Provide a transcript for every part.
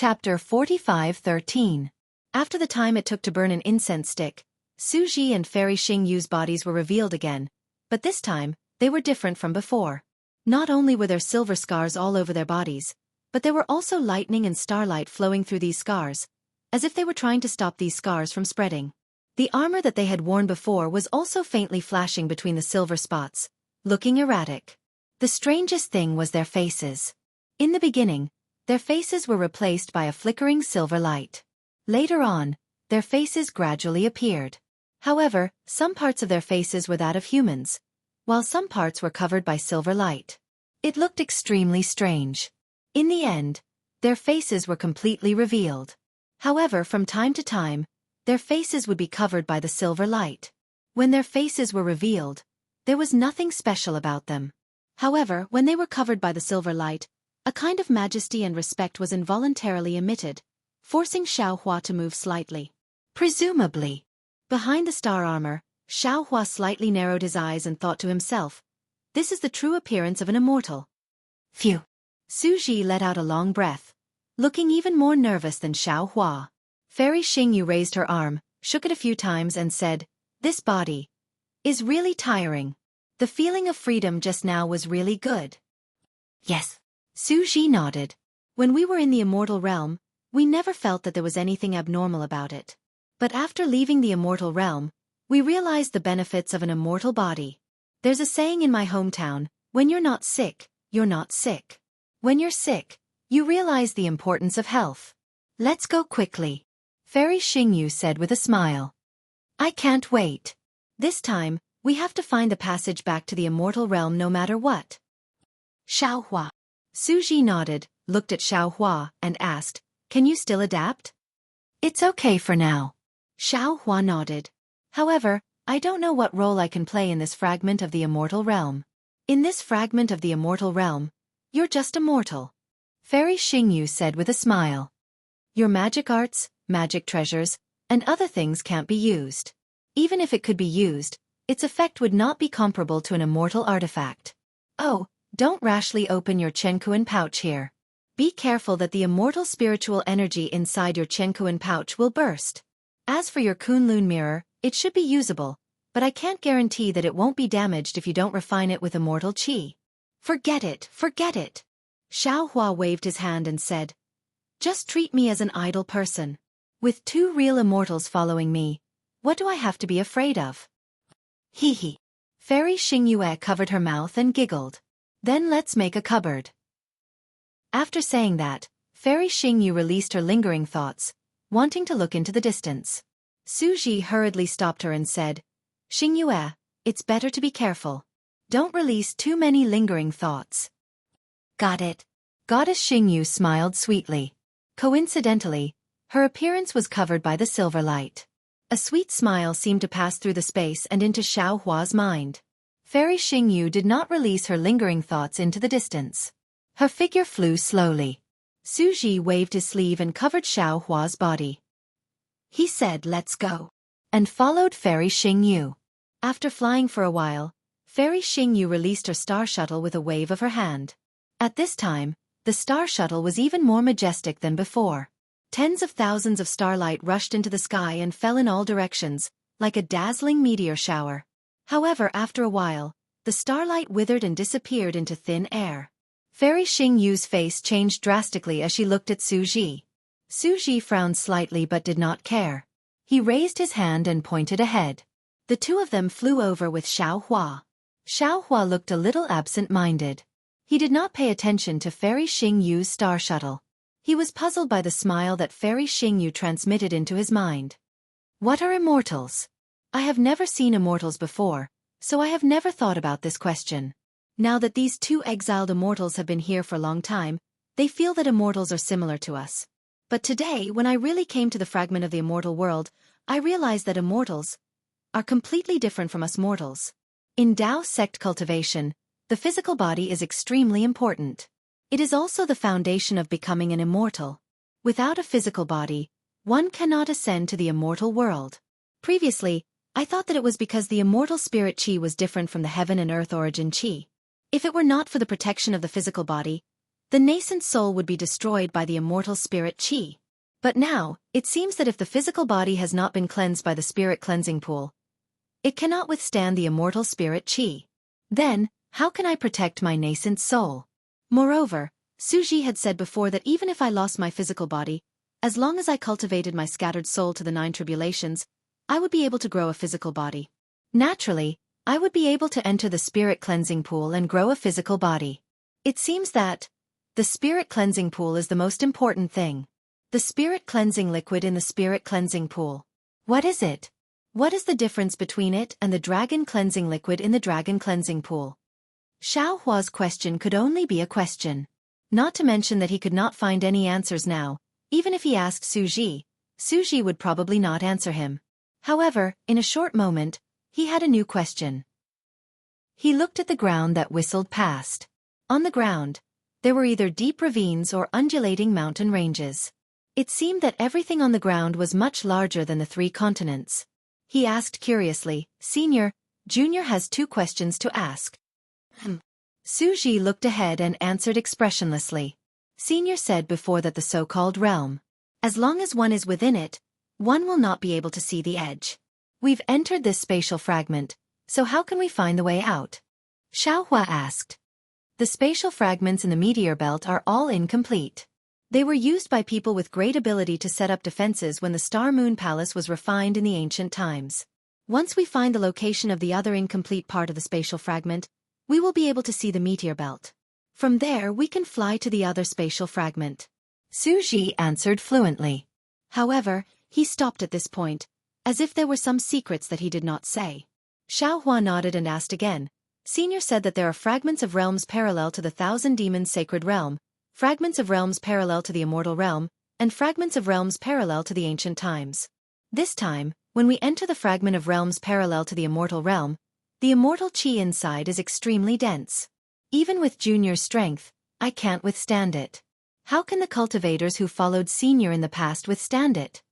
Chapter 45:13. After the time it took to burn an incense stick, Xueqi and Fairy Xingyu's bodies were revealed again, but this time, they were different from before. Not only were there silver scars all over their bodies, but there were also lightning and starlight flowing through these scars, as if they were trying to stop these scars from spreading. The armor that they had worn before was also faintly flashing between the silver spots, looking erratic. The strangest thing was their faces. In the beginning, their faces were replaced by a flickering silver light. Later on, their faces gradually appeared. However, some parts of their faces were that of humans, while some parts were covered by silver light. It looked extremely strange. In the end, their faces were completely revealed. However, from time to time, their faces would be covered by the silver light. When their faces were revealed, there was nothing special about them. However, when they were covered by the silver light, a kind of majesty and respect was involuntarily emitted, forcing Xueqi to move slightly. Presumably. Behind the star armor, Xueqi slightly narrowed his eyes and thought to himself, "This is the true appearance of an immortal." Phew. Xueqi let out a long breath, looking even more nervous than Xueqi. Fairy Xingyu raised her arm, shook it a few times and said, "This body is really tiring. The feeling of freedom just now was really good." Yes. Xueqi nodded. When we were in the immortal realm, we never felt that there was anything abnormal about it. But after leaving the immortal realm, we realized the benefits of an immortal body. There's a saying in my hometown, when you're not sick, you're not sick. When you're sick, you realize the importance of health. Let's go quickly. Fairy Xingyu said with a smile. I can't wait. This time, we have to find the passage back to the immortal realm no matter what. Xueqi. Xueqi nodded, looked at Xueqi, and asked, "Can you still adapt?" "It's okay for now." Xueqi nodded. "However, I don't know what role I can play in this fragment of the immortal realm." "In this fragment of the immortal realm, you're just a mortal," Fairy Xingyu said with a smile. "Your magic arts, magic treasures, and other things can't be used. Even if it could be used, its effect would not be comparable to an immortal artifact. Oh, don't rashly open your Xueqi pouch here. Be careful that the immortal spiritual energy inside your Xueqi pouch will burst. As for your Kunlun mirror, it should be usable, but I can't guarantee that it won't be damaged if you don't refine it with immortal qi." "Forget it, forget it." Xueqi waved his hand and said, "Just treat me as an idle person. With two real immortals following me, what do I have to be afraid of?" Hee hee. Fairy Xingyu covered her mouth and giggled. "Then let's make a cupboard." After saying that, Fairy Xingyu released her lingering thoughts, wanting to look into the distance. Xueqi hurriedly stopped her and said, "Xingyu, it's better to be careful. Don't release too many lingering thoughts." "Got it." Goddess Xingyu smiled sweetly. Coincidentally, her appearance was covered by the silver light. A sweet smile seemed to pass through the space and into Xueqi's mind. Fairy Xingyu did not release her lingering thoughts into the distance. Her figure flew slowly. Xueqi waved his sleeve and covered Xueqi's body. He said, "Let's go," and followed Fairy Xingyu. After flying for a while, Fairy Xingyu released her star shuttle with a wave of her hand. At this time, the star shuttle was even more majestic than before. Tens of thousands of starlight rushed into the sky and fell in all directions, like a dazzling meteor shower. However, after a while, the starlight withered and disappeared into thin air. Fairy Xingyu's face changed drastically as she looked at Xueqi. Xueqi frowned slightly but did not care. He raised his hand and pointed ahead. The two of them flew over with Xueqi. Xueqi looked a little absent-minded. He did not pay attention to Fairy Xingyu's star shuttle. He was puzzled by the smile that Fairy Xingyu transmitted into his mind. What are immortals? I have never seen immortals before, so I have never thought about this question. Now that these two exiled immortals have been here for a long time, they feel that immortals are similar to us. But today, when I really came to the fragment of the immortal world, I realized that immortals are completely different from us mortals. In Tao sect cultivation, the physical body is extremely important. It is also the foundation of becoming an immortal. Without a physical body, one cannot ascend to the immortal world. Previously, I thought that it was because the immortal spirit qi was different from the heaven and earth origin qi. If it were not for the protection of the physical body, the nascent soul would be destroyed by the immortal spirit Qi. But now, it seems that if the physical body has not been cleansed by the spirit cleansing pool, it cannot withstand the immortal spirit Qi. Then, how can I protect my nascent soul? Moreover, Xueqi had said before that even if I lost my physical body, as long as I cultivated my scattered soul to the 9 tribulations, I would be able to grow a physical body. Naturally, I would be able to enter the spirit cleansing pool and grow a physical body. It seems that the spirit cleansing pool is the most important thing. The spirit cleansing liquid in the spirit cleansing pool. What is it? What is the difference between it and the dragon cleansing liquid in the dragon cleansing pool? Xiao Hua's question could only be a question. Not to mention that he could not find any answers now. Even if he asked Xueqi, Xueqi would probably not answer him. However, in a short moment, he had a new question. He looked at the ground that whistled past. On the ground, there were either deep ravines or undulating mountain ranges. It seemed that everything on the ground was much larger than the 3 continents. He asked curiously, Senior, Junior has 2 questions to ask. Xueqi looked ahead and answered expressionlessly. Senior said before that the so-called realm, as long as one is within it, one will not be able to see the edge. We've entered this spatial fragment, so how can we find the way out? Xiao Hua asked. The spatial fragments in the meteor belt are all incomplete. They were used by people with great ability to set up defenses when the Star Moon Palace was refined in the ancient times. Once we find the location of the other incomplete part of the spatial fragment, we will be able to see the meteor belt. From there we can fly to the other spatial fragment. Xueqi answered fluently. However, he stopped at this point, as if there were some secrets that he did not say. Xiao Hua nodded and asked again. Senior said that there are fragments of realms parallel to the 1,000 Demons Sacred Realm, fragments of realms parallel to the Immortal Realm, and fragments of realms parallel to the ancient times. This time, when we enter the fragment of realms parallel to the Immortal Realm, the immortal Qi inside is extremely dense. Even with Junior's strength, I can't withstand it. How can the cultivators who followed Senior in the past withstand it?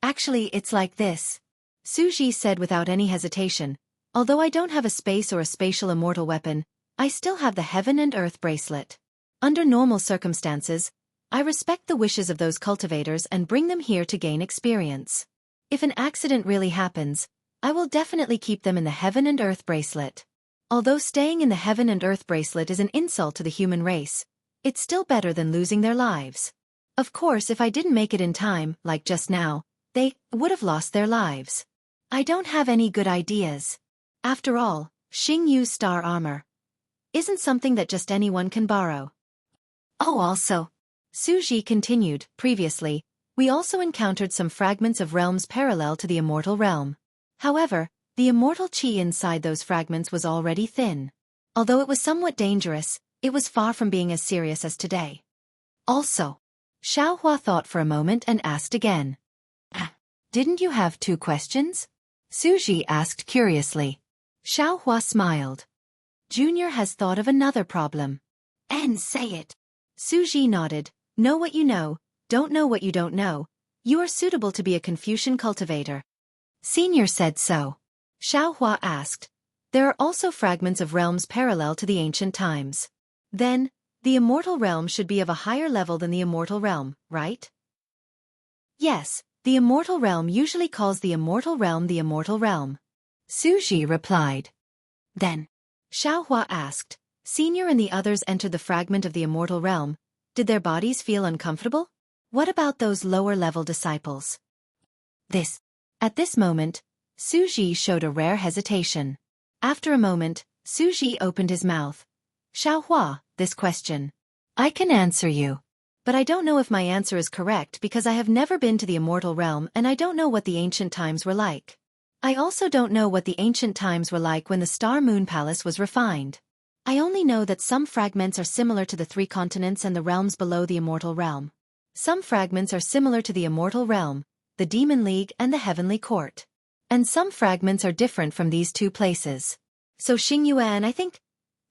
Actually, it's like this. Xueqi said without any hesitation. Although I don't have a space or a spatial immortal weapon, I still have the Heaven and Earth bracelet. Under normal circumstances, I respect the wishes of those cultivators and bring them here to gain experience. If an accident really happens, I will definitely keep them in the Heaven and Earth bracelet. Although staying in the Heaven and Earth bracelet is an insult to the human race, it's still better than losing their lives. Of course, if I didn't make it in time, like just now, they would have lost their lives. I don't have any good ideas. After all, Xing Yu's star armor isn't something that just anyone can borrow. Oh, also, Xueqi continued, previously, we also encountered some fragments of realms parallel to the Immortal Realm. However, the immortal Qi inside those fragments was already thin. Although it was somewhat dangerous, it was far from being as serious as today. Also, Xiao Hua thought for a moment and asked again. Didn't you have 2 questions? Xueqi asked curiously. Xiao Hua smiled. Junior has thought of another problem. And say it. Xueqi nodded. Know what you know, don't know what you don't know. You are suitable to be a Confucian cultivator. Senior said so. Xiao Hua asked. There are also fragments of realms parallel to the ancient times. Then, the immortal realm should be of a higher level than the immortal realm, right? Yes, the immortal realm usually calls the immortal realm the immortal realm. Xueqi replied. Then, Xiao Hua asked, Senior and the others entered the fragment of the immortal realm. Did their bodies feel uncomfortable? What about those lower-level disciples? At this moment, Xueqi showed a rare hesitation. After a moment, Xueqi opened his mouth. Xiao Hua, this question. I can answer you. But I don't know if my answer is correct because I have never been to the immortal realm and I don't know what the ancient times were like. I also don't know what the ancient times were like when the Star Moon Palace was refined. I only know that some fragments are similar to the 3 continents and the realms below the immortal realm. Some fragments are similar to the immortal realm, the Demon League and the Heavenly Court. And some fragments are different from these 2 places. So Xingyue and I think,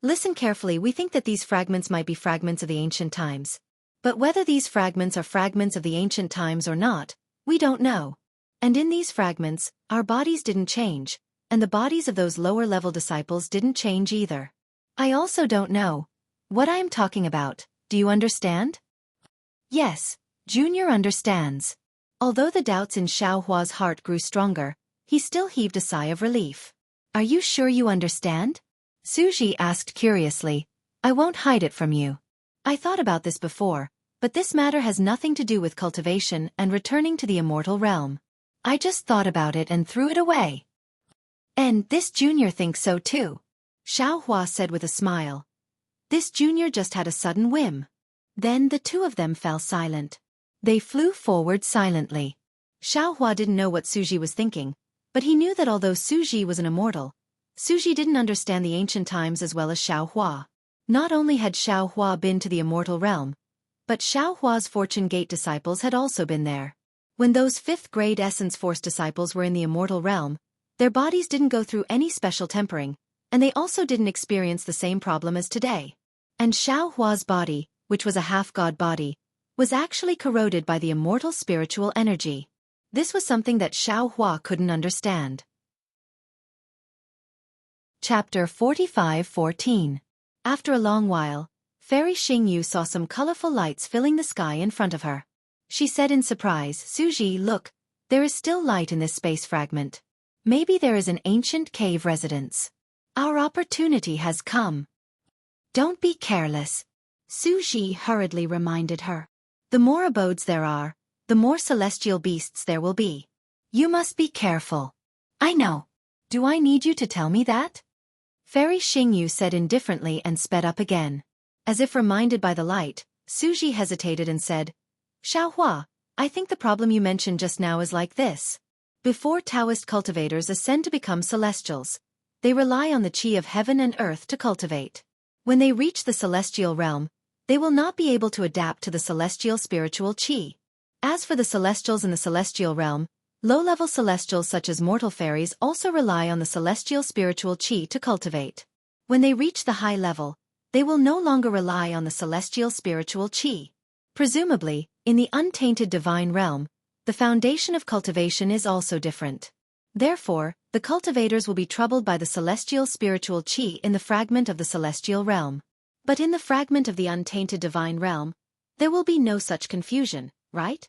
listen carefully, we think that these fragments might be fragments of the ancient times. But whether these fragments are fragments of the ancient times or not, we don't know. And in these fragments, our bodies didn't change, and the bodies of those lower-level disciples didn't change either. I also don't know what I am talking about. Do you understand? Yes, Junior understands. Although the doubts in Xiaohua's heart grew stronger, he still heaved a sigh of relief. Are you sure you understand? Xueqi asked curiously. I won't hide it from you. I thought about this before, but this matter has nothing to do with cultivation and returning to the immortal realm. I just thought about it and threw it away. And this Junior thinks so too, Xiaohua said with a smile. This Junior just had a sudden whim. Then the two of them fell silent. They flew forward silently. Xiaohua didn't know what Xueqi was thinking, but he knew that although Xueqi was an immortal, Xueqi didn't understand the ancient times as well as Xiaohua. Not only had Xiaohua been to the immortal realm, but Xiaohua's Fortune Gate disciples had also been there. When those 5th grade Essence Force disciples were in the immortal realm, their bodies didn't go through any special tempering, and they also didn't experience the same problem as today. And Xiaohua's body, which was a half-god body, was actually corroded by the immortal spiritual energy. This was something that Xiaohua couldn't understand. Chapter 45:14. After a long while, Fairy Xingyu saw some colorful lights filling the sky in front of her. She said in surprise, Xueqi, look, there is still light in this space fragment. Maybe there is an ancient cave residence. Our opportunity has come. Don't be careless, Xueqi hurriedly reminded her. The more abodes there are, the more celestial beasts there will be. You must be careful. I know. Do I need you to tell me that? Fairy Xingyu said indifferently and sped up again. As if reminded by the light, Xueqi hesitated and said, Xiaohua, I think the problem you mentioned just now is like this. Before Taoist cultivators ascend to become celestials, they rely on the qi of heaven and earth to cultivate. When they reach the celestial realm, they will not be able to adapt to the celestial spiritual qi. As for the celestials in the celestial realm, low-level celestials such as mortal fairies also rely on the celestial spiritual qi to cultivate. When they reach the high level, they will no longer rely on the celestial spiritual qi. Presumably, in the untainted divine realm, the foundation of cultivation is also different. Therefore, the cultivators will be troubled by the celestial spiritual qi in the fragment of the celestial realm. But in the fragment of the untainted divine realm, there will be no such confusion, right?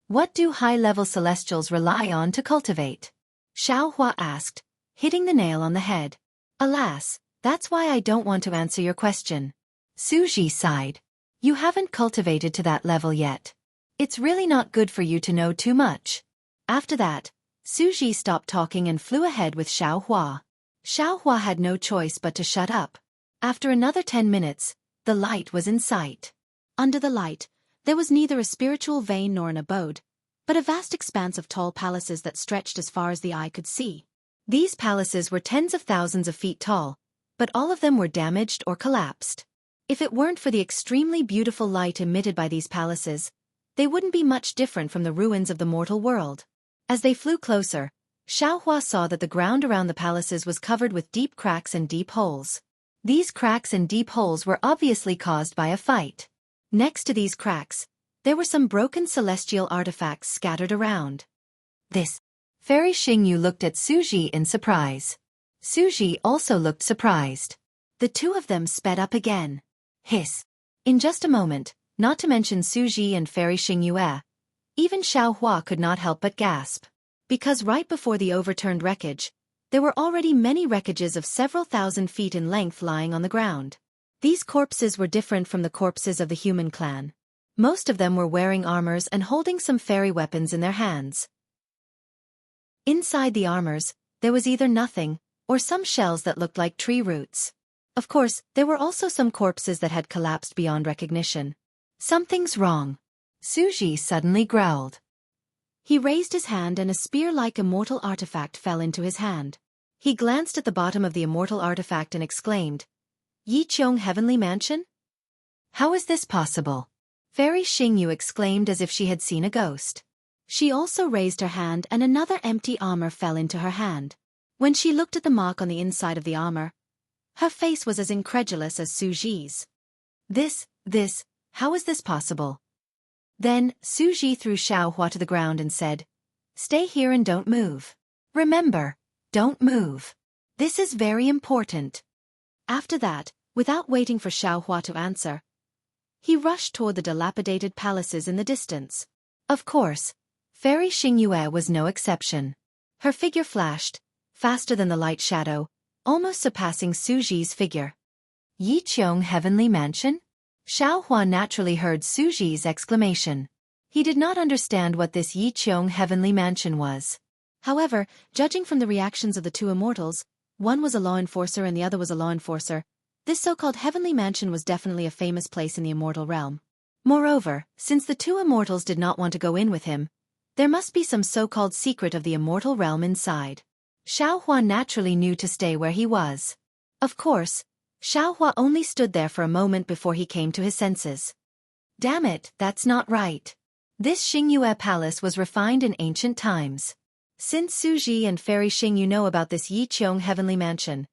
What do high-level celestials rely on to cultivate? Xiaohua asked, hitting the nail on the head. Alas, that's why I don't want to answer your question. Xueqi sighed. You haven't cultivated to that level yet. It's really not good for you to know too much. After that, Xueqi stopped talking and flew ahead with Xiaohua. Xiaohua had no choice but to shut up. After another 10 minutes, the light was in sight. Under the light, there was neither a spiritual vein nor an abode, but a vast expanse of tall palaces that stretched as far as the eye could see. These palaces were tens of thousands of feet tall, but all of them were damaged or collapsed. If it weren't for the extremely beautiful light emitted by these palaces, they wouldn't be much different from the ruins of the mortal world. As they flew closer, Xiaohua saw that the ground around the palaces was covered with deep cracks and deep holes. These cracks and deep holes were obviously caused by a fight. Next to these cracks, there were some broken celestial artifacts scattered around. This. Fairy Xingyu looked at Xueqi in surprise. Xueqi also looked surprised. The two of them sped up again. Hiss. In just a moment, not to mention Xueqi and Fairy Xingyu, even Xiaohua could not help but gasp. Because right before the overturned wreckage, there were already many wreckages of several thousand feet in length lying on the ground. These corpses were different from the corpses of the human clan. Most of them were wearing armors and holding some fairy weapons in their hands. Inside the armors, there was either nothing, or some shells that looked like tree roots. Of course, there were also some corpses that had collapsed beyond recognition. Something's wrong. Xueqi suddenly growled. He raised his hand and a spear-like immortal artifact fell into his hand. He glanced at the bottom of the immortal artifact and exclaimed, Yiqiong Heavenly Mansion? How is this possible? Fairy Xingyu exclaimed as if she had seen a ghost. She also raised her hand and another empty armor fell into her hand. When she looked at the mark on the inside of the armor, her face was as incredulous as Xueqi's. How is this possible? Then, Xueqi threw Xiaohua to the ground and said, Stay here and don't move. Remember, don't move. This is very important. After that, without waiting for Xiaohua to answer, He rushed toward the dilapidated palaces in the distance. Of course, Fairy Xingyue was no exception. Her figure flashed, faster than the light shadow, almost surpassing Suji's figure. Yiqiong Heavenly Mansion? Xiaohua naturally heard Suji's exclamation. He did not understand what this Yiqiong Heavenly Mansion was. However, judging from the reactions of the two immortals, one was a law enforcer and the other was a law enforcer, this so-called Heavenly Mansion was definitely a famous place in the immortal realm. Moreover, since the two immortals did not want to go in with him, there must be some so-called secret of the immortal realm inside. Xiaohua naturally knew to stay where he was. Of course, Xiaohua only stood there for a moment before he came to his senses. Damn it, that's not right. This Xingyue Palace was refined in ancient times. Since Suji and Fairy Xingyu know about this Yiqiong Heavenly Mansion,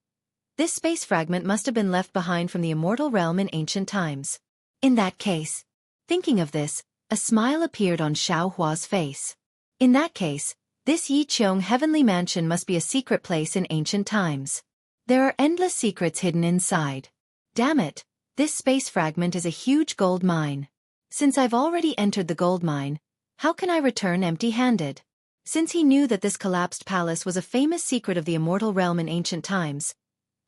this space fragment must have been left behind from the immortal realm in ancient times. In that case, thinking of this, a smile appeared on Xiaohua's face. In that case, this Yiqiong Heavenly Mansion must be a secret place in ancient times. There are endless secrets hidden inside. Damn it, this space fragment is a huge gold mine. Since I've already entered the gold mine, how can I return empty-handed? Since he knew that this collapsed palace was a famous secret of the immortal realm in ancient times,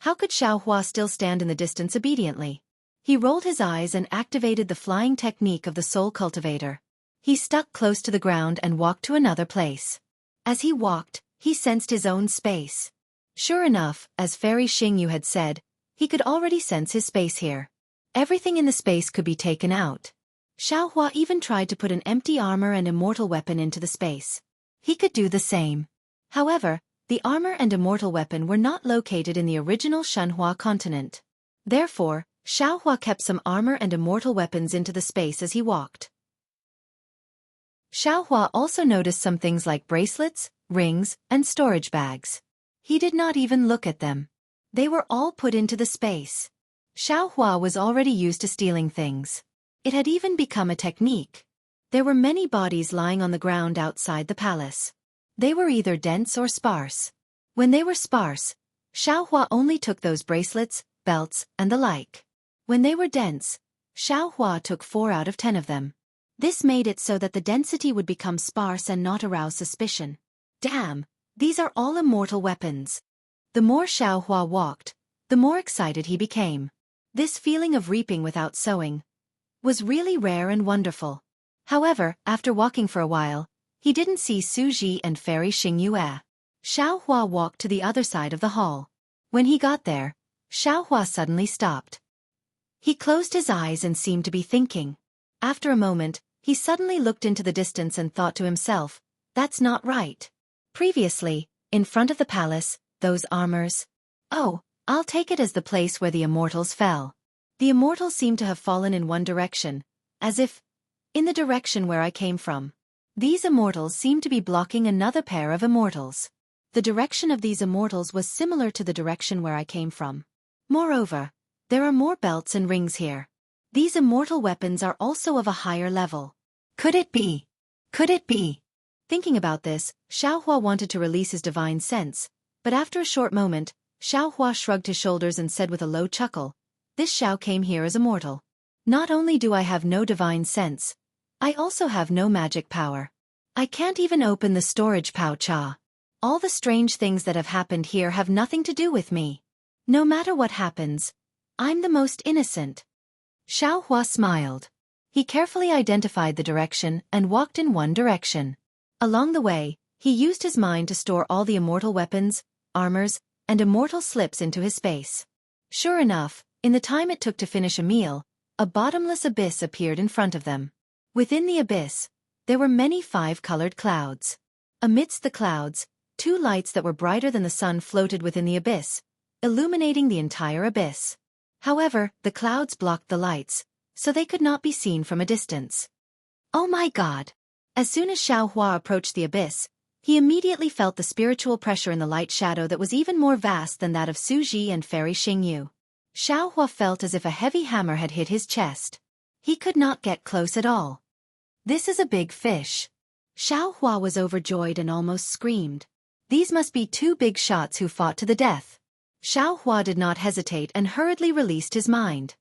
how could Xiaohua still stand in the distance obediently? He rolled his eyes and activated the flying technique of the soul cultivator. He stuck close to the ground and walked to another place. As he walked, he sensed his own space. Sure enough, as Fairy Xingyu had said, he could already sense his space here. Everything in the space could be taken out. Xiaohua even tried to put an empty armor and immortal weapon into the space. He could do the same. However, the armor and immortal weapon were not located in the original Shenhua continent. Therefore, Xiaohua kept some armor and immortal weapons into the space as he walked. Xiaohua also noticed some things like bracelets, rings, and storage bags. He did not even look at them. They were all put into the space. Xiaohua was already used to stealing things. It had even become a technique. There were many bodies lying on the ground outside the palace. They were either dense or sparse. When they were sparse, Xiaohua only took those bracelets, belts, and the like. When they were dense, Xiaohua took 4 out of 10 of them. This made it so that the density would become sparse and not arouse suspicion. Damn, these are all immortal weapons. The more Xiaohua walked, the more excited he became. This feeling of reaping without sowing was really rare and wonderful. However, after walking for a while, he didn't see Suji and Fairy Xingyue. Xiaohua walked to the other side of the hall. When he got there, Xiaohua suddenly stopped. He closed his eyes and seemed to be thinking. After a moment, he suddenly looked into the distance and thought to himself, that's not right. Previously, in front of the palace, those armors. Oh, I'll take it as the place where the immortals fell. The immortals seem to have fallen in one direction, as if in the direction where I came from. These immortals seem to be blocking another pair of immortals. The direction of these immortals was similar to the direction where I came from. Moreover, there are more belts and rings here. These immortal weapons are also of a higher level. Could it be? Could it be? Thinking about this, Xiaohua wanted to release his divine sense, but after a short moment, Xiaohua shrugged his shoulders and said with a low chuckle, this Xiao came here as a mortal. Not only do I have no divine sense, I also have no magic power. I can't even open the storage pouch. All the strange things that have happened here have nothing to do with me. No matter what happens, I'm the most innocent. Xiaohua smiled. He carefully identified the direction and walked in one direction. Along the way, he used his mind to store all the immortal weapons, armors, and immortal slips into his space. Sure enough, in the time it took to finish a meal, a bottomless abyss appeared in front of them. Within the abyss, there were many 5-colored clouds. Amidst the clouds, 2 lights that were brighter than the sun floated within the abyss, illuminating the entire abyss. However, the clouds blocked the lights, so they could not be seen from a distance. Oh my God! As soon as Xiaohua approached the abyss, he immediately felt the spiritual pressure in the light shadow that was even more vast than that of Suji and Fairy Xingyu. Xiaohua felt as if a heavy hammer had hit his chest. He could not get close at all. This is a big fish. Xiaohua was overjoyed and almost screamed. These must be 2 big shots who fought to the death. Xiaohua did not hesitate and hurriedly released his mind.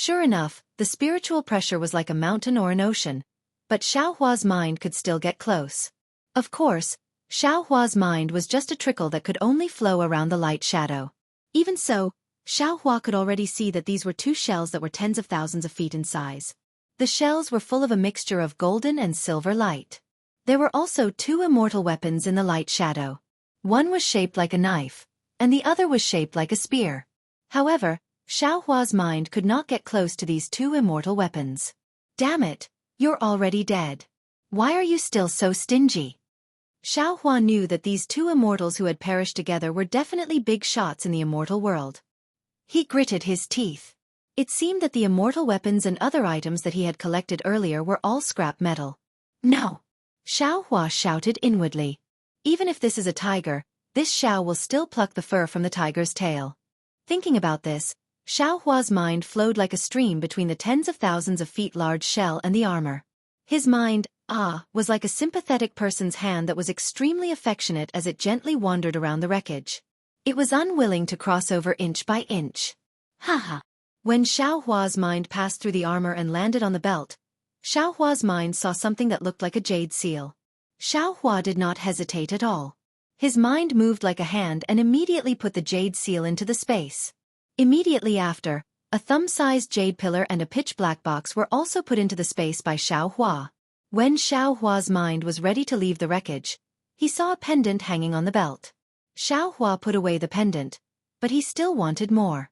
Sure enough, the spiritual pressure was like a mountain or an ocean, but Xiaohua's mind could still get close. Of course, Xiaohua's mind was just a trickle that could only flow around the light shadow. Even so, Xiaohua could already see that these were two shells that were tens of thousands of feet in size. The shells were full of a mixture of golden and silver light. There were also two immortal weapons in the light shadow. One was shaped like a knife, and the other was shaped like a spear. However, Xiaohua's mind could not get close to these two immortal weapons. Damn it, you're already dead. Why are you still so stingy? Xiaohua knew that these two immortals who had perished together were definitely big shots in the immortal world. He gritted his teeth. It seemed that the immortal weapons and other items that he had collected earlier were all scrap metal. No! Xiaohua shouted inwardly. Even if this is a tiger, this Xiao will still pluck the fur from the tiger's tail. Thinking about this, Xiaohua's mind flowed like a stream between the tens of thousands of feet large shell and the armor. His mind, was like a sympathetic person's hand that was extremely affectionate as it gently wandered around the wreckage. It was unwilling to cross over inch by inch. Haha. When Xiaohua's mind passed through the armor and landed on the belt, Xiaohua's mind saw something that looked like a jade seal. Xiaohua did not hesitate at all. His mind moved like a hand and immediately put the jade seal into the space. Immediately after, a thumb-sized jade pillar and a pitch-black box were also put into the space by Xiaohua. When Xiaohua's mind was ready to leave the wreckage, he saw a pendant hanging on the belt. Xiaohua put away the pendant, but he still wanted more.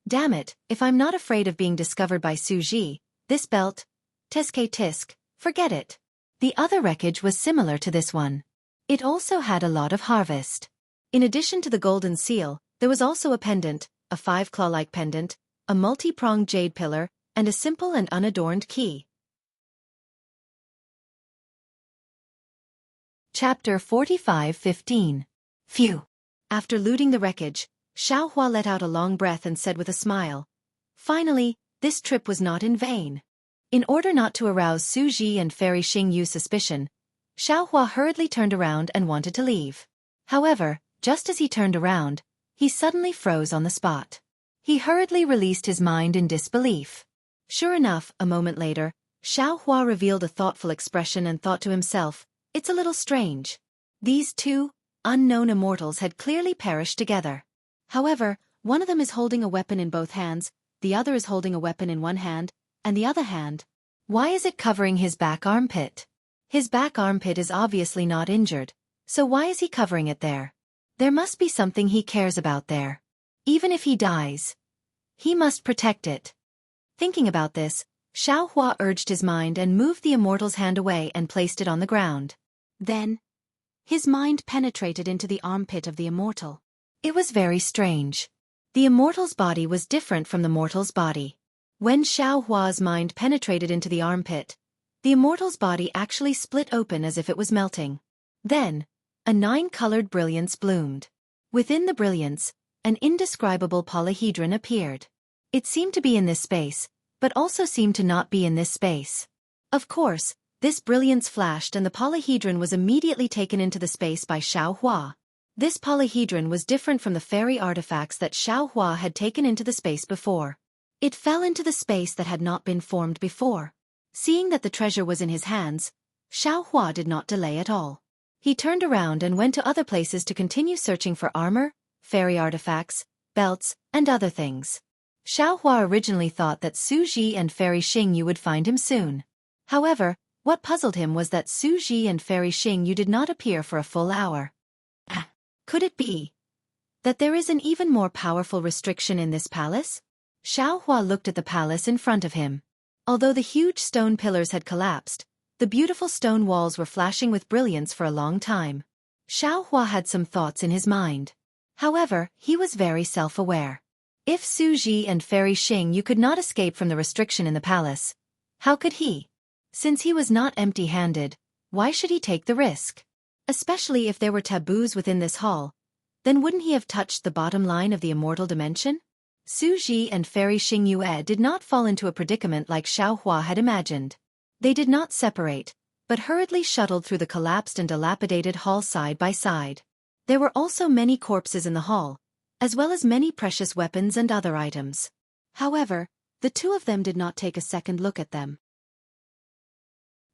Damn it, if I'm not afraid of being discovered by Xueqi, this belt, tisk, forget it. The other wreckage was similar to this one. It also had a lot of harvest. In addition to the golden seal, there was also a pendant, a 5-claw-like pendant, a multi-pronged jade pillar, and a simple and unadorned key. Chapter 45:15. Phew. After looting the wreckage, Xiaohua let out a long breath and said with a smile, "Finally, this trip was not in vain." In order not to arouse Xueqi and Fairy Xingyu's suspicion, Xiaohua hurriedly turned around and wanted to leave. However, just as he turned around, he suddenly froze on the spot. He hurriedly released his mind in disbelief. Sure enough, a moment later, Xiaohua revealed a thoughtful expression and thought to himself, "It's a little strange. These two unknown immortals had clearly perished together. However, one of them is holding a weapon in both hands, the other is holding a weapon in one hand, and the other hand. Why is it covering his back armpit? His back armpit is obviously not injured, so why is he covering it there? There must be something he cares about there. Even if he dies, he must protect it." Thinking about this, Xiaohua urged his mind and moved the immortal's hand away and placed it on the ground. Then, his mind penetrated into the armpit of the immortal. It was very strange. The immortal's body was different from the mortal's body. When Xiaohua's mind penetrated into the armpit, the immortal's body actually split open as if it was melting. Then, a 9-colored brilliance bloomed. Within the brilliance, an indescribable polyhedron appeared. It seemed to be in this space, but also seemed to not be in this space. Of course, this brilliance flashed and the polyhedron was immediately taken into the space by Xiaohua. This polyhedron was different from the fairy artifacts that Xiaohua had taken into the space before. It fell into the space that had not been formed before. Seeing that the treasure was in his hands, Xiaohua did not delay at all. He turned around and went to other places to continue searching for armor, fairy artifacts, belts, and other things. Xiaohua originally thought that Xueqi and Fairy Xingyu would find him soon. However, what puzzled him was that Xueqi and Fairy Xingyu did not appear for a full hour. Could it be that there is an even more powerful restriction in this palace? Xiaohua looked at the palace in front of him. Although the huge stone pillars had collapsed, the beautiful stone walls were flashing with brilliance for a long time. Xiaohua had some thoughts in his mind. However, he was very self-aware. If Xueqi and Fairy Xingyu could not escape from the restriction in the palace, how could he? Since he was not empty-handed, why should he take the risk? Especially if there were taboos within this hall, then wouldn't he have touched the bottom line of the immortal dimension? Xueqi and Fairy Xingyu did not fall into a predicament like Xiaohua had imagined. They did not separate, but hurriedly shuttled through the collapsed and dilapidated hall side by side. There were also many corpses in the hall, as well as many precious weapons and other items. However, The two of them did not take a second look at them.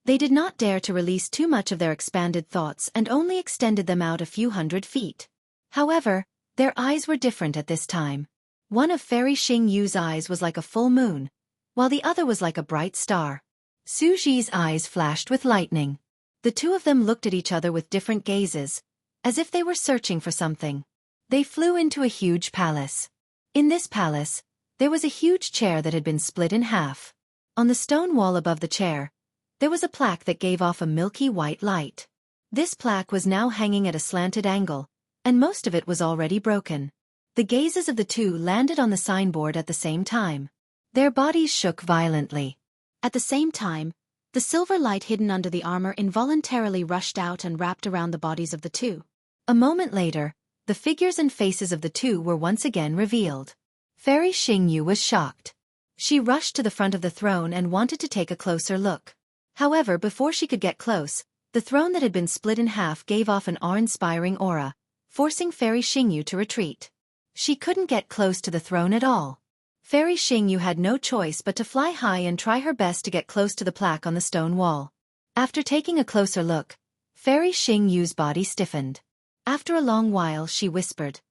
They did not dare to release too much of their expanded thoughts and only extended them out a few 100 feet. However, their eyes were different at this time. One of Fairy Xingyu's eyes was like a full moon, while the other was like a bright star. Xueqi's eyes flashed with lightning. The two of them looked at each other with different gazes, as if they were searching for something. They flew into a huge palace. In this palace, there was a huge chair that had been split in half. On the stone wall above the chair, there was a plaque that gave off a milky white light. This plaque was now hanging at a slanted angle, and most of it was already broken. The gazes of the two landed on the signboard at the same time. Their bodies shook violently. At the same time, the silver light hidden under the armor involuntarily rushed out and wrapped around the bodies of the two. A moment later, the figures and faces of the two were once again revealed. Fairy Xingyu was shocked. She rushed to the front of the throne and wanted to take a closer look. However, before she could get close, the throne that had been split in half gave off an awe-inspiring aura, forcing Fairy Xingyu to retreat. She couldn't get close to the throne at all. Fairy Xingyu had no choice but to fly high and try her best to get close to the plaque on the stone wall. After taking a closer look, Fairy Xingyu's body stiffened. After a long while she whispered,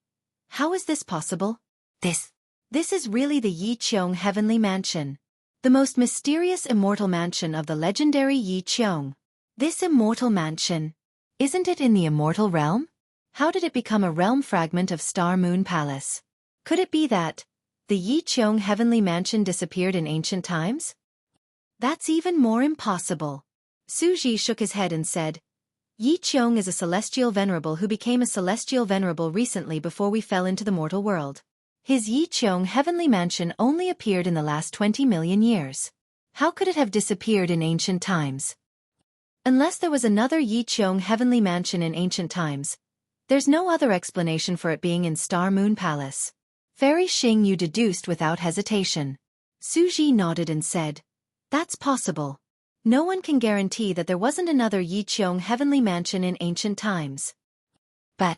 "How is this possible? This is really the Yi Qiong Heavenly Mansion. The most mysterious immortal mansion of the legendary Yi Qiong. This immortal mansion, isn't it in the immortal realm? How did it become a realm fragment of Star Moon Palace? Could it be that the Yi Qiong Heavenly Mansion disappeared in ancient times? That's even more impossible." Xueqi shook his head and said, "Yi Qiong is a celestial venerable who became a celestial venerable recently before we fell into the mortal world. His Yi Qiong Heavenly Mansion only appeared in the last 20 million years. How could it have disappeared in ancient times? Unless there was another Yi Qiong Heavenly Mansion in ancient times, there's no other explanation for it being in Star Moon Palace." Fairy Xingyu deduced without hesitation. Xueqi nodded and said, "That's possible. No one can guarantee that there wasn't another Yi Qiong Heavenly Mansion in ancient times." But,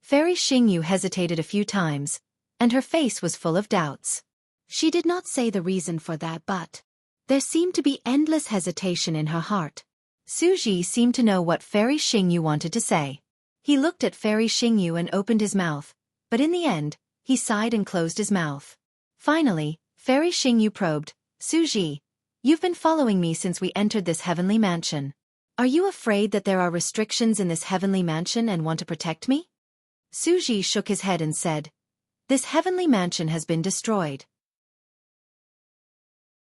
Fairy Xingyu hesitated a few times, and her face was full of doubts. She did not say the reason for that, but there seemed to be endless hesitation in her heart. Xueqi seemed to know what Fairy Xingyu wanted to say. He looked at Fairy Xingyu and opened his mouth, but in the end, he sighed and closed his mouth. Finally, Fairy Xingyu probed, "Xueqi, you've been following me since we entered this heavenly mansion. Are you afraid that there are restrictions in this heavenly mansion and want to protect me?" Xueqi shook his head and said, "This heavenly mansion has been destroyed.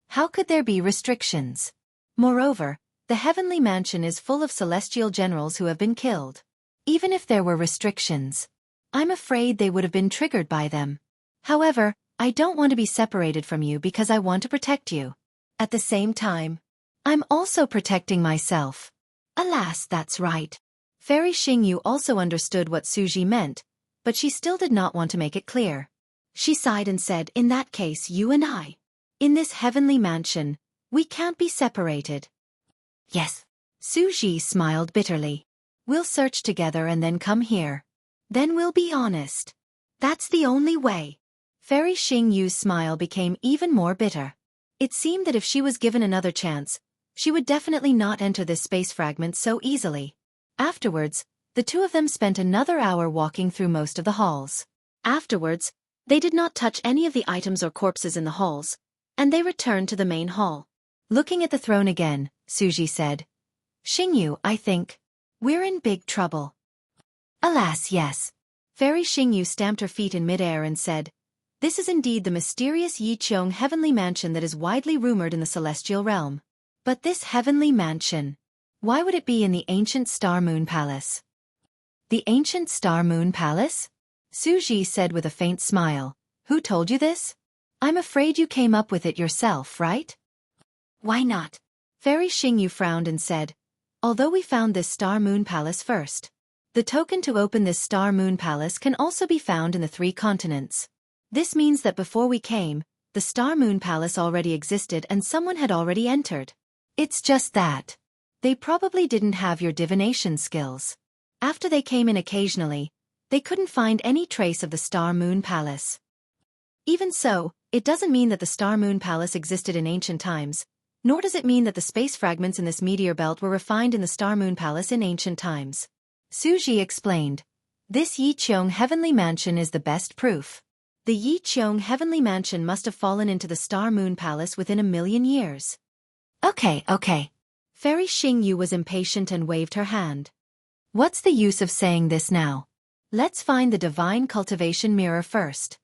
How could there be restrictions? Moreover, the heavenly mansion is full of celestial generals who have been killed. Even if there were restrictions, I'm afraid they would have been triggered by them. However, I don't want to be separated from you because I want to protect you. At the same time, I'm also protecting myself." Alas, that's right. Fairy Xingyu also understood what Xueqi meant, but she still did not want to make it clear. She sighed and said, "In that case, you and I, in this heavenly mansion, we can't be separated." "Yes." Xueqi smiled bitterly. "We'll search together and then come here. Then we'll be honest. That's the only way." Fairy Xingyu's smile became even more bitter. It seemed that if she was given another chance, she would definitely not enter this space fragment so easily. Afterwards, the two of them spent another hour walking through most of the halls. Afterwards, they did not touch any of the items or corpses in the halls, and they returned to the main hall. Looking at the throne again, Xueqi said, "Xingyu, I think we're in big trouble." "Alas, yes." Fairy Xingyu stamped her feet in midair and said, "This is indeed the mysterious Yi Qiong Heavenly Mansion that is widely rumored in the celestial realm. But this heavenly mansion, why would it be in the ancient Star Moon Palace?" "The ancient Star Moon Palace?" Xueqi said with a faint smile. "Who told you this? I'm afraid you came up with it yourself, right?" "Why not?" Fairy Xingyu frowned and said, "Although we found this Star Moon Palace first, the token to open this Star Moon Palace can also be found in the 3 continents. This means that before we came, the Star Moon Palace already existed and someone had already entered. It's just that they probably didn't have your divination skills. After they came in occasionally, they couldn't find any trace of the Star Moon Palace. Even so, It doesn't mean that the Star Moon Palace existed in ancient times, nor does it mean that the space fragments in this meteor belt were refined in the Star Moon Palace in ancient times. Xueqi explained. This Yiqiong Heavenly Mansion is the best proof. The Yiqiong Heavenly Mansion must have fallen into the Star Moon Palace within 1,000,000 years. Okay. Fairy Xingyu was impatient and waved her hand. What's the use of saying this now? Let's find the divine cultivation mirror first.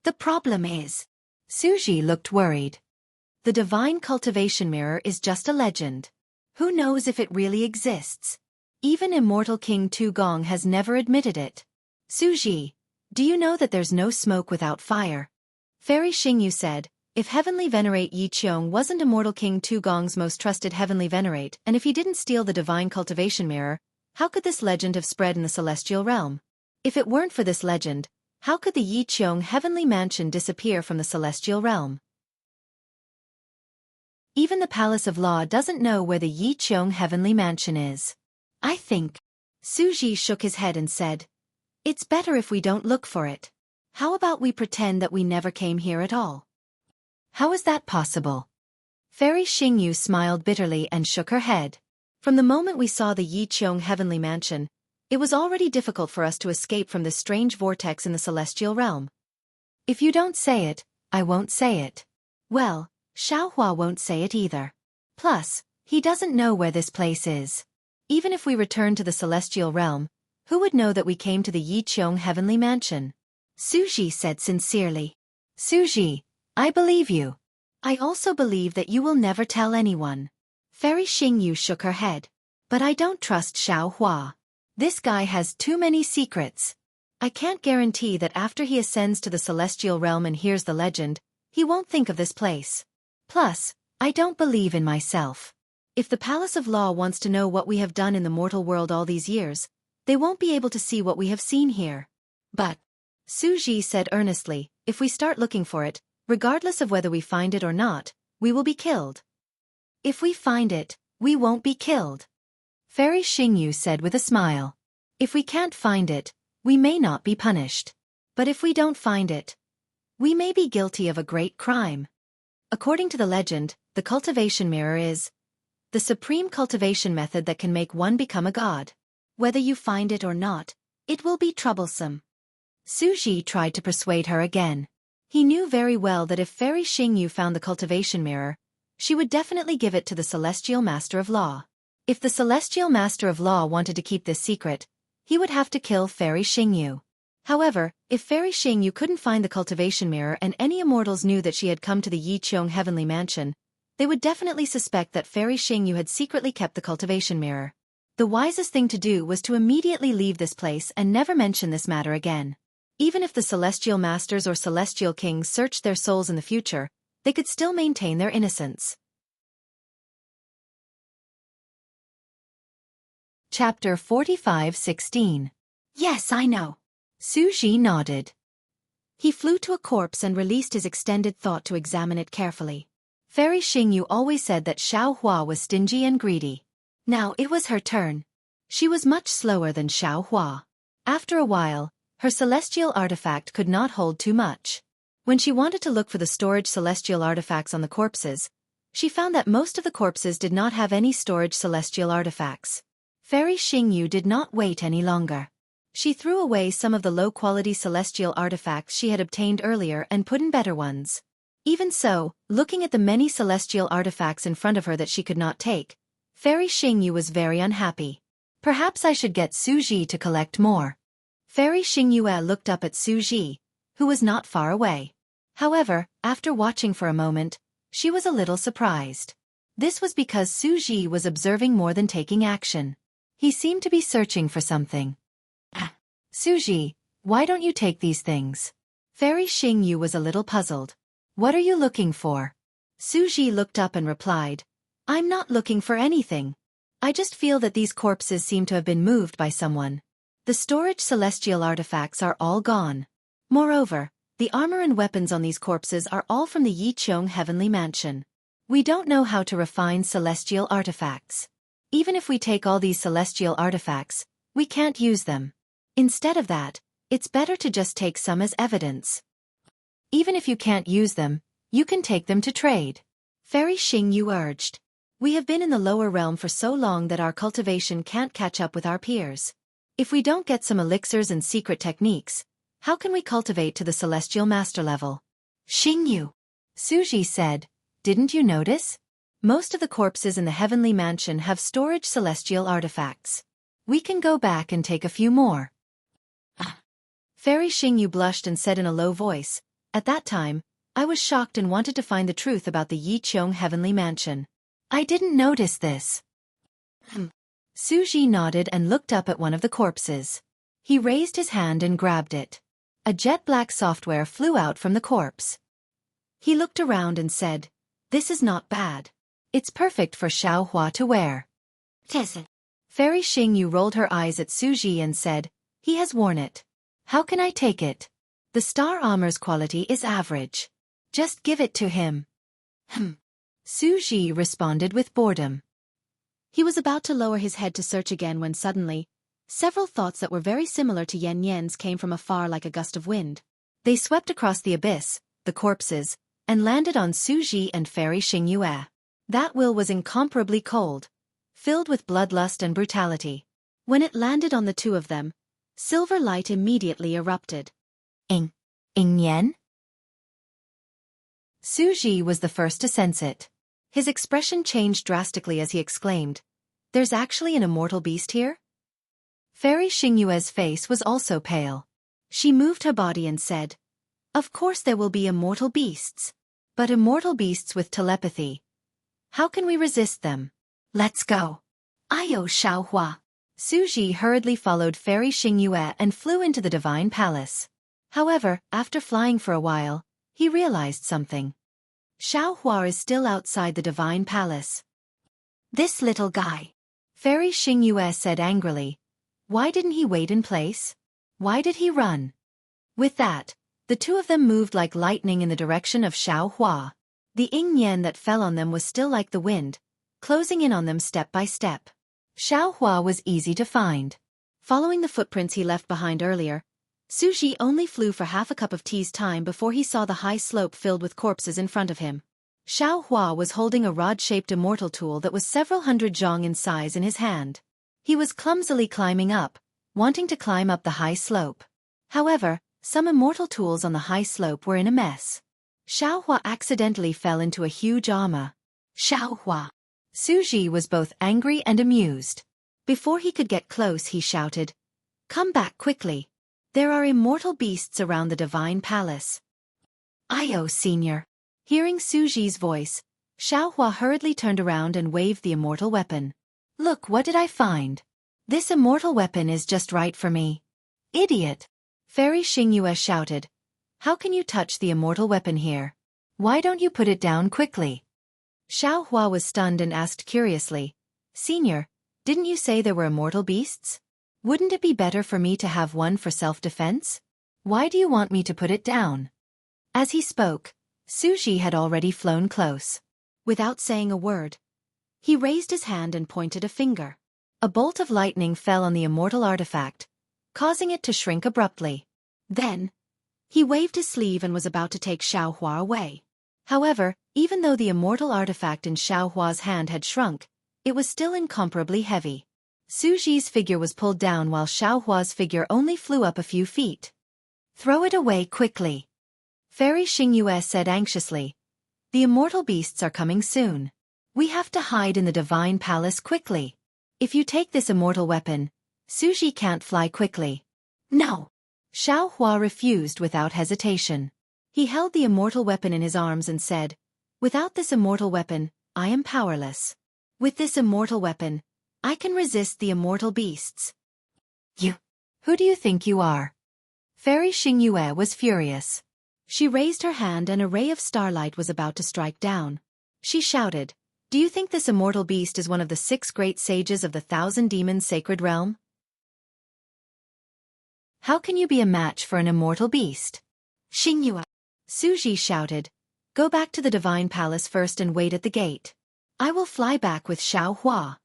The problem is... Xueqi looked worried. The divine cultivation mirror is just a legend. Who knows if it really exists? Even immortal King Tu Gong has never admitted it. Xueqi, do you know that there's no smoke without fire? Fairy Xingyu said, if Heavenly Venerate Yiqiong wasn't immortal King Tu Gong's most trusted Heavenly Venerate, and if he didn't steal the divine cultivation mirror, how could this legend have spread in the celestial realm? If it weren't for this legend, how could the Yiqiong Heavenly Mansion disappear from the celestial realm? Even the Palace of Law doesn't know where the Yiqiong Heavenly Mansion is. I think. Xueqi shook his head and said, it's better if we don't look for it. How about we pretend that we never came here at all? How is that possible? Fairy Xingyu smiled bitterly and shook her head. From the moment we saw the Yiqiong Heavenly Mansion, it was already difficult for us to escape from this strange vortex in the celestial realm. If you don't say it, I won't say it. Well, Xiaohua won't say it either. Plus, he doesn't know where this place is. Even if we return to the celestial realm, who would know that we came to the Yiqiong Heavenly Mansion? Xueqi said sincerely. Xueqi, I believe you. I also believe that you will never tell anyone. Fairy Xingyu shook her head. But I don't trust Xiaohua. This guy has too many secrets. I can't guarantee that after he ascends to the celestial realm and hears the legend, he won't think of this place. Plus, I don't believe in myself. If the Palace of Law wants to know what we have done in the mortal world all these years, they won't be able to see what we have seen here. But, Xueqi said earnestly, if we start looking for it, regardless of whether we find it or not, we will be killed. If we find it, we won't be killed. Fairy Xingyu said with a smile. If we can't find it, we may not be punished. But if we don't find it, we may be guilty of a great crime. According to the legend, the cultivation mirror is the supreme cultivation method that can make one become a god. Whether you find it or not, it will be troublesome. Xueqi tried to persuade her again. He knew very well that if Fairy Xingyu found the cultivation mirror, she would definitely give it to the Celestial Master of Law. If the Celestial Master of Law wanted to keep this secret, he would have to kill Fairy Xingyu. However, if Fairy Xingyu couldn't find the cultivation mirror and any immortals knew that she had come to the Yiqiong Heavenly Mansion, they would definitely suspect that Fairy Xingyu had secretly kept the cultivation mirror. The wisest thing to do was to immediately leave this place and never mention this matter again. Even if the Celestial Masters or Celestial Kings searched their souls in the future, they could still maintain their innocence. Chapter 45:16. Yes, I know. Xueqi nodded. He flew to a corpse and released his extended thought to examine it carefully. Fairy Xingyu always said that Xiaohua was stingy and greedy. Now it was her turn. She was much slower than Xiaohua. After a while, her celestial artifact could not hold too much. When she wanted to look for the storage celestial artifacts on the corpses, she found that most of the corpses did not have any storage celestial artifacts. Fairy Xingyu did not wait any longer. She threw away some of the low-quality celestial artifacts she had obtained earlier and put in better ones. Even so, looking at the many celestial artifacts in front of her that she could not take, Fairy Xingyu was very unhappy. Perhaps I should get Xueqi to collect more. Fairy Xingyu looked up at Xueqi, who was not far away. However, after watching for a moment, she was a little surprised. This was because Xueqi was observing more than taking action. He seemed to be searching for something. Xueqi, why don't you take these things? Fairy Xingyu was a little puzzled. What are you looking for? Xueqi looked up and replied, I'm not looking for anything. I just feel that these corpses seem to have been moved by someone. The storage celestial artifacts are all gone. Moreover, the armor and weapons on these corpses are all from the Yiqiong Heavenly Mansion. We don't know how to refine celestial artifacts. Even if we take all these celestial artifacts, we can't use them. Instead of that, it's better to just take some as evidence. Even if you can't use them, you can take them to trade. Fairy Xingyu urged. We have been in the lower realm for so long that our cultivation can't catch up with our peers. If we don't get some elixirs and secret techniques, how can we cultivate to the celestial master level? Xingyu, Xueqi said, didn't you notice? Most of the corpses in the heavenly mansion have storage celestial artifacts. We can go back and take a few more. Fairy Xingyu blushed and said in a low voice, at that time, I was shocked and wanted to find the truth about the Yiqiong heavenly mansion. I didn't notice this. Xueqi nodded and looked up at one of the corpses. He raised his hand and grabbed it. A jet-black software flew out from the corpse. He looked around and said, this is not bad. It's perfect for Xiaohua to wear. Fairy Xingyu rolled her eyes at Xueqi and said, he has worn it. How can I take it? The star armor's quality is average. Just give it to him. Xueqi responded with boredom. He was about to lower his head to search again when suddenly, several thoughts that were very similar to Yan Yan's came from afar like a gust of wind. They swept across the abyss, the corpses, and landed on Xueqi and Fairy Xingyu. That will was incomparably cold, filled with bloodlust and brutality. When it landed on the two of them, silver light immediately erupted. Ing Yan? Xueqi was the first to sense it. His expression changed drastically as he exclaimed, there's actually an immortal beast here? Fairy Xingyue's face was also pale. She moved her body and said, of course there will be immortal beasts. But immortal beasts with telepathy. How can we resist them? Let's go. Ayo Xiaohua. Xueqi hurriedly followed Fairy Xingyue and flew into the divine palace. However, after flying for a while, he realized something. Xiaohua is still outside the divine palace. This little guy. Fairy Xingyue said angrily. Why didn't he wait in place? Why did he run? With that, the two of them moved like lightning in the direction of Xiaohua. The yin yan that fell on them was still like the wind, closing in on them step by step. Xiaohua was easy to find. Following the footprints he left behind earlier, Xueqi only flew for half a cup of tea's time before he saw the high slope filled with corpses in front of him. Xiaohua was holding a rod-shaped immortal tool that was several hundred zhong in size in his hand. He was clumsily climbing up, wanting to climb up the high slope. However, some immortal tools on the high slope were in a mess. Xiaohua accidentally fell into a huge ama. Xiaohua. Xueqi was both angry and amused. Before he could get close he shouted, come back quickly. There are immortal beasts around the divine palace. Ayo, senior. Hearing Xueqi's voice, Xiaohua hurriedly turned around and waved the immortal weapon. Look, what did I find? This immortal weapon is just right for me. Idiot! Fairy Xingyue shouted. How can you touch the immortal weapon here? Why don't you put it down quickly? Xiaohua was stunned and asked curiously, Senior, didn't you say there were immortal beasts? Wouldn't it be better for me to have one for self-defense? Why do you want me to put it down? As he spoke, Xueqi had already flown close. Without saying a word, he raised his hand and pointed a finger. A bolt of lightning fell on the immortal artifact, causing it to shrink abruptly. Then, he waved his sleeve and was about to take Xiaohua away. However, even though the immortal artifact in Xiaohua's hand had shrunk, it was still incomparably heavy. Xueqi's figure was pulled down while Xiaohua's figure only flew up a few feet. Throw it away quickly. Fairy Xingyue said anxiously. The immortal beasts are coming soon. We have to hide in the divine palace quickly. If you take this immortal weapon, Xueqi can't fly quickly. No. Xiaohua refused without hesitation. He held the immortal weapon in his arms and said, without this immortal weapon, I am powerless. With this immortal weapon, I can resist the immortal beasts. You. Who do you think you are? Fairy Xingyue was furious. She raised her hand and a ray of starlight was about to strike down. She shouted, do you think this immortal beast is one of the 6 great sages of the 1,000 demons sacred realm? How can you be a match for an immortal beast? Xingyue. Xueqi shouted, go back to the divine palace first and wait at the gate. I will fly back with Xiaohua.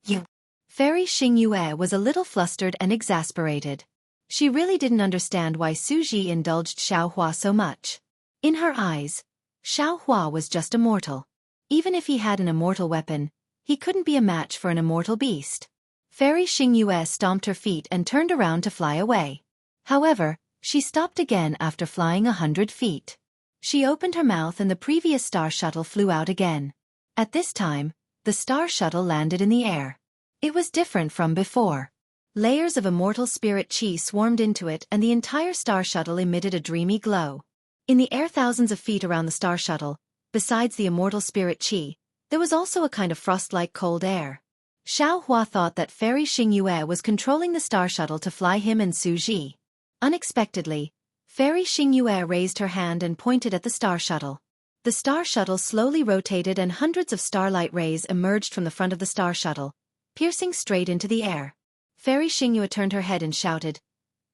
You. Fairy Xingyue was a little flustered and exasperated. She really didn't understand why Xueqi indulged Xiaohua so much. In her eyes, Xueqi was just a mortal. Even if he had an immortal weapon, he couldn't be a match for an immortal beast. Fairy Xingyue stomped her feet and turned around to fly away. However, she stopped again after flying 100 feet. She opened her mouth and the previous star shuttle flew out again. At this time, the star shuttle landed in the air. It was different from before. Layers of immortal spirit chi swarmed into it and the entire star shuttle emitted a dreamy glow. In the air thousands of feet around the star shuttle, besides the immortal spirit chi, there was also a kind of frost-like cold air. Xueqi thought that Fairy Xingyue was controlling the star shuttle to fly him and Xueqi. Unexpectedly, Fairy Xingyue raised her hand and pointed at the star shuttle. The star shuttle slowly rotated and hundreds of starlight rays emerged from the front of the star shuttle, piercing straight into the air. Fairy Xingyue turned her head and shouted,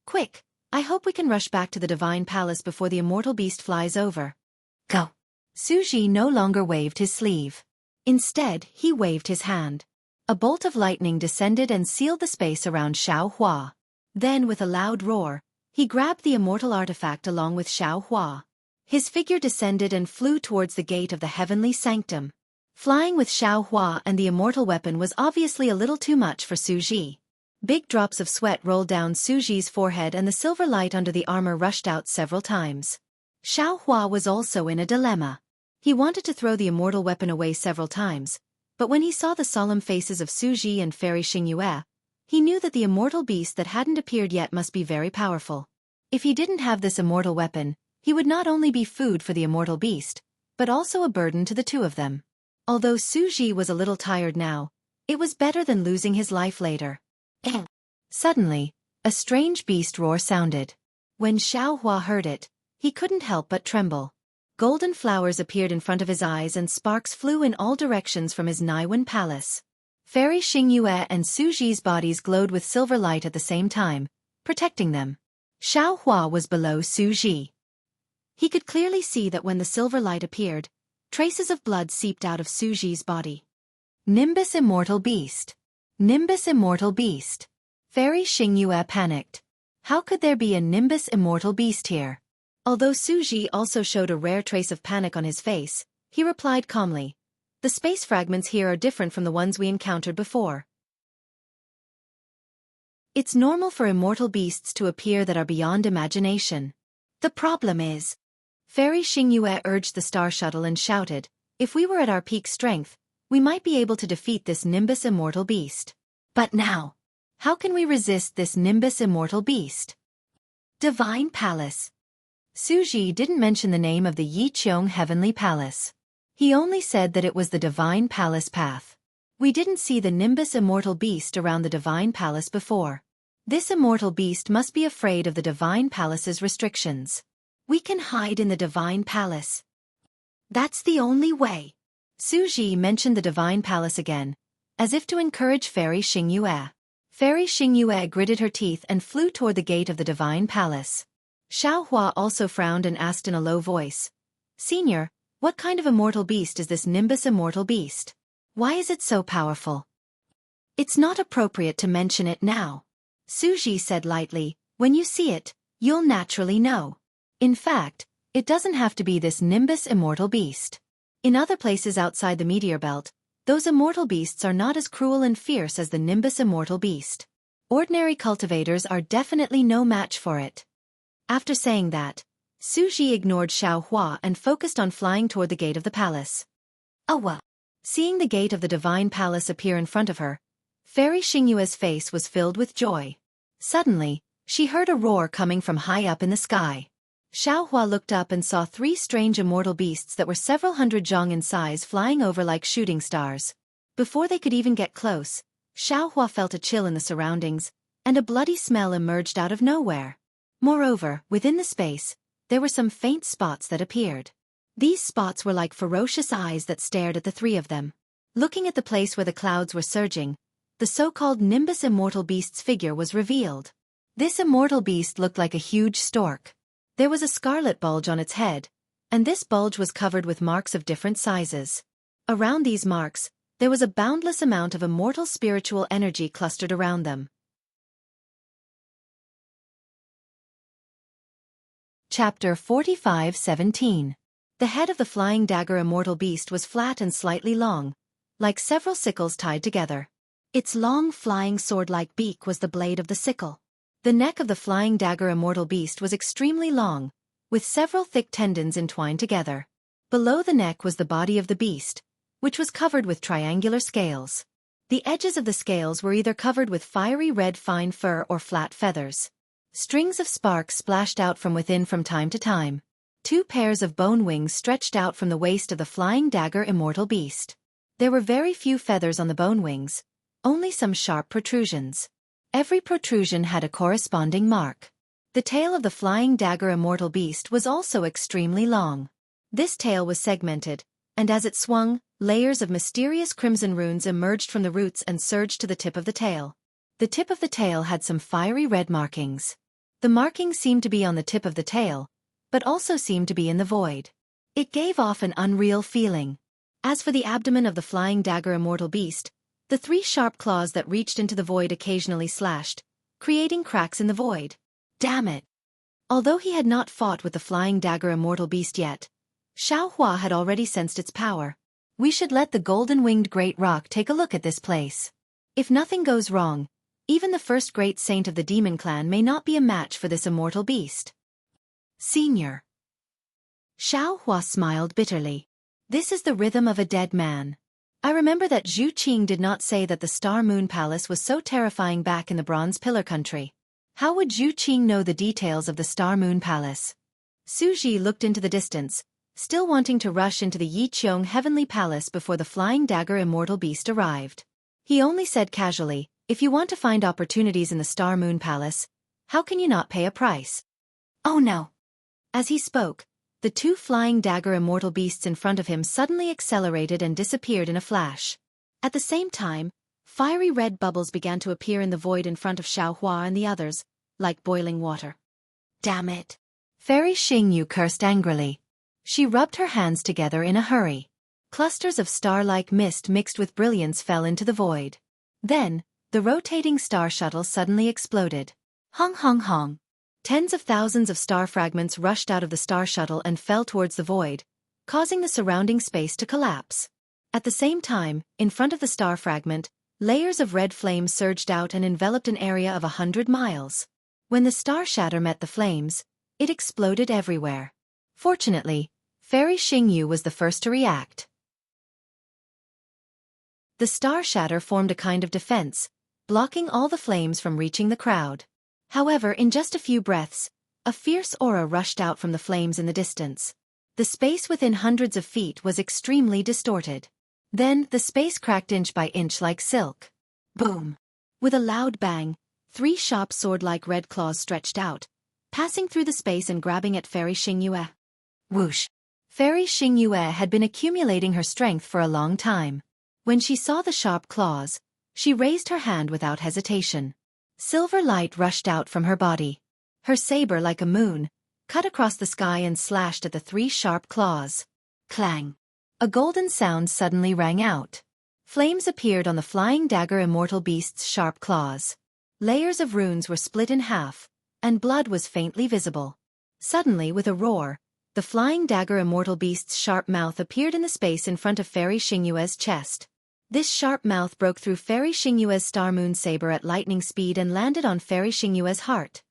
"Quick, I hope we can rush back to the divine palace before the immortal beast flies over." "Go." Xueqi no longer waved his sleeve. Instead, he waved his hand. A bolt of lightning descended and sealed the space around Xueqi. Then, with a loud roar, he grabbed the immortal artifact along with Xueqi. His figure descended and flew towards the gate of the heavenly sanctum. Flying with Xueqi and the immortal weapon was obviously a little too much for Xueqi. Big drops of sweat rolled down Xueqi's forehead and the silver light under the armor rushed out several times. Xueqi was also in a dilemma. He wanted to throw the immortal weapon away several times, but when he saw the solemn faces of Xueqi and Fairy Xingyue, he knew that the immortal beast that hadn't appeared yet must be very powerful. If he didn't have this immortal weapon, he would not only be food for the immortal beast, but also a burden to the two of them. Although Xueqi was a little tired now, it was better than losing his life later. Suddenly, a strange beast roar sounded. When Xueqi heard it, he couldn't help but tremble. Golden flowers appeared in front of his eyes and sparks flew in all directions from his Naiwen palace. Fairy Xingyue and Xueqi's bodies glowed with silver light at the same time, protecting them. Xueqi was below Xueqi. He could clearly see that when the silver light appeared, traces of blood seeped out of Xueqi's body. Nimbus Immortal Beast. Nimbus Immortal Beast. Fairy Xingyue panicked. How could there be a Nimbus Immortal Beast here? Although Xueqi also showed a rare trace of panic on his face, he replied calmly, "The space fragments here are different from the ones we encountered before. It's normal for immortal beasts to appear that are beyond imagination. The problem is..." Fairy Xingyue urged the star shuttle and shouted, "If we were at our peak strength, we might be able to defeat this Nimbus Immortal Beast. But now, how can we resist this Nimbus Immortal Beast?" Divine Palace. Xueqi didn't mention the name of the Yiqiong Heavenly Palace. He only said that it was the Divine Palace path. We didn't see the Nimbus Immortal Beast around the Divine Palace before. This immortal beast must be afraid of the Divine Palace's restrictions. We can hide in the Divine Palace. That's the only way. Xueqi mentioned the Divine Palace again, as if to encourage Fairy Xingyue. Fairy Xingyue gritted her teeth and flew toward the gate of the Divine Palace. Xueqi also frowned and asked in a low voice, "Senior, what kind of immortal beast is this Nimbus Immortal Beast? Why is it so powerful?" "It's not appropriate to mention it now," Xueqi said lightly. "When you see it, you'll naturally know. In fact, it doesn't have to be this Nimbus Immortal Beast. In other places outside the meteor belt, those immortal beasts are not as cruel and fierce as the Nimbus Immortal Beast. Ordinary cultivators are definitely no match for it." After saying that, Xueqi ignored Xueqi and focused on flying toward the gate of the palace. Well. Seeing the gate of the Divine Palace appear in front of her, Fairy Xingyue's face was filled with joy. Suddenly, she heard a roar coming from high up in the sky. Xueqi looked up and saw 3 strange immortal beasts that were several hundred zhong in size flying over like shooting stars. Before they could even get close, Xueqi felt a chill in the surroundings, and a bloody smell emerged out of nowhere. Moreover, within the space, there were some faint spots that appeared. These spots were like ferocious eyes that stared at the 3 of them. Looking at the place where the clouds were surging, the so-called Nimbus Immortal Beast's figure was revealed. This immortal beast looked like a huge stork. There was a scarlet bulge on its head, and this bulge was covered with marks of different sizes. Around these marks, there was a boundless amount of immortal spiritual energy clustered around them. Chapter 45:17. The head of the flying dagger immortal beast was flat and slightly long, like several sickles tied together. Its long flying sword-like beak was the blade of the sickle. The neck of the flying dagger immortal beast was extremely long, with several thick tendons entwined together. Below the neck was the body of the beast, which was covered with triangular scales. The edges of the scales were either covered with fiery red fine fur or flat feathers. Strings of sparks splashed out from within from time to time. 2 pairs of bone wings stretched out from the waist of the flying dagger immortal beast. There were very few feathers on the bone wings, only some sharp protrusions. Every protrusion had a corresponding mark. The tail of the flying dagger immortal beast was also extremely long. This tail was segmented, and as it swung, layers of mysterious crimson runes emerged from the roots and surged to the tip of the tail. The tip of the tail had some fiery red markings. The markings seemed to be on the tip of the tail, but also seemed to be in the void. It gave off an unreal feeling. As for the abdomen of the flying dagger immortal beast, the 3 sharp claws that reached into the void occasionally slashed, creating cracks in the void. Damn it! Although he had not fought with the flying dagger immortal beast yet, Xueqi had already sensed its power. We should let the golden-winged great rock take a look at this place. If nothing goes wrong, even the first great saint of the demon clan may not be a match for this immortal beast. Senior. Xueqi smiled bitterly. This is the rhythm of a dead man. I remember that Xueqi did not say that the Star Moon Palace was so terrifying back in the Bronze Pillar country. How would Xueqi know the details of the Star Moon Palace? Xueqi looked into the distance, still wanting to rush into the Yiqiong Heavenly Palace before the flying dagger immortal beast arrived. He only said casually, if you want to find opportunities in the Star Moon Palace, how can you not pay a price? Oh no! As he spoke, the 2 flying dagger immortal beasts in front of him suddenly accelerated and disappeared in a flash. At the same time, fiery red bubbles began to appear in the void in front of Xueqi and the others, like boiling water. Damn it! Fairy Xingyu cursed angrily. She rubbed her hands together in a hurry. Clusters of star-like mist mixed with brilliance fell into the void. Then, the rotating star shuttle suddenly exploded. Hong hong hong. Tens of thousands of star fragments rushed out of the star shuttle and fell towards the void, causing the surrounding space to collapse. At the same time, in front of the star fragment, layers of red flame surged out and enveloped an area of 100 miles. When the star shatter met the flames, it exploded everywhere. Fortunately, Fairy Xingyu was the first to react. The star shatter formed a kind of defense, blocking all the flames from reaching the crowd. However, in just a few breaths, a fierce aura rushed out from the flames in the distance. The space within hundreds of feet was extremely distorted. Then, the space cracked inch by inch like silk. Boom! With a loud bang, 3 sharp sword-like red claws stretched out, passing through the space and grabbing at Fairy Xingyu. Whoosh! Fairy Xingyu had been accumulating her strength for a long time. When she saw the sharp claws, she raised her hand without hesitation. Silver light rushed out from her body. Her saber, like a moon, cut across the sky and slashed at the 3 sharp claws. Clang! A golden sound suddenly rang out. Flames appeared on the flying dagger immortal beast's sharp claws. Layers of runes were split in half, and blood was faintly visible. Suddenly, with a roar, the flying dagger immortal beast's sharp mouth appeared in the space in front of Fairy Xingyu's chest. This sharp mouth broke through Fairy Xingyu's star moon saber at lightning speed and landed on Fairy Xingyu's heart.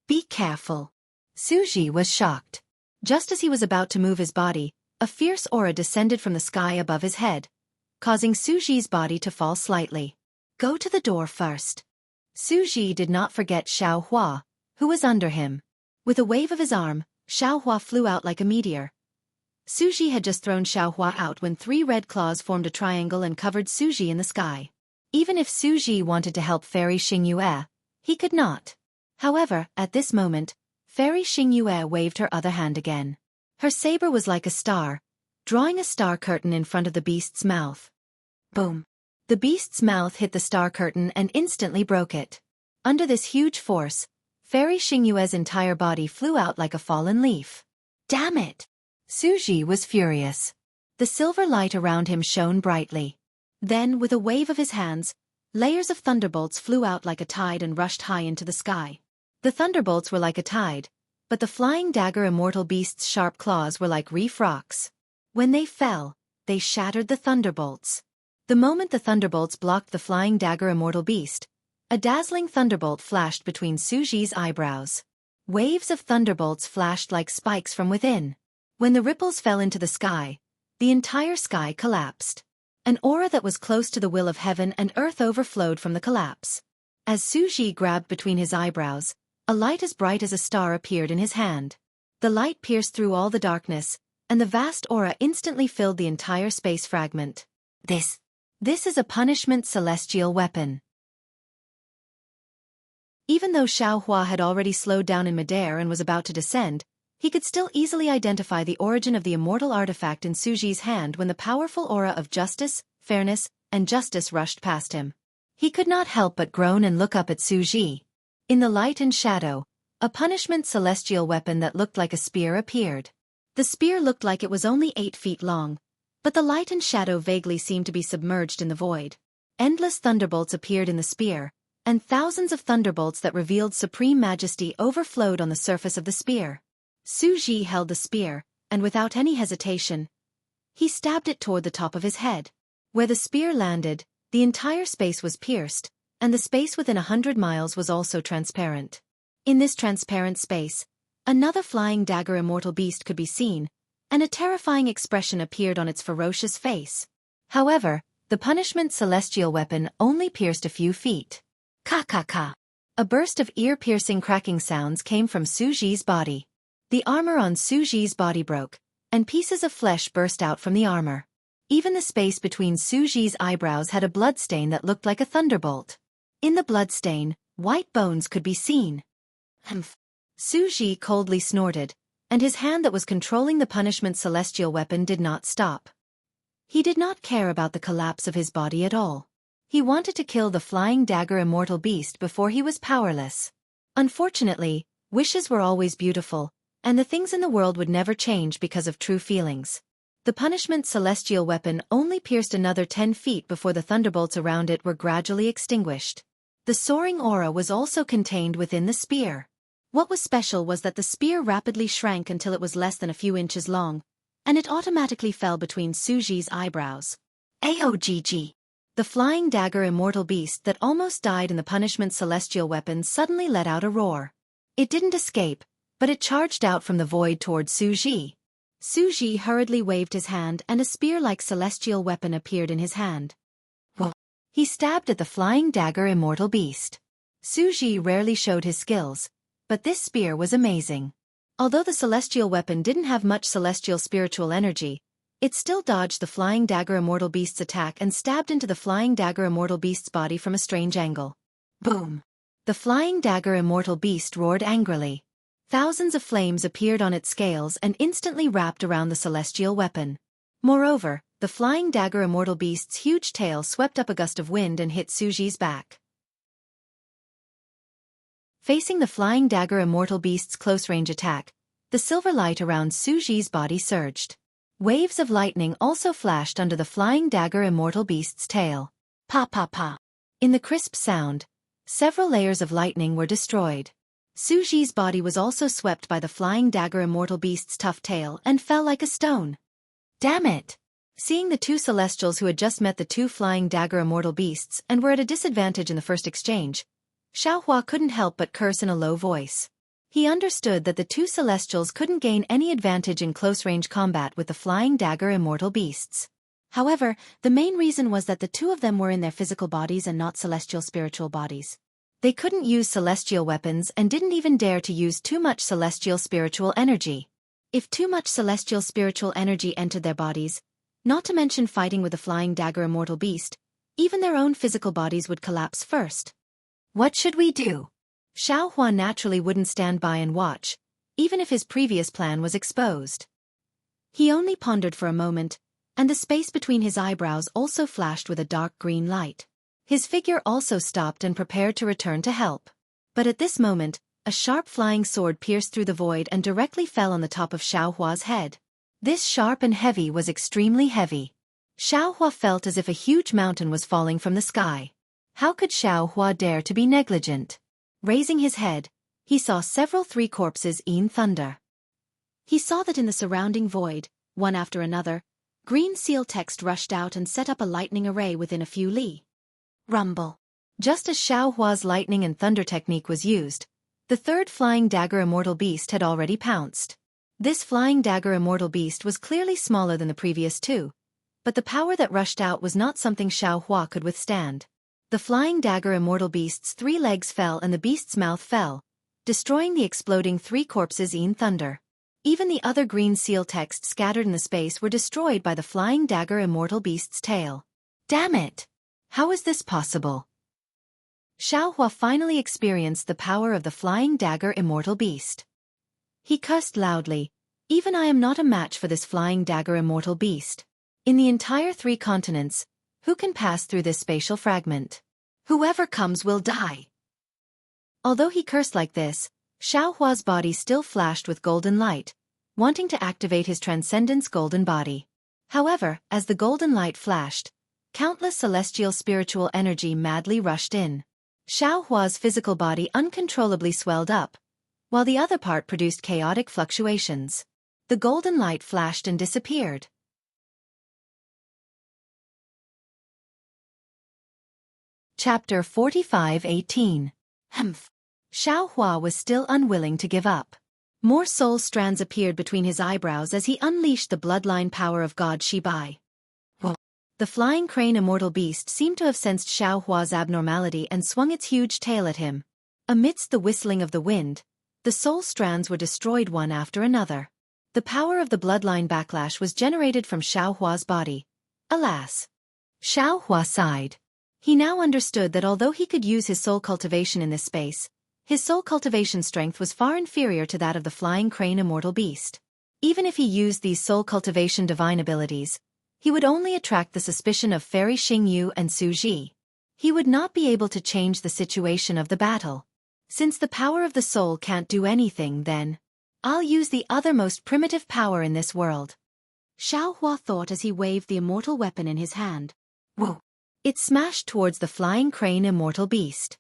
Be careful. Xueqi was shocked. Just as he was about to move his body, a fierce aura descended from the sky above his head, causing Xueqi's body to fall slightly. Go to the door first. Xueqi did not forget Xueqi, who was under him. With a wave of his arm, Xueqi flew out like a meteor. Xueqi had just thrown Xueqi out when 3 red claws formed a triangle and covered Xueqi in the sky. Even if Xueqi wanted to help Fairy Xingyu, he could not. However, at this moment, Fairy Xingyu waved her other hand again. Her saber was like a star, drawing a star curtain in front of the beast's mouth. Boom! The beast's mouth hit the star curtain and instantly broke it. Under this huge force, Fairy Xingyu's entire body flew out like a fallen leaf. Damn it! Xueqi was furious. The silver light around him shone brightly. Then, with a wave of his hands, layers of thunderbolts flew out like a tide and rushed high into the sky. The thunderbolts were like a tide, but the flying dagger immortal beast's sharp claws were like reef rocks. When they fell, they shattered the thunderbolts. The moment the thunderbolts blocked the flying dagger immortal beast, a dazzling thunderbolt flashed between Xueqi's eyebrows. Waves of thunderbolts flashed like spikes from within. When the ripples fell into the sky, the entire sky collapsed. An aura that was close to the will of heaven and earth overflowed from the collapse. As Xueqi grabbed between his eyebrows, a light as bright as a star appeared in his hand. The light pierced through all the darkness, and the vast aura instantly filled the entire space fragment. This is a punishment celestial weapon. Even though Xuehua had already slowed down in midair and was about to descend, he could still easily identify the origin of the immortal artifact in Xueqi's hand when the powerful aura of justice, fairness, and justice rushed past him. He could not help but groan and look up at Xueqi. In the light and shadow, a punishment celestial weapon that looked like a spear appeared. The spear looked like it was only 8 feet long, but the light and shadow vaguely seemed to be submerged in the void. Endless thunderbolts appeared in the spear, and thousands of thunderbolts that revealed supreme majesty overflowed on the surface of the spear. Xueqi held the spear, and without any hesitation, he stabbed it toward the top of his head. Where the spear landed, the entire space was pierced, and the space within 100 miles was also transparent. In this transparent space, another flying dagger immortal beast could be seen, and a terrifying expression appeared on its ferocious face. However, the punishment celestial weapon only pierced a few feet. Ka-ka-ka. A burst of ear-piercing cracking sounds came from Xueqi's body. The armor on Xueqi's body broke, and pieces of flesh burst out from the armor. Even the space between Xueqi's eyebrows had a bloodstain that looked like a thunderbolt. In the bloodstain, white bones could be seen. Humph. Xueqi coldly snorted, and his hand that was controlling the punishment celestial weapon did not stop. He did not care about the collapse of his body at all. He wanted to kill the flying dagger immortal beast before he was powerless. Unfortunately, wishes were always beautiful, and the things in the world would never change because of true feelings. The punishment celestial weapon only pierced another 10 feet before the thunderbolts around it were gradually extinguished. The soaring aura was also contained within the spear. What was special was that the spear rapidly shrank until it was less than a few inches long, and it automatically fell between Xueqi's eyebrows. Aogg. The flying dagger immortal beast that almost died in the punishment celestial weapon suddenly let out a roar. It didn't escape, but it charged out from the void toward Xueqi. Xueqi hurriedly waved his hand and a spear-like celestial weapon appeared in his hand. Whoa! He stabbed at the flying dagger immortal beast. Xueqi rarely showed his skills, but this spear was amazing. Although the celestial weapon didn't have much celestial spiritual energy, it still dodged the flying dagger immortal beast's attack and stabbed into the flying dagger immortal beast's body from a strange angle. Boom! The flying dagger immortal beast roared angrily. Thousands of flames appeared on its scales and instantly wrapped around the celestial weapon. Moreover, the flying dagger immortal beast's huge tail swept up a gust of wind and hit Xueqi's back. Facing the flying dagger immortal beast's close-range attack, the silver light around Xueqi's body surged. Waves of lightning also flashed under the flying dagger immortal beast's tail. Pa-pa-pa. In the crisp sound, several layers of lightning were destroyed. Xueqi's body was also swept by the flying dagger immortal beast's tough tail and fell like a stone. Damn it! Seeing the two celestials who had just met the two flying dagger immortal beasts and were at a disadvantage in the first exchange, Xuehua couldn't help but curse in a low voice. He understood that the two celestials couldn't gain any advantage in close-range combat with the flying dagger immortal beasts. However, the main reason was that the two of them were in their physical bodies and not celestial spiritual bodies. They couldn't use celestial weapons and didn't even dare to use too much celestial spiritual energy. If too much celestial spiritual energy entered their bodies, not to mention fighting with the flying dagger immortal beast, even their own physical bodies would collapse first. What should we do? Xuehua naturally wouldn't stand by and watch, even if his previous plan was exposed. He only pondered for a moment, and the space between his eyebrows also flashed with a dark green light. His figure also stopped and prepared to return to help. But at this moment, a sharp flying sword pierced through the void and directly fell on the top of Xuehua's head. This sharp and heavy was extremely heavy. Xuehua felt as if a huge mountain was falling from the sky. How could Xuehua dare to be negligent? Raising his head, he saw several three corpses in thunder. He saw that in the surrounding void, one after another, green seal text rushed out and set up a lightning array within a few li. Rumble. Just as Xueqi's lightning and thunder technique was used, the third flying dagger immortal beast had already pounced. This flying dagger immortal beast was clearly smaller than the previous two, but the power that rushed out was not something Xueqi could withstand. The flying dagger immortal beast's 3 legs fell and the beast's mouth fell, destroying the exploding 3 corpses in thunder. Even the other green seal text scattered in the space were destroyed by the flying dagger immortal beast's tail. Damn it! How is this possible? Xueqi finally experienced the power of the flying dagger immortal beast. He cursed loudly, "Even I am not a match for this flying dagger immortal beast. In the entire 3 continents, who can pass through this spatial fragment? Whoever comes will die." Although he cursed like this, Xueqi's body still flashed with golden light, wanting to activate his transcendence golden body. However, as the golden light flashed, countless celestial spiritual energy madly rushed in. Xueqi's physical body uncontrollably swelled up, while the other part produced chaotic fluctuations. The golden light flashed and disappeared. Chapter 45:18. Humph. Xueqi was still unwilling to give up. More soul strands appeared between his eyebrows as he unleashed the bloodline power of God Shibai. Whoa. The flying crane immortal beast seemed to have sensed Xueqi's abnormality and swung its huge tail at him. Amidst the whistling of the wind, the soul strands were destroyed one after another. The power of the bloodline backlash was generated from Xueqi's body. Alas! Xueqi sighed. He now understood that although he could use his soul cultivation in this space, his soul cultivation strength was far inferior to that of the flying crane immortal beast. Even if he used these soul cultivation divine abilities, he would only attract the suspicion of Fairy Xingyu and Xueqi. He would not be able to change the situation of the battle. Since the power of the soul can't do anything, then I'll use the other most primitive power in this world. Xueqi thought as he waved the immortal weapon in his hand. Whoa! It smashed towards the flying crane immortal beast.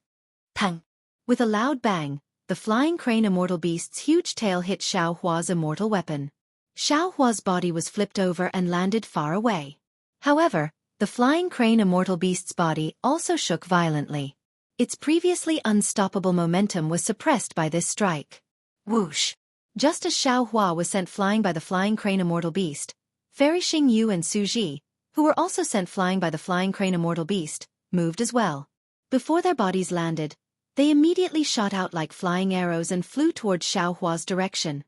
Pang! With a loud bang, the flying crane immortal beast's huge tail hit Xueqi's immortal weapon. Xueqi's body was flipped over and landed far away. However, the flying crane immortal beast's body also shook violently. Its previously unstoppable momentum was suppressed by this strike. Whoosh! Just as Xueqi was sent flying by the flying crane immortal beast, Fairy Xingyu and Xueqi, who were also sent flying by the flying crane immortal beast, moved as well. Before their bodies landed, they immediately shot out like flying arrows and flew towards Xueqi's direction.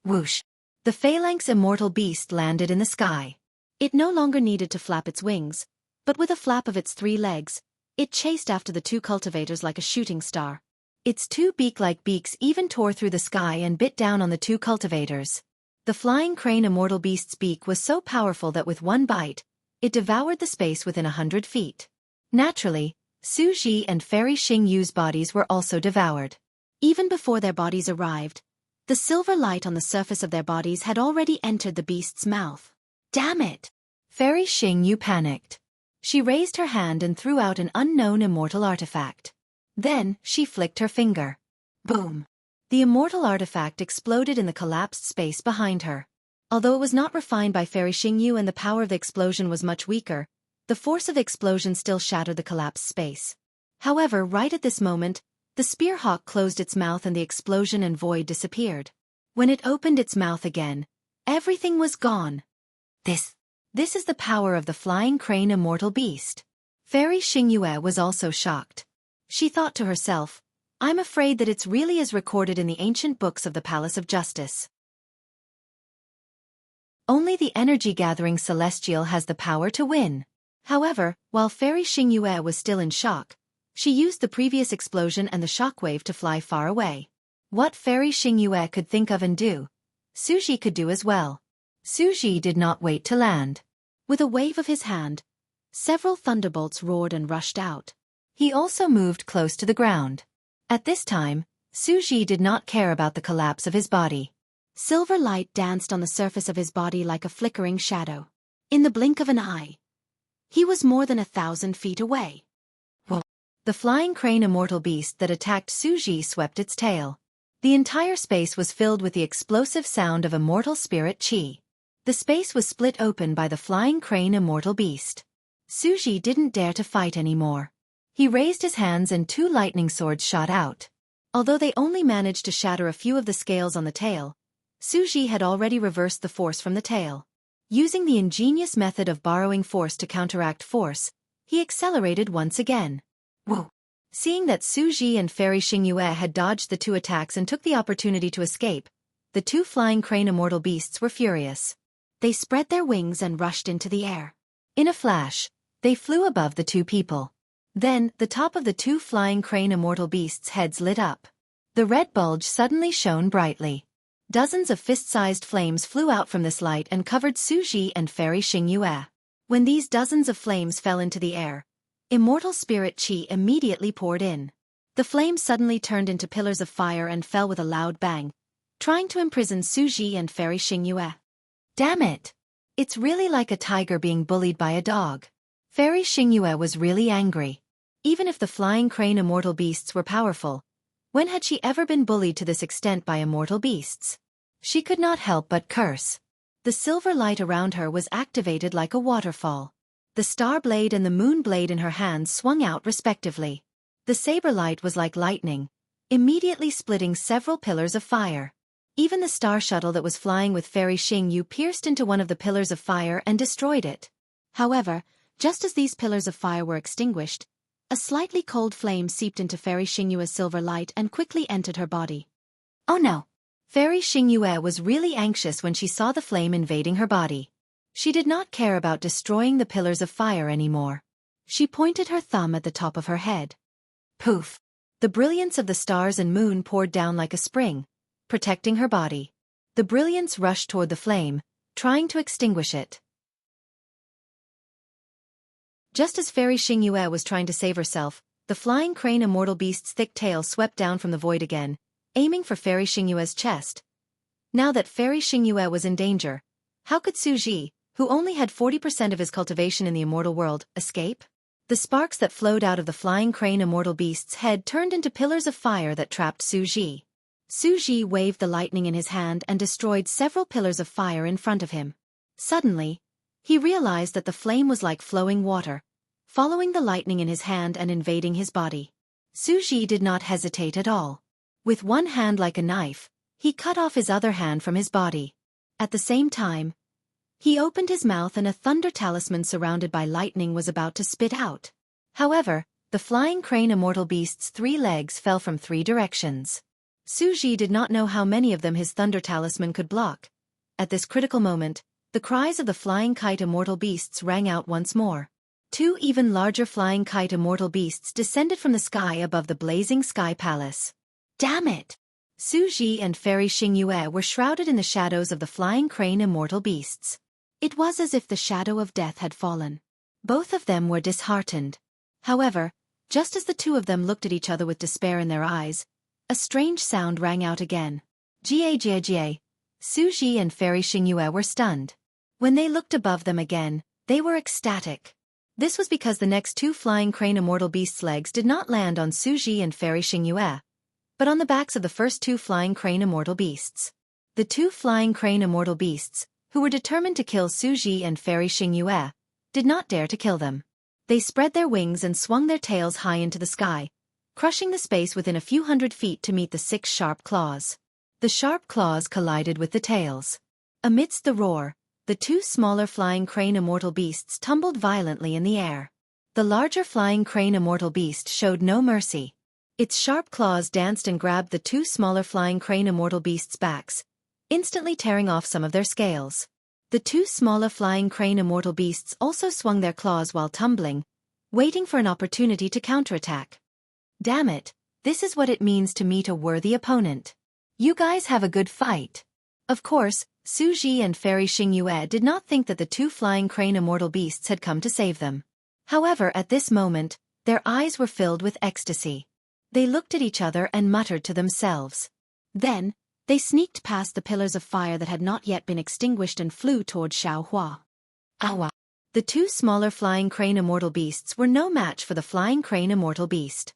Whoosh! The phalanx immortal beast landed in the sky. It no longer needed to flap its wings, but with a flap of its 3 legs, it chased after the 2 cultivators like a shooting star. Its 2 beak-like beaks even tore through the sky and bit down on the 2 cultivators. The flying crane immortal beast's beak was so powerful that with one bite, it devoured the space within 100 feet. Naturally, Xueqi and Fairy Xingyu's bodies were also devoured. Even before their bodies arrived, the silver light on the surface of their bodies had already entered the beast's mouth. Damn it! Fairy Xingyu panicked. She raised her hand and threw out an unknown immortal artifact. Then, she flicked her finger. Boom! The immortal artifact exploded in the collapsed space behind her. Although it was not refined by Fairy Xingyu and the power of the explosion was much weaker, the force of the explosion still shattered the collapsed space. However, right at this moment, the spearhawk closed its mouth and the explosion and void disappeared. When it opened its mouth again, everything was gone. This is the power of the flying crane immortal beast. Fairy Xingyu was also shocked. She thought to herself, I'm afraid that it's really as recorded in the ancient books of the Palace of Justice. Only the energy-gathering celestial has the power to win. However, while Fairy Xingyu was still in shock, she used the previous explosion and the shockwave to fly far away. What Fairy Xingyu could think of and do, Xueqi could do as well. Xueqi did not wait to land. With a wave of his hand, several thunderbolts roared and rushed out. He also moved close to the ground. At this time, Xueqi did not care about the collapse of his body. Silver light danced on the surface of his body like a flickering shadow. In the blink of an eye, he was more than 1,000 feet away. Whoa! The flying crane immortal beast that attacked Xueqi swept its tail. The entire space was filled with the explosive sound of immortal spirit qi. The space was split open by the flying crane immortal beast. Xueqi didn't dare to fight anymore. He raised his hands and two lightning swords shot out. Although they only managed to shatter a few of the scales on the tail, Xueqi had already reversed the force from the tail. Using the ingenious method of borrowing force to counteract force, he accelerated once again. Whoa! Seeing that Xueqi and Fairy Xingyue had dodged the two attacks and took the opportunity to escape, the two flying crane immortal beasts were furious. They spread their wings and rushed into the air. In a flash, they flew above the two people. Then, the top of the two flying crane immortal beasts' heads lit up. The red bulge suddenly shone brightly. Dozens of fist-sized flames flew out from this light and covered Xueqi and Fairy Xingyue. When these dozens of flames fell into the air, immortal spirit qi immediately poured in. The flames suddenly turned into pillars of fire and fell with a loud bang, trying to imprison Xueqi and Fairy Xingyue. Damn it! It's really like a tiger being bullied by a dog. Fairy Xingyue was really angry. Even if the flying crane immortal beasts were powerful, when had she ever been bullied to this extent by immortal beasts? She could not help but curse. The silver light around her was activated like a waterfall. The star blade and the moon blade in her hands swung out respectively. The saber light was like lightning, immediately splitting several pillars of fire. Even the star shuttle that was flying with Fairy Xingyu pierced into one of the pillars of fire and destroyed it. However, just as these pillars of fire were extinguished, a slightly cold flame seeped into Fairy Xingyue's silver light and quickly entered her body. Oh no! Fairy Xingyue was really anxious when she saw the flame invading her body. She did not care about destroying the pillars of fire anymore. She pointed her thumb at the top of her head. Poof! The brilliance of the stars and moon poured down like a spring, protecting her body. The brilliance rushed toward the flame, trying to extinguish it. Just as Fairy Xingyue was trying to save herself, the flying crane immortal beast's thick tail swept down from the void again, aiming for Fairy Xingyue's chest. Now that Fairy Xingyue was in danger, how could Xueqi, who only had 40% of his cultivation in the immortal world, escape? The sparks that flowed out of the flying crane immortal beast's head turned into pillars of fire that trapped Xueqi. Xueqi waved the lightning in his hand and destroyed several pillars of fire in front of him. Suddenly, he realized that the flame was like flowing water, following the lightning in his hand and invading his body. Xueqi did not hesitate at all. With one hand like a knife, he cut off his other hand from his body. At the same time, he opened his mouth and a thunder talisman surrounded by lightning was about to spit out. However, the flying crane immortal beast's 3 legs fell from 3 directions. Xueqi did not know how many of them his thunder talisman could block. At this critical moment, the cries of the flying kite immortal beasts rang out once more. 2 even larger flying kite immortal beasts descended from the sky above the blazing sky palace. Damn it! Xueqi and Fairy Xingyue were shrouded in the shadows of the flying crane immortal beasts. It was as if the shadow of death had fallen. Both of them were disheartened. However, just as the two of them looked at each other with despair in their eyes, a strange sound rang out again. Jie jie jie. Xueqi and Fairy Xingyue were stunned. When they looked above them again, they were ecstatic. This was because the next 2 flying crane immortal beasts' legs did not land on Xueqi and Fairy Xingyue, but on the backs of the first 2 flying crane immortal beasts. The 2 flying crane immortal beasts, who were determined to kill Xueqi and Fairy Xingyue, did not dare to kill them. They spread their wings and swung their tails high into the sky, crushing the space within a few hundred feet to meet the 6 sharp claws. The sharp claws collided with the tails. Amidst the roar, the 2 smaller flying crane immortal beasts tumbled violently in the air. The larger flying crane immortal beast showed no mercy. Its sharp claws danced and grabbed the 2 smaller flying crane immortal beasts' backs, instantly tearing off some of their scales. The 2 smaller flying crane immortal beasts also swung their claws while tumbling, waiting for an opportunity to counterattack. Damn it, this is what it means to meet a worthy opponent. You guys have a good fight. Of course, Xueqi and Fairy Xingyue did not think that the 2 flying crane immortal beasts had come to save them. However, at this moment, their eyes were filled with ecstasy. They looked at each other and muttered to themselves. Then, they sneaked past the pillars of fire that had not yet been extinguished and flew toward Xiaohua. Awa! The 2 smaller flying crane immortal beasts were no match for the flying crane immortal beast.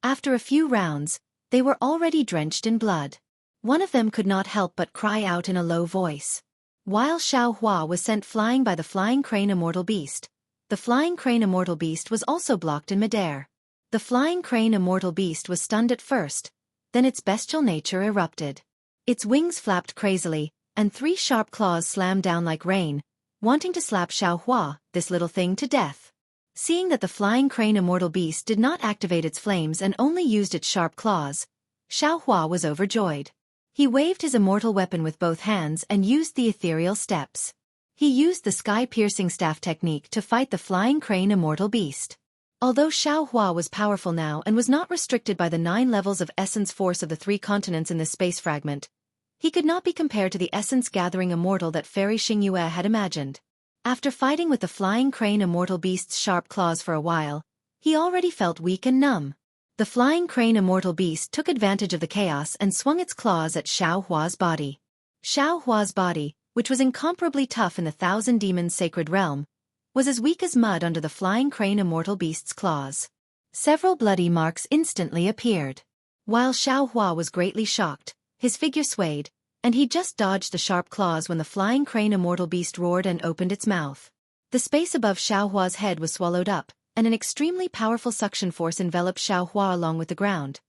After a few rounds, they were already drenched in blood. One of them could not help but cry out in a low voice. While Xueqi was sent flying by the flying crane immortal beast, the flying crane immortal beast was also blocked in midair. The flying crane immortal beast was stunned at first, then its bestial nature erupted. Its wings flapped crazily, and 3 sharp claws slammed down like rain, wanting to slap Xueqi, this little thing, to death. Seeing that the flying crane immortal beast did not activate its flames and only used its sharp claws, Xueqi was overjoyed. He waved his immortal weapon with both hands and used the ethereal steps. He used the sky-piercing staff technique to fight the flying crane immortal beast. Although Xueqi was powerful now and was not restricted by the 9 levels of essence force of the 3 continents in this space fragment, he could not be compared to the essence-gathering immortal that Fairy Xingyue had imagined. After fighting with the flying crane immortal beast's sharp claws for a while, he already felt weak and numb. The flying crane immortal beast took advantage of the chaos and swung its claws at Xueqi's body. Xueqi's body, which was incomparably tough in the Thousand Demons Sacred Realm, was as weak as mud under the flying crane immortal beast's claws. Several bloody marks instantly appeared. While Xueqi was greatly shocked, his figure swayed, and he just dodged the sharp claws when the flying crane immortal beast roared and opened its mouth. The space above Xueqi's head was swallowed up, and an extremely powerful suction force enveloped Xueqi along with the ground.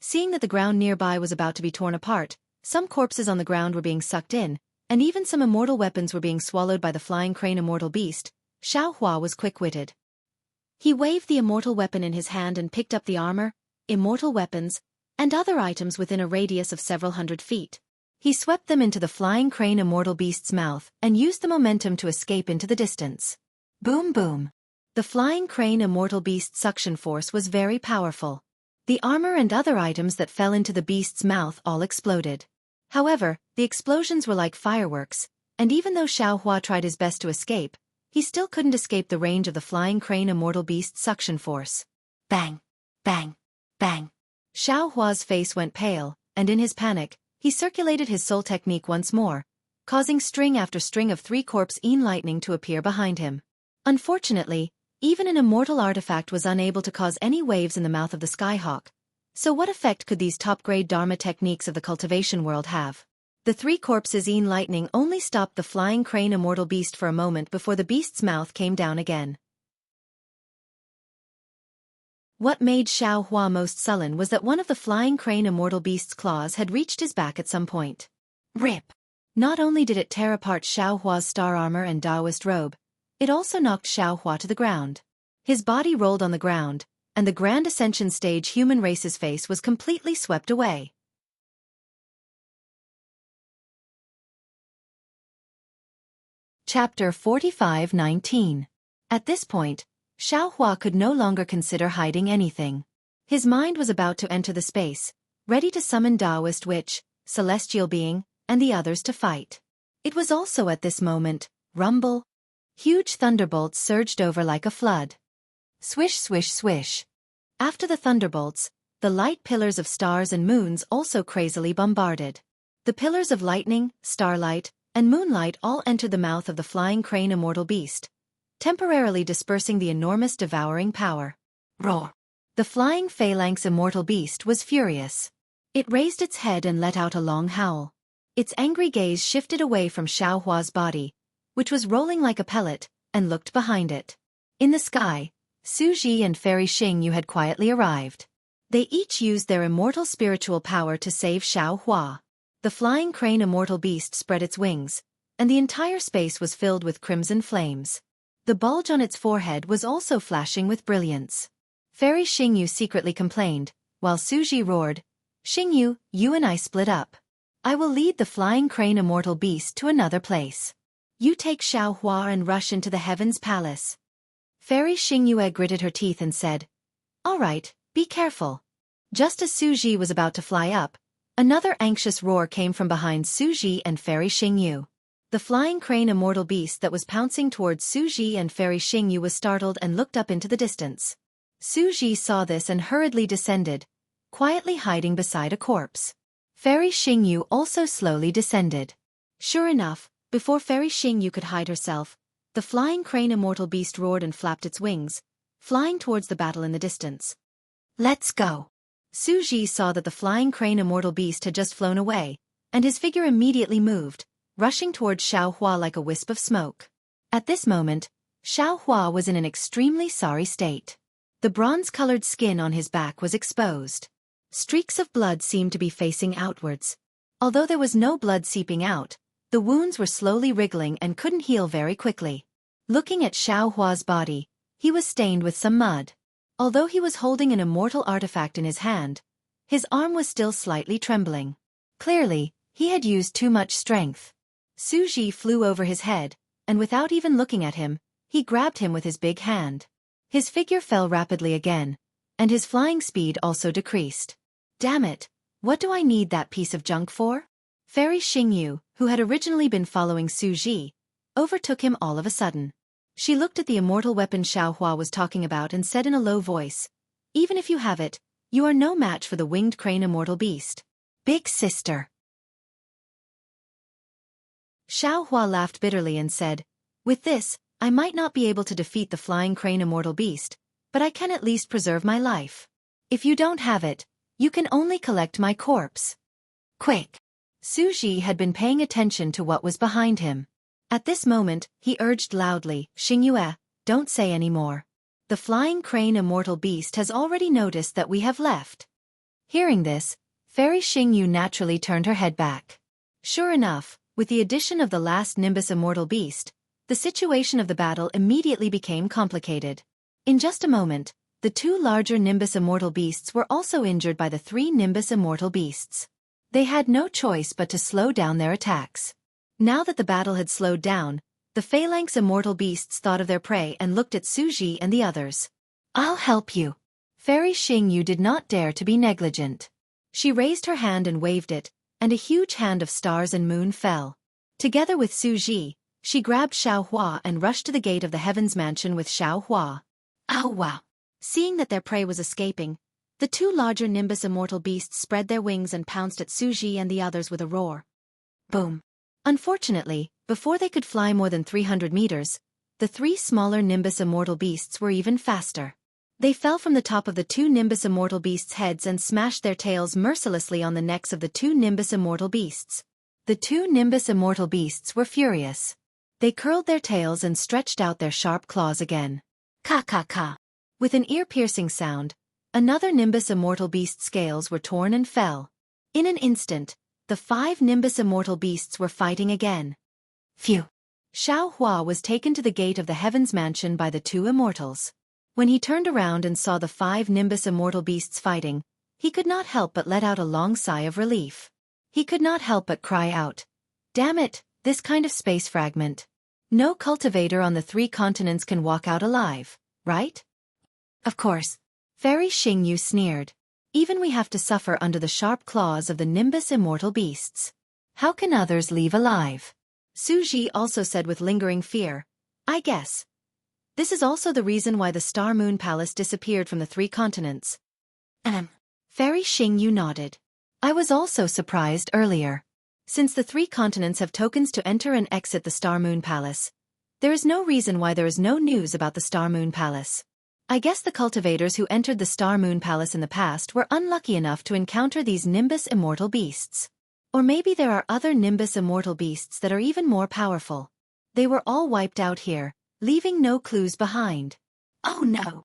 Seeing that the ground nearby was about to be torn apart, some corpses on the ground were being sucked in, and even some immortal weapons were being swallowed by the flying crane immortal beast, Xueqi was quick-witted. He waved the immortal weapon in his hand and picked up the armor, immortal weapons, and other items within a radius of several hundred feet. He swept them into the flying crane immortal beast's mouth and used the momentum to escape into the distance. Boom boom. The flying crane immortal beast's suction force was very powerful. The armor and other items that fell into the beast's mouth all exploded. However, the explosions were like fireworks, and even though Xueqi tried his best to escape, he still couldn't escape the range of the flying crane immortal beast's suction force. Bang! Bang! Bang! Xueqi's face went pale, and in his panic, he circulated his soul technique once more, causing string after string of 3 corpse-en lightning to appear behind him. Unfortunately, even an immortal artifact was unable to cause any waves in the mouth of the Skyhawk, so what effect could these top-grade Dharma techniques of the cultivation world have? The 3 corpses-en lightning only stopped the flying crane immortal beast for a moment before the beast's mouth came down again. What made Xueqi most sullen was that one of the flying crane immortal beast's claws had reached his back at some point. Rip! Not only did it tear apart Xueqi's star armor and Taoist robe, it also knocked Xueqi to the ground. His body rolled on the ground, and the Grand Ascension stage human race's face was completely swept away. Chapter 45:19. At this point, Xueqi could no longer consider hiding anything. His mind was about to enter the space, ready to summon Taoist Witch, Celestial Being, and the others to fight. It was also at this moment, rumble. Huge thunderbolts surged over like a flood. Swish swish swish. After the thunderbolts, the light pillars of stars and moons also crazily bombarded. The pillars of lightning, starlight, and moonlight all entered the mouth of the flying crane immortal beast, temporarily dispersing the enormous devouring power. Roar! The flying phalanx immortal beast was furious. It raised its head and let out a long howl. Its angry gaze shifted away from Xueqi's body, which was rolling like a pellet, and looked behind it. In the sky, Xueqi and Fairy Xingyu had quietly arrived. They each used their immortal spiritual power to save Xueqi. The flying crane immortal beast spread its wings, and the entire space was filled with crimson flames. The bulge on its forehead was also flashing with brilliance. Fairy Xingyu secretly complained, while Xueqi roared, "Xingyu, you and I split up. I will lead the flying crane immortal beast to another place. You take Xueqi and rush into the Heaven's Palace." Fairy Xingyu gritted her teeth and said, "All right, be careful." Just as Xueqi was about to fly up, another anxious roar came from behind Xueqi and Fairy Xingyu. The flying crane immortal beast that was pouncing towards Xueqi and Fairy Xingyu was startled and looked up into the distance. Xueqi saw this and hurriedly descended, quietly hiding beside a corpse. Fairy Xingyu also slowly descended. Sure enough, before Fairy Xingyu could hide herself, the flying crane immortal beast roared and flapped its wings, flying towards the battle in the distance. Let's go. Xueqi saw that the flying crane immortal beast had just flown away, and his figure immediately moved, rushing towards Xiaohua like a wisp of smoke. At this moment, Xiaohua was in an extremely sorry state. The bronze-colored skin on his back was exposed. Streaks of blood seemed to be facing outwards. Although there was no blood seeping out, the wounds were slowly wriggling and couldn't heal very quickly. Looking at Xiaohua's body, he was stained with some mud. Although he was holding an immortal artifact in his hand, his arm was still slightly trembling. Clearly, he had used too much strength. Xueqi flew over his head, and without even looking at him, he grabbed him with his big hand. His figure fell rapidly again, and his flying speed also decreased. Damn it, what do I need that piece of junk for? Fairy Xingyu, who had originally been following Xueqi, overtook him all of a sudden. She looked at the immortal weapon Xiaohua was talking about and said in a low voice, "Even if you have it, you are no match for the winged crane immortal beast. Big sister." Xiaohua laughed bitterly and said, "With this, I might not be able to defeat the flying crane immortal beast, but I can at least preserve my life. If you don't have it, you can only collect my corpse. Quick!" Xueqi had been paying attention to what was behind him. At this moment, he urged loudly, "Xingyue, don't say any more. The flying crane immortal beast has already noticed that we have left." Hearing this, Fairy Xingyu naturally turned her head back. Sure enough, with the addition of the last Nimbus immortal beast, the situation of the battle immediately became complicated. In just a moment, the two larger Nimbus immortal beasts were also injured by the three Nimbus immortal beasts. They had no choice but to slow down their attacks. Now that the battle had slowed down, the phalanx immortal beasts thought of their prey and looked at Xueqi and the others. "I'll help you." Fairy Xingyu did not dare to be negligent. She raised her hand and waved it, and a huge hand of stars and moon fell. Together with Xueqi, she grabbed Xiaohua and rushed to the gate of the Heavens Mansion with Xiaohua. "Oh wow!" Seeing that their prey was escaping, the two larger Nimbus immortal beasts spread their wings and pounced at Xueqi and the others with a roar. Boom! Unfortunately, before they could fly more than 300 meters, the three smaller Nimbus immortal beasts were even faster. They fell from the top of the two Nimbus immortal beasts' heads and smashed their tails mercilessly on the necks of the two Nimbus immortal beasts. The two Nimbus immortal beasts were furious. They curled their tails and stretched out their sharp claws again. Ka-ka-ka. With an ear-piercing sound, another Nimbus immortal beast's scales were torn and fell. In an instant, the five Nimbus immortal beasts were fighting again. Phew! Xiaohua was taken to the gate of the Heavens Mansion by the two immortals. When he turned around and saw the five Nimbus immortal beasts fighting, he could not help but let out a long sigh of relief. He could not help but cry out, "Damn it, this kind of space fragment. No cultivator on the three continents can walk out alive, right?" "Of course." Fairy Xingyu sneered. "Even we have to suffer under the sharp claws of the Nimbus immortal beasts. How can others leave alive?" Xueqi also said with lingering fear, "I guess. This is also the reason why the Star Moon Palace disappeared from the three continents." Fairy Xingyu nodded. "I was also surprised earlier. Since the three continents have tokens to enter and exit the Star Moon Palace, there is no reason why there is no news about the Star Moon Palace. I guess the cultivators who entered the Star Moon Palace in the past were unlucky enough to encounter these Nimbus immortal beasts. Or maybe there are other Nimbus immortal beasts that are even more powerful. They were all wiped out here, leaving no clues behind. Oh no!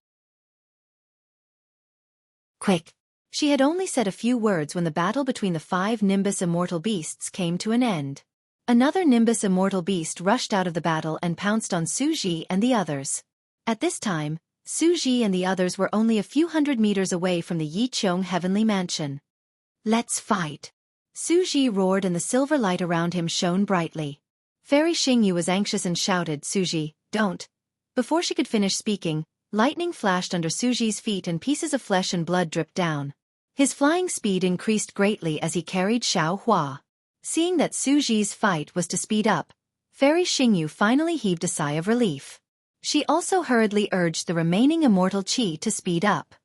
Quick!" She had only said a few words when the battle between the five Nimbus immortal beasts came to an end. Another Nimbus immortal beast rushed out of the battle and pounced on Xueqi and the others. At this time, Xueqi and the others were only a few hundred meters away from the Yiqiong Heavenly Mansion. "Let's fight!" Xueqi roared and the silver light around him shone brightly. Fairy Xingyu was anxious and shouted, "Xueqi, don't!" Before she could finish speaking, lightning flashed under Xueqi's feet and pieces of flesh and blood dripped down. His flying speed increased greatly as he carried Xiaohua. Seeing that Xueqi's fight was to speed up, Fairy Xingyu finally heaved a sigh of relief. She also hurriedly urged the remaining immortal qi to speed up.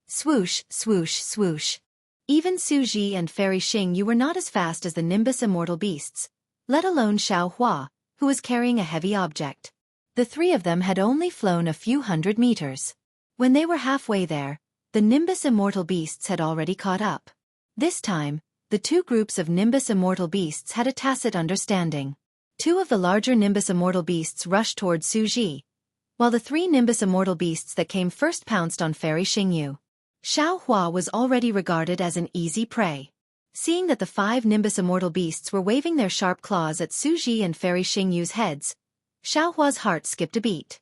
Swoosh, swoosh, swoosh. Even Xueqi and Fairy Xingyu were not as fast as the Nimbus immortal beasts, let alone Xiaohua, who was carrying a heavy object. The three of them had only flown a few hundred meters. When they were halfway there, the Nimbus immortal beasts had already caught up. This time, the two groups of Nimbus immortal beasts had a tacit understanding. Two of the larger Nimbus immortal beasts rushed toward Xueqi, while the three Nimbus immortal beasts that came first pounced on Fairy Xingyu. Xiaohua was already regarded as an easy prey. Seeing that the five Nimbus immortal beasts were waving their sharp claws at Xueqi and Fairy Xingyu's heads, Xiaohua's heart skipped a beat.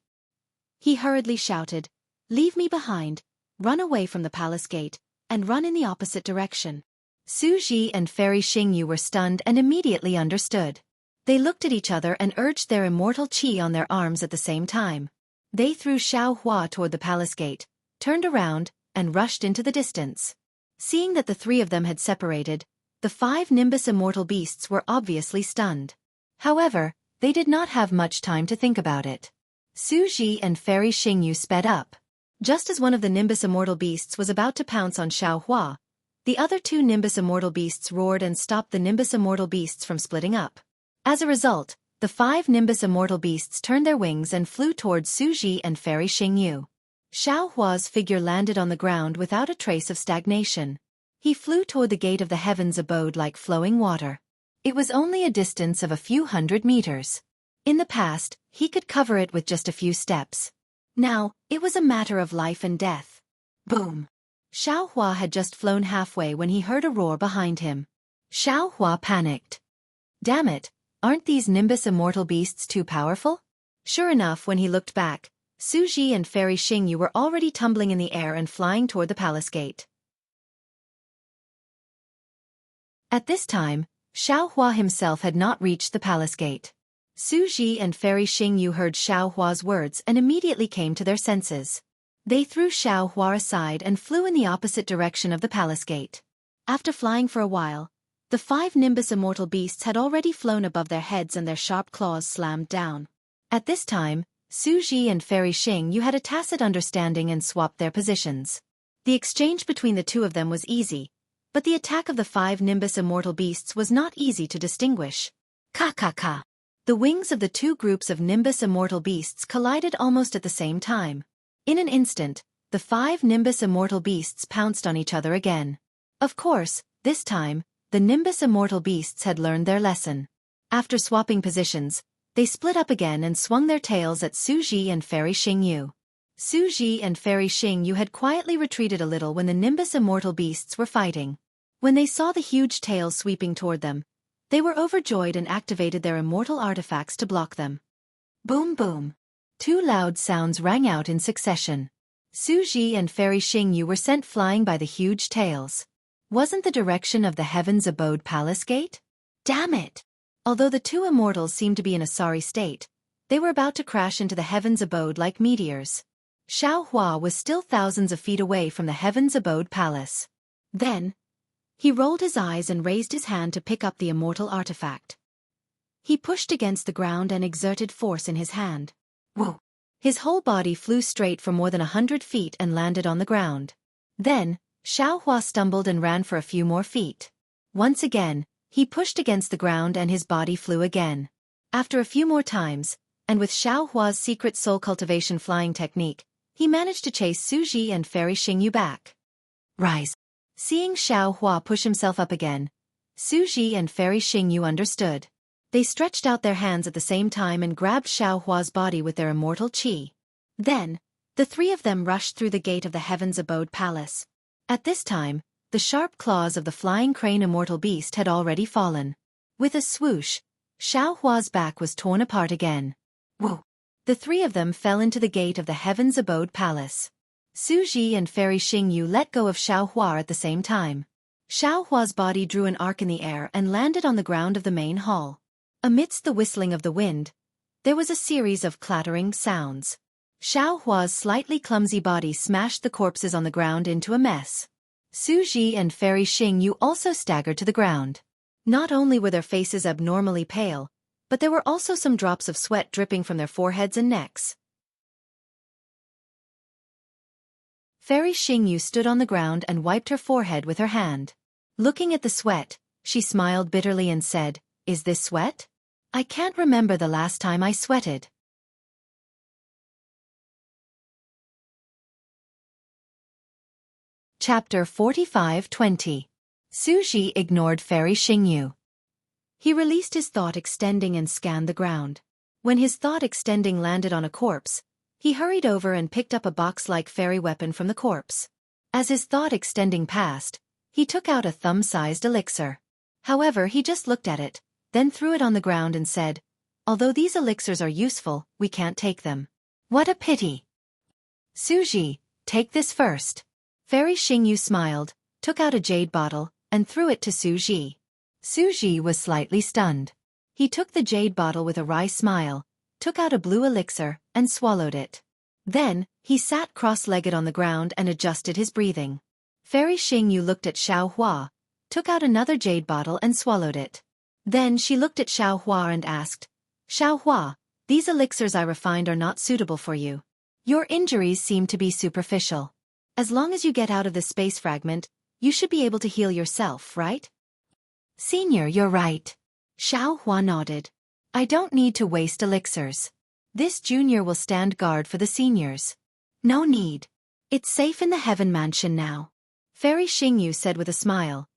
He hurriedly shouted, "Leave me behind, run away from the palace gate, and run in the opposite direction." Xueqi and Fairy Xingyu were stunned and immediately understood. They looked at each other and urged their immortal qi on their arms at the same time. They threw Xiaohua toward the palace gate, turned around, and rushed into the distance. Seeing that the three of them had separated, the five Nimbus immortal beasts were obviously stunned. However, they did not have much time to think about it. Xueqi and Fairy Xingyu sped up. Just as one of the Nimbus immortal beasts was about to pounce on Xiaohua, the other two Nimbus immortal beasts roared and stopped the Nimbus immortal beasts from splitting up. As a result, the five Nimbus immortal beasts turned their wings and flew towards Xueqi and Fairy Xingyu. Xiaohua's figure landed on the ground without a trace of stagnation. He flew toward the gate of the heaven's abode like flowing water. It was only a distance of a few hundred meters. In the past, he could cover it with just a few steps. Now, it was a matter of life and death. Boom! Xiaohua had just flown halfway when he heard a roar behind him. Xiaohua panicked. Damn it, aren't these Nimbus immortal beasts too powerful? Sure enough, when he looked back, Xueqi and Fairy Xingyu were already tumbling in the air and flying toward the palace gate. At this time, Xiaohua himself had not reached the palace gate. Xueqi and Fairy Xingyu heard Xiaohua's words and immediately came to their senses. They threw Xiaohua aside and flew in the opposite direction of the palace gate. After flying for a while, the five Nimbus immortal beasts had already flown above their heads and their sharp claws slammed down. At this time, Xueqi and Fairy Xingyu had a tacit understanding and swapped their positions. The exchange between the two of them was easy, but the attack of the five Nimbus immortal beasts was not easy to distinguish. Ka-ka-ka! The wings of the two groups of Nimbus immortal beasts collided almost at the same time. In an instant, the five Nimbus immortal beasts pounced on each other again. Of course, this time, the Nimbus immortal beasts had learned their lesson. After swapping positions, they split up again and swung their tails at Xueqi and Fairy Xingyu. Xueqi and Fairy Xingyu had quietly retreated a little when the Nimbus immortal beasts were fighting. When they saw the huge tails sweeping toward them, they were overjoyed and activated their immortal artifacts to block them. Boom boom! Two loud sounds rang out in succession. Xueqi and Fairy Xingyu were sent flying by the huge tails. Wasn't the direction of the Heaven's Abode Palace Gate? Damn it! Although the two immortals seemed to be in a sorry state, they were about to crash into the Heaven's Abode like meteors. Xiaohua was still thousands of feet away from the Heaven's Abode Palace. Then, he rolled his eyes and raised his hand to pick up the immortal artifact. He pushed against the ground and exerted force in his hand. Whoa! His whole body flew straight for more than 100 feet and landed on the ground. Then, Xiaohua stumbled and ran for a few more feet. Once again, he pushed against the ground and his body flew again. After a few more times, and with Xiaohua's secret soul cultivation flying technique, he managed to chase Xueqi and Fairy Xingyu back. Rise! Seeing Xiaohua push himself up again, Xueqi and Fairy Xingyu understood. They stretched out their hands at the same time and grabbed Xiaohua's body with their immortal qi. Then, the three of them rushed through the gate of the Heaven's Abode Palace. At this time, the sharp claws of the flying crane immortal beast had already fallen. With a swoosh, Xiaohua's back was torn apart again. Whoa! The three of them fell into the gate of the Heaven's Abode Palace. Xueqi and Fairy Xingyu let go of Xiaohua at the same time. Xiaohua's body drew an arc in the air and landed on the ground of the main hall. Amidst the whistling of the wind, there was a series of clattering sounds. Xiaohua's slightly clumsy body smashed the corpses on the ground into a mess. Xueqi and Fairy Xingyu also staggered to the ground. Not only were their faces abnormally pale, but there were also some drops of sweat dripping from their foreheads and necks. Fairy Xingyu stood on the ground and wiped her forehead with her hand. Looking at the sweat, she smiled bitterly and said, "Is this sweat? I can't remember the last time I sweated." Chapter 45-20. Xueqi ignored Fairy Xingyu. He released his thought extending and scanned the ground. When his thought extending landed on a corpse, he hurried over and picked up a box-like fairy weapon from the corpse. As his thought extending passed, he took out a thumb-sized elixir. However, he just looked at it, then threw it on the ground and said, "Although these elixirs are useful, we can't take them. What a pity. Xueqi, take this first." Fairy Xingyu smiled, took out a jade bottle, and threw it to Xueqi. Xueqi was slightly stunned. He took the jade bottle with a wry smile, took out a blue elixir, and swallowed it. Then, he sat cross-legged on the ground and adjusted his breathing. Fairy Xingyu looked at Xuehua, took out another jade bottle and swallowed it. Then she looked at Xuehua and asked, "Xuehua, these elixirs I refined are not suitable for you. Your injuries seem to be superficial. As long as you get out of the space fragment, you should be able to heal yourself, right?" "Senior, you're right." Xuehua nodded. "I don't need to waste elixirs. This junior will stand guard for the seniors." "No need. It's safe in the Heaven Mansion now," Fairy Xingyu said with a smile.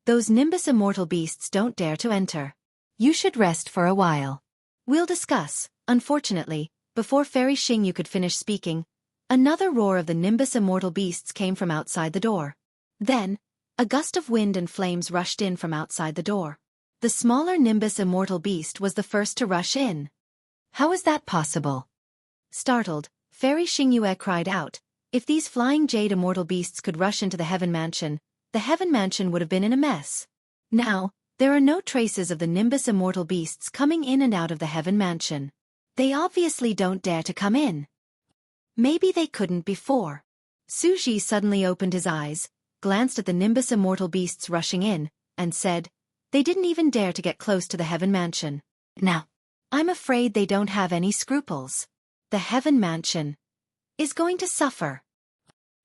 "Those Nimbus immortal beasts don't dare to enter. You should rest for a while. We'll discuss." Unfortunately, before Fairy Xingyu could finish speaking, another roar of the Nimbus immortal beasts came from outside the door. Then, a gust of wind and flames rushed in from outside the door. The smaller Nimbus immortal beast was the first to rush in. "How is that possible?" Startled, Fairy Xingyu cried out, "If these flying jade immortal beasts could rush into the Heaven Mansion, the Heaven Mansion would have been in a mess. Now, there are no traces of the Nimbus immortal beasts coming in and out of the Heaven Mansion. They obviously don't dare to come in. Maybe they couldn't before." Xueqi suddenly opened his eyes, glanced at the Nimbus immortal beasts rushing in, and said, "They didn't even dare to get close to the Heaven Mansion. Now, I'm afraid they don't have any scruples. The Heaven Mansion is going to suffer."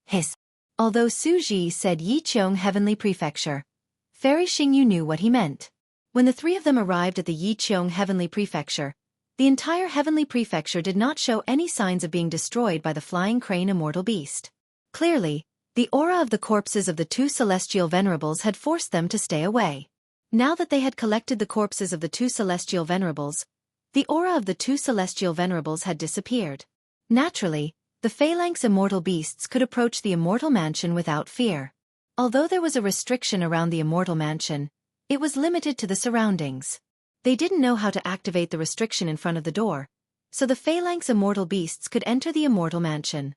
Hiss. Although Xueqi said Yiqiong Heavenly Prefecture, Fairy Xingyu knew what he meant. When the three of them arrived at the Yiqiong Heavenly Prefecture, the entire Heavenly Prefecture did not show any signs of being destroyed by the flying crane immortal beast. Clearly, the aura of the corpses of the two celestial venerables had forced them to stay away. Now that they had collected the corpses of the two celestial venerables, the aura of the two celestial venerables had disappeared. Naturally, the phalanx immortal beasts could approach the immortal mansion without fear. Although there was a restriction around the immortal mansion, it was limited to the surroundings. They didn't know how to activate the restriction in front of the door, so the phalanx immortal beasts could enter the immortal mansion.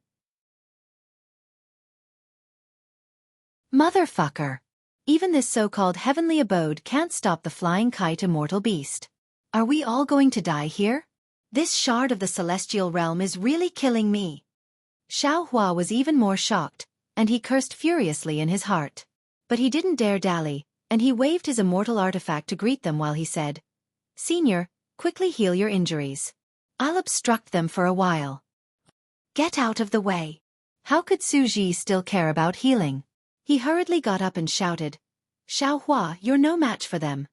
Motherfucker! Even this so-called heavenly abode can't stop the flying kite immortal beast. Are we all going to die here? This shard of the celestial realm is really killing me. Xuehua was even more shocked, and he cursed furiously in his heart. But he didn't dare dally, and he waved his immortal artifact to greet them while he said, "Senior, quickly heal your injuries. I'll obstruct them for a while." "Get out of the way." How could Xueqi still care about healing? He hurriedly got up and shouted, "Xuehua, you're no match for them."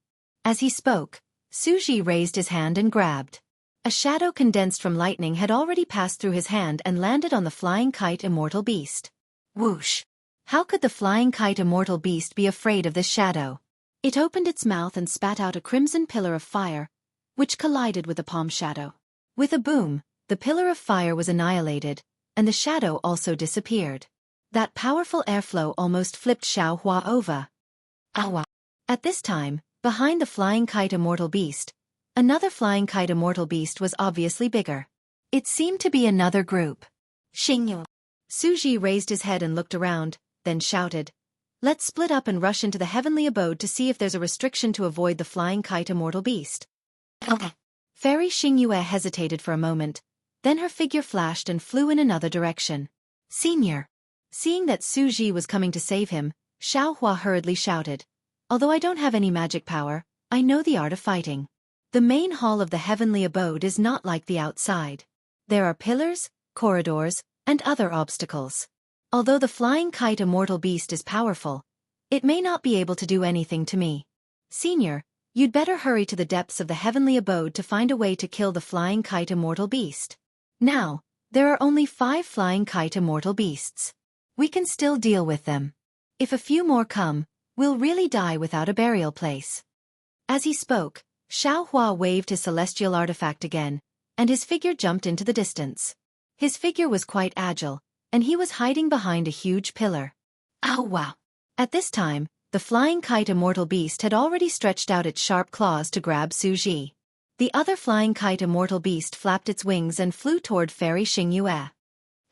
As he spoke, Xueqi raised his hand and grabbed. A shadow condensed from lightning had already passed through his hand and landed on the flying kite immortal beast. Whoosh! How could the flying kite immortal beast be afraid of this shadow? It opened its mouth and spat out a crimson pillar of fire, which collided with the palm shadow. With a boom, the pillar of fire was annihilated, and the shadow also disappeared. That powerful airflow almost flipped Xuehua over. Awa! At this time, behind the flying kite immortal beast, another flying kite immortal beast was obviously bigger. It seemed to be another group. Xingyu. Xueqi raised his head and looked around, then shouted, "Let's split up and rush into the heavenly abode to see if there's a restriction to avoid the flying kite immortal beast." Okay. Fairy Xingyu hesitated for a moment, then her figure flashed and flew in another direction. "Senior." Seeing that Xueqi was coming to save him, Xuehua hurriedly shouted, "Although I don't have any magic power, I know the art of fighting. The main hall of the heavenly abode is not like the outside. There are pillars, corridors, and other obstacles. Although the flying kite immortal beast is powerful, it may not be able to do anything to me. Senior, you'd better hurry to the depths of the heavenly abode to find a way to kill the flying kite immortal beast. Now, there are only 5 flying kite immortal beasts. We can still deal with them. If a few more come, we'll really die without a burial place. As he spoke, Xueqi waved his celestial artifact again, and his figure jumped into the distance. His figure was quite agile, and he was hiding behind a huge pillar. Oh wow! At this time, the flying kite immortal beast had already stretched out its sharp claws to grab Xueqi. The other flying kite immortal beast flapped its wings and flew toward Fairy Xingyue.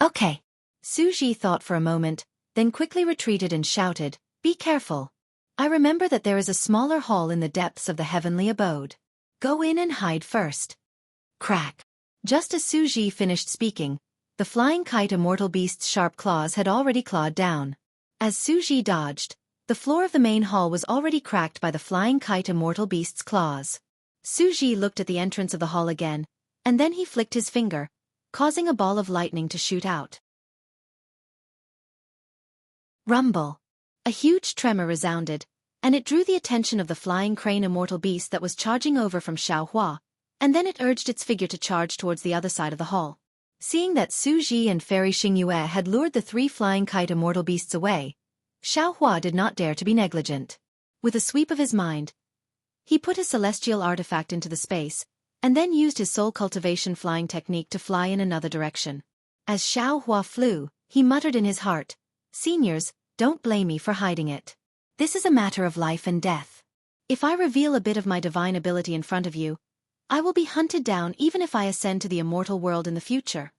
Okay. Xueqi thought for a moment, then quickly retreated and shouted, "Be careful. I remember that there is a smaller hall in the depths of the heavenly abode. Go in and hide first." Crack. Just as Xueqi finished speaking, the flying kite immortal beast's sharp claws had already clawed down. As Xueqi dodged, the floor of the main hall was already cracked by the flying kite immortal beast's claws. Xueqi looked at the entrance of the hall again, and then he flicked his finger, causing a ball of lightning to shoot out. Rumble. A huge tremor resounded, and it drew the attention of the flying crane immortal beast that was charging over from Xueqi, and then it urged its figure to charge towards the other side of the hall. Seeing that Xueqi and Fairy Xingyue had lured the three flying kite immortal beasts away, Xueqi did not dare to be negligent. With a sweep of his mind, he put his celestial artifact into the space, and then used his soul cultivation flying technique to fly in another direction. As Xueqi flew, he muttered in his heart, "Seniors, don't blame me for hiding it. This is a matter of life and death. If I reveal a bit of my divine ability in front of you, I will be hunted down even if I ascend to the immortal world in the future."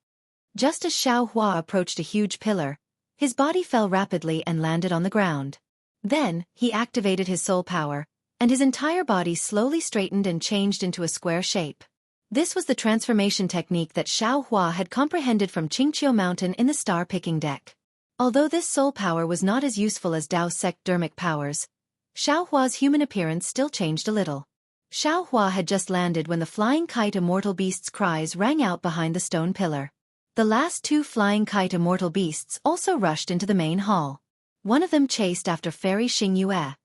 Just as Xueqi approached a huge pillar, his body fell rapidly and landed on the ground. Then, he activated his soul power, and his entire body slowly straightened and changed into a square shape. This was the transformation technique that Xueqi had comprehended from Qingqiu Mountain in the star-picking deck. Although this soul power was not as useful as Dao Sect-dermic powers, Xueqi's human appearance still changed a little. Xueqi had just landed when the flying kite immortal beast's cries rang out behind the stone pillar. The last two flying kite immortal beasts also rushed into the main hall. One of them chased after Fairy Xingyue,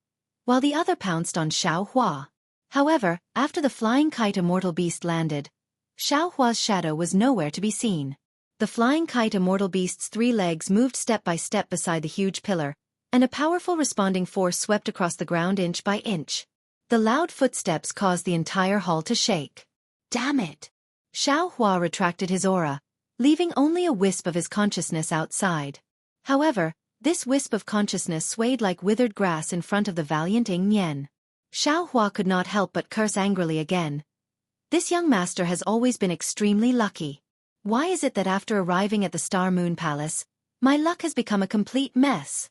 while the other pounced on Xueqi. However, after the flying kite immortal beast landed, Xueqi's shadow was nowhere to be seen. The flying kite immortal beast's three legs moved step by step beside the huge pillar, and a powerful responding force swept across the ground inch by inch. The loud footsteps caused the entire hall to shake. Damn it! Xueqi retracted his aura, leaving only a wisp of his consciousness outside. However, this wisp of consciousness swayed like withered grass in front of the valiant Ing Nian. Xueqi could not help but curse angrily again. This young master has always been extremely lucky. Why is it that after arriving at the Star Moon Palace, my luck has become a complete mess?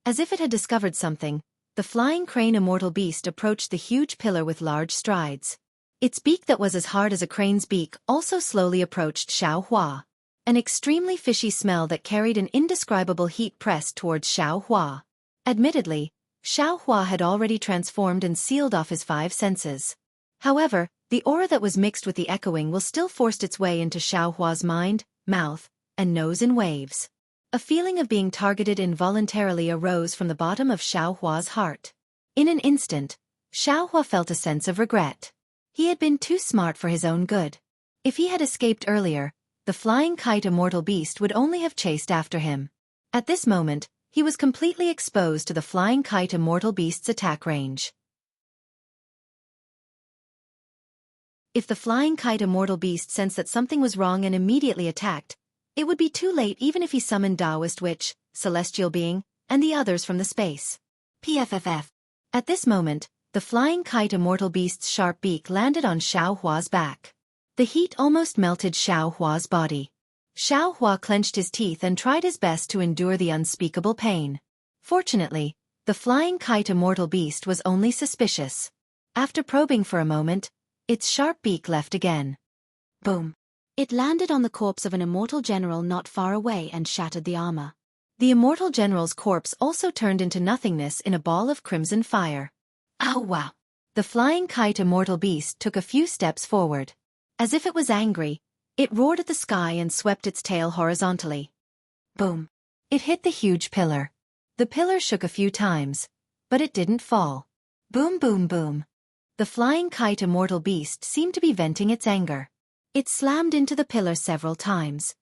As if it had discovered something, the flying crane immortal beast approached the huge pillar with large strides. Its beak that was as hard as a crane's beak also slowly approached Xueqi. An extremely fishy smell that carried an indescribable heat pressed towards Xueqi. Admittedly, Xueqi had already transformed and sealed off his five senses. However, the aura that was mixed with the echoing will still forced its way into Xueqi's mind, mouth, and nose in waves. A feeling of being targeted involuntarily arose from the bottom of Xueqi's heart. In an instant, Xueqi felt a sense of regret. He had been too smart for his own good. If he had escaped earlier, the flying kite immortal beast would only have chased after him. At this moment, he was completely exposed to the flying kite immortal beast's attack range. If the flying kite immortal beast sensed that something was wrong and immediately attacked, it would be too late even if he summoned Taoist Witch, Celestial Being, and the others from the space. PFFF. At this moment, the flying kite immortal beast's sharp beak landed on Xueqi's back. The heat almost melted Xueqi's body. Xueqi clenched his teeth and tried his best to endure the unspeakable pain. Fortunately, the flying kite immortal beast was only suspicious. After probing for a moment, its sharp beak left again. Boom. It landed on the corpse of an immortal general not far away and shattered the armor. The immortal general's corpse also turned into nothingness in a ball of crimson fire. Oh wow! The flying kite immortal beast took a few steps forward. As if it was angry, it roared at the sky and swept its tail horizontally. Boom! It hit the huge pillar. The pillar shook a few times, but it didn't fall. Boom boom boom. The flying kite immortal beast seemed to be venting its anger. It slammed into the pillar several times.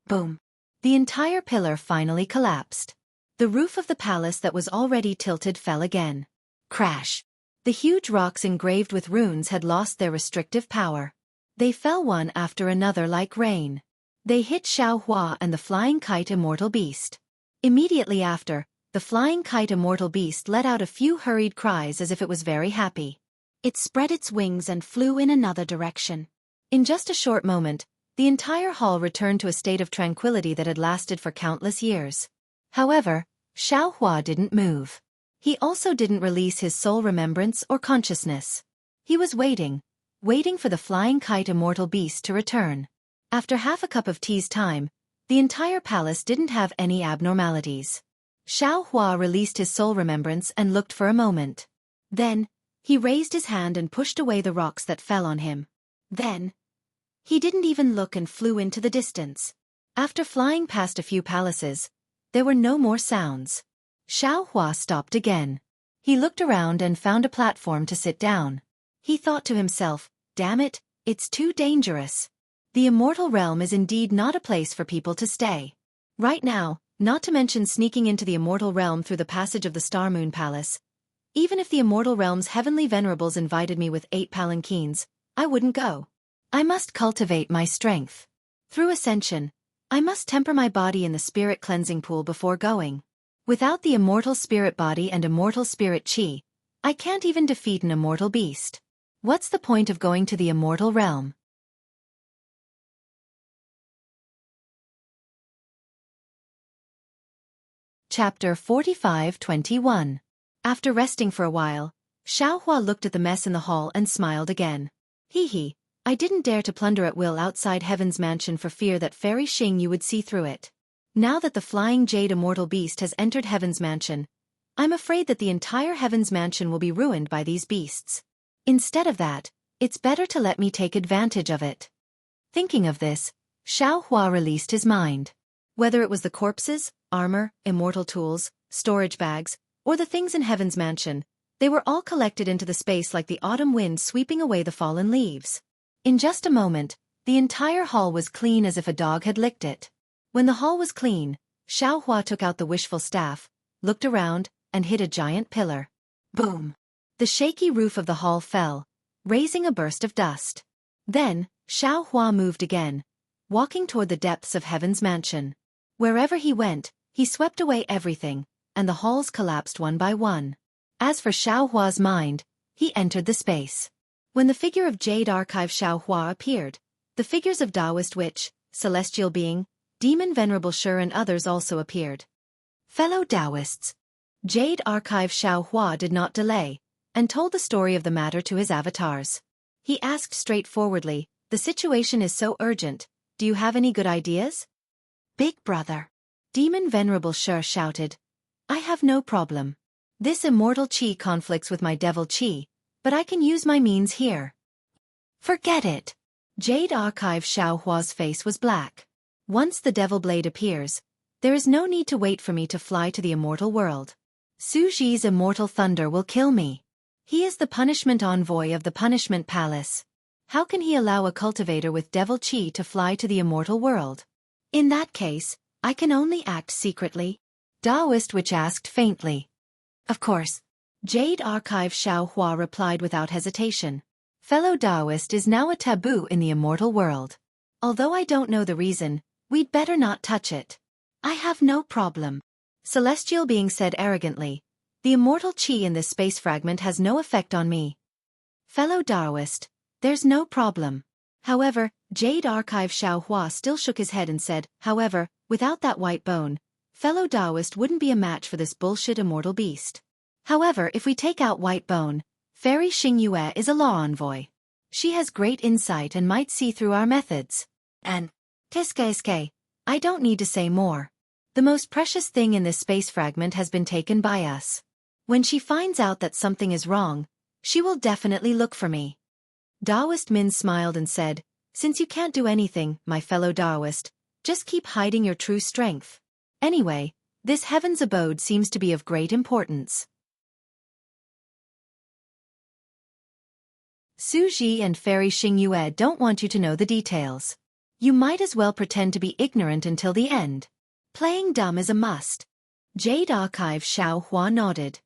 Boom. The entire pillar finally collapsed. The roof of the palace that was already tilted fell again. Crash! The huge rocks engraved with runes had lost their restrictive power. They fell one after another like rain. They hit Xueqi and the flying kite immortal beast. Immediately after, the flying kite immortal beast let out a few hurried cries as if it was very happy. It spread its wings and flew in another direction. In just a short moment, the entire hall returned to a state of tranquility that had lasted for countless years. However, Xueqi didn't move. He also didn't release his soul remembrance or consciousness. He was waiting for the flying kite immortal beast to return. After half a cup of tea's time, the entire palace didn't have any abnormalities. Xueqi released his soul remembrance and looked for a moment. Then, he raised his hand and pushed away the rocks that fell on him. Then, he didn't even look and flew into the distance. After flying past a few palaces, there were no more sounds. Xueqi stopped again. He looked around and found a platform to sit down. He thought to himself, damn it, it's too dangerous. The immortal realm is indeed not a place for people to stay. Right now, not to mention sneaking into the immortal realm through the passage of the Star Moon Palace. Even if the immortal realm's heavenly venerables invited me with 8 palanquins, I wouldn't go. I must cultivate my strength. Through ascension, I must temper my body in the spirit cleansing pool before going. Without the immortal spirit body and immortal spirit chi, I can't even defeat an immortal beast. What's the point of going to the immortal realm? Chapter 45-21. After resting for a while, Xueqi looked at the mess in the hall and smiled again. Hee, I didn't dare to plunder at will outside Heaven's mansion for fear that Fairy Xingyu would see through it. Now that the flying jade immortal beast has entered Heaven's mansion, I'm afraid that the entire Heaven's mansion will be ruined by these beasts. Instead of that, it's better to let me take advantage of it. Thinking of this, Xueqi released his mind. Whether it was the corpses, armor, immortal tools, storage bags, or the things in Heaven's mansion, they were all collected into the space like the autumn wind sweeping away the fallen leaves. In just a moment, the entire hall was clean as if a dog had licked it. When the hall was clean, Xueqi took out the wishful staff, looked around, and hit a giant pillar. Boom! The shaky roof of the hall fell, raising a burst of dust. Then, Xueqi moved again, walking toward the depths of Heaven's mansion. Wherever he went, he swept away everything, and the halls collapsed one by one. As for Xueqi's mind, he entered the space. When the figure of Jade Archive Xueqi appeared, the figures of Taoist Witch, Celestial Being, Demon Venerable Shi and others also appeared. Fellow Taoists. Jade Archive Xueqi did not delay, and told the story of the matter to his avatars. He asked straightforwardly, the situation is so urgent, do you have any good ideas? Big brother. Demon Venerable Shi shouted. I have no problem. This immortal chi conflicts with my devil chi, but I can use my means here. Forget it. Jade Archive Xueqi's face was black. Once the devil blade appears, there is no need to wait for me to fly to the immortal world. Xueqi's immortal thunder will kill me. He is the punishment envoy of the punishment palace. How can he allow a cultivator with devil chi to fly to the immortal world? In that case, I can only act secretly. Taoist Witch asked faintly. Of course. Jade Archive Xueqi replied without hesitation. Fellow Taoist is now a taboo in the immortal world. Although I don't know the reason, we'd better not touch it. I have no problem. Celestial Being said arrogantly. The immortal chi in this space fragment has no effect on me. Fellow Taoist, there's no problem. However, Jade Archive Xueqi still shook his head and said, however, without that white bone, fellow Taoist wouldn't be a match for this bullshit immortal beast. However, if we take out white bone, Fairy Xingyu is a law envoy. She has great insight and might see through our methods. And, Tiske, I don't need to say more. The most precious thing in this space fragment has been taken by us. When she finds out that something is wrong, she will definitely look for me. Taoist Min smiled and said, since you can't do anything, my fellow Taoist, just keep hiding your true strength. Anyway, this heaven's abode seems to be of great importance. Xueqi and Fairy Xingyu don't want you to know the details. You might as well pretend to be ignorant until the end. Playing dumb is a must. Jade Archive Xiao Hua nodded.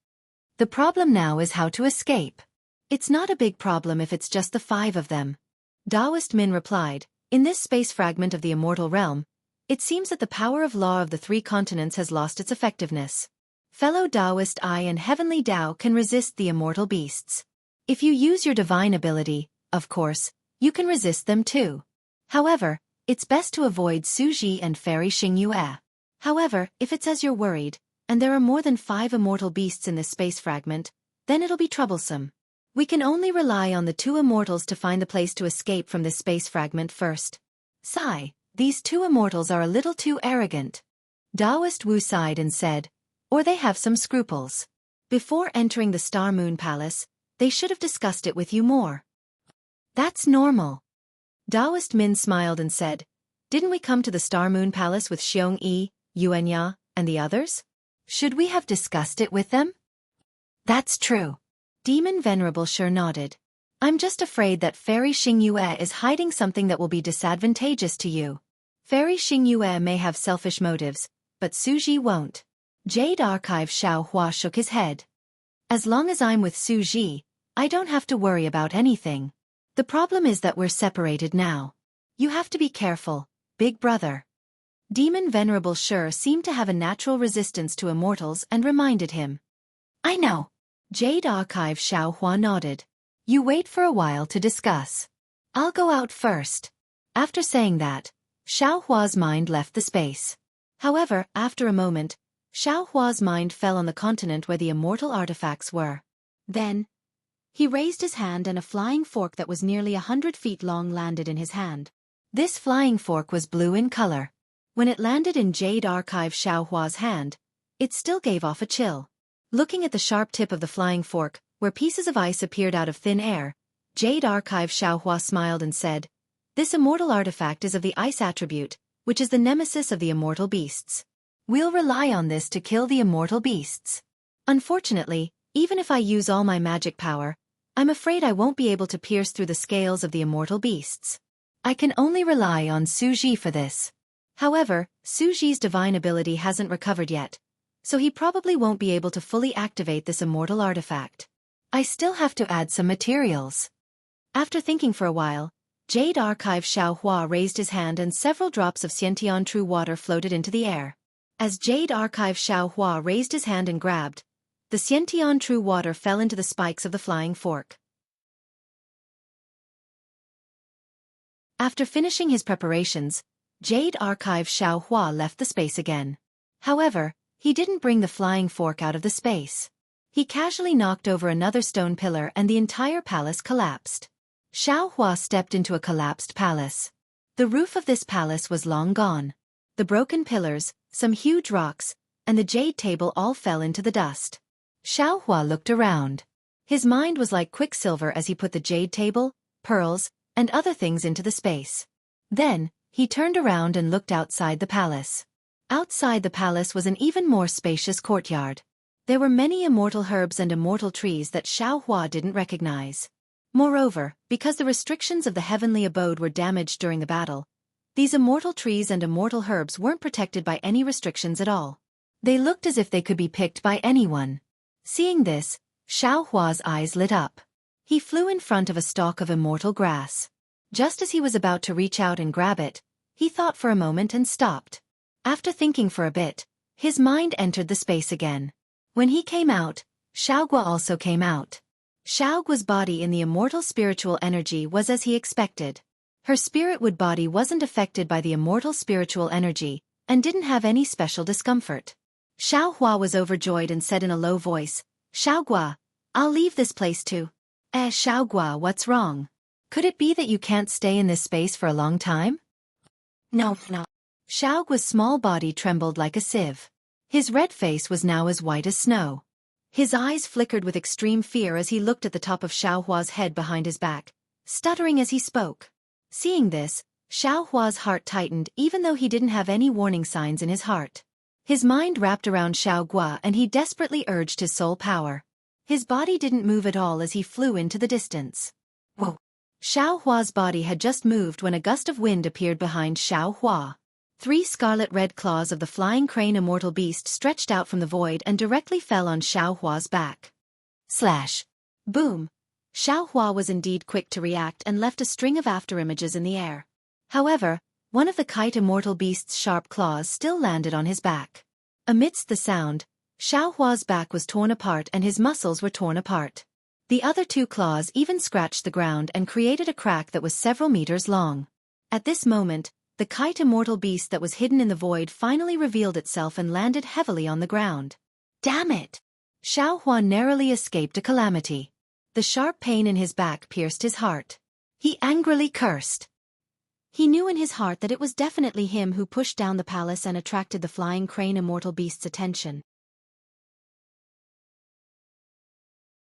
The problem now is how to escape. It's not a big problem if it's just the 5 of them. Taoist Min replied, in this space fragment of the immortal realm, it seems that the power of law of the 3 continents has lost its effectiveness. Fellow Taoist I and Heavenly Tao can resist the immortal beasts. If you use your divine ability, of course, you can resist them too. However, it's best to avoid Xueqi and Fairy Xingyue. However, if it's as you're worried, and there are more than 5 immortal beasts in this space fragment, then it'll be troublesome. We can only rely on the 2 immortals to find the place to escape from this space fragment first. Sigh, these 2 immortals are a little too arrogant. Taoist Wu sighed and said, or they have some scruples. Before entering the Star Moon Palace, they should have discussed it with you more. That's normal. Taoist Min smiled and said, didn't we come to the Star Moon Palace with Xueqi, Yuanya, and the others? Should we have discussed it with them? That's true. Demon Venerable sure nodded. I'm just afraid that Fairy Xingyue is hiding something that will be disadvantageous to you. Fairy Xingyue may have selfish motives, but Xueqi won't. Jade Archive Xiao Hua shook his head. As long as I'm with Xueqi, I don't have to worry about anything. The problem is that we're separated now. You have to be careful, big brother. Demon Venerable sure seemed to have a natural resistance to immortals and reminded him. I know. Jade Archive Xiao Hua nodded. You wait for a while to discuss. I'll go out first. After saying that, Xiao Hua's mind left the space. However, after a moment, Xiao Hua's mind fell on the continent where the immortal artifacts were. Then, he raised his hand and a flying fork that was nearly 100 feet long landed in his hand. This flying fork was blue in color. When it landed in Jade Archive Xiao Hua's hand, it still gave off a chill. Looking at the sharp tip of the flying fork, where pieces of ice appeared out of thin air, Jade Archive Xiao Hua smiled and said, this immortal artifact is of the ice attribute, which is the nemesis of the immortal beasts. We'll rely on this to kill the immortal beasts. Unfortunately, even if I use all my magic power, I'm afraid I won't be able to pierce through the scales of the immortal beasts. I can only rely on Xueqi for this. However, Xueqi's divine ability hasn't recovered yet, so he probably won't be able to fully activate this immortal artifact. I still have to add some materials. After thinking for a while, Jade Archive Xiao Hua raised his hand and several drops of Xiantian true water floated into the air. As Jade Archive Xiao Hua raised his hand and grabbed, the Xiantian true water fell into the spikes of the flying fork. After finishing his preparations, Jade Archive Xiao Hua left the space again. However, he didn't bring the flying fork out of the space. He casually knocked over another stone pillar and the entire palace collapsed. Xiao Hua stepped into a collapsed palace. The roof of this palace was long gone. The broken pillars, some huge rocks, and the jade table all fell into the dust. Xiao Hua looked around. His mind was like quicksilver as he put the jade table, pearls, and other things into the space. Then, he turned around and looked outside the palace. Outside the palace was an even more spacious courtyard. There were many immortal herbs and immortal trees that Xiao Hua didn't recognize. Moreover, because the restrictions of the heavenly abode were damaged during the battle, these immortal trees and immortal herbs weren't protected by any restrictions at all. They looked as if they could be picked by anyone. Seeing this, Xiao Hua's eyes lit up. He flew in front of a stalk of immortal grass. Just as he was about to reach out and grab it, he thought for a moment and stopped. After thinking for a bit, his mind entered the space again. When he came out, Xiaogua also came out. Xiaogua's body in the immortal spiritual energy was as he expected. Her spirit-wood body wasn't affected by the immortal spiritual energy, and didn't have any special discomfort. Xiao Hua was overjoyed and said in a low voice, Xiaogua, I'll leave this place too. Xiaogua, what's wrong? Could it be that you can't stay in this space for a long time? No. Xiaogua's small body trembled like a sieve. His red face was now as white as snow. His eyes flickered with extreme fear as he looked at the top of Xiao Hua's head behind his back, stuttering as he spoke. Seeing this, Xiao Hua's heart tightened even though he didn't have any warning signs in his heart. His mind wrapped around Xiaogua and he desperately urged his soul power. His body didn't move at all as he flew into the distance. Whoa! Xiao Hua's body had just moved when a gust of wind appeared behind Xiao Hua. 3 scarlet-red claws of the flying crane immortal beast stretched out from the void and directly fell on Xueqi's back. Slash. Boom. Xueqi was indeed quick to react and left a string of afterimages in the air. However, one of the kite immortal beast's sharp claws still landed on his back. Amidst the sound, Xueqi's back was torn apart and his muscles were torn apart. The other 2 claws even scratched the ground and created a crack that was several meters long. At this moment, the kite immortal beast that was hidden in the void finally revealed itself and landed heavily on the ground. Damn it! Xueqi narrowly escaped a calamity. The sharp pain in his back pierced his heart. He angrily cursed. He knew in his heart that it was definitely him who pushed down the palace and attracted the flying crane immortal beast's attention.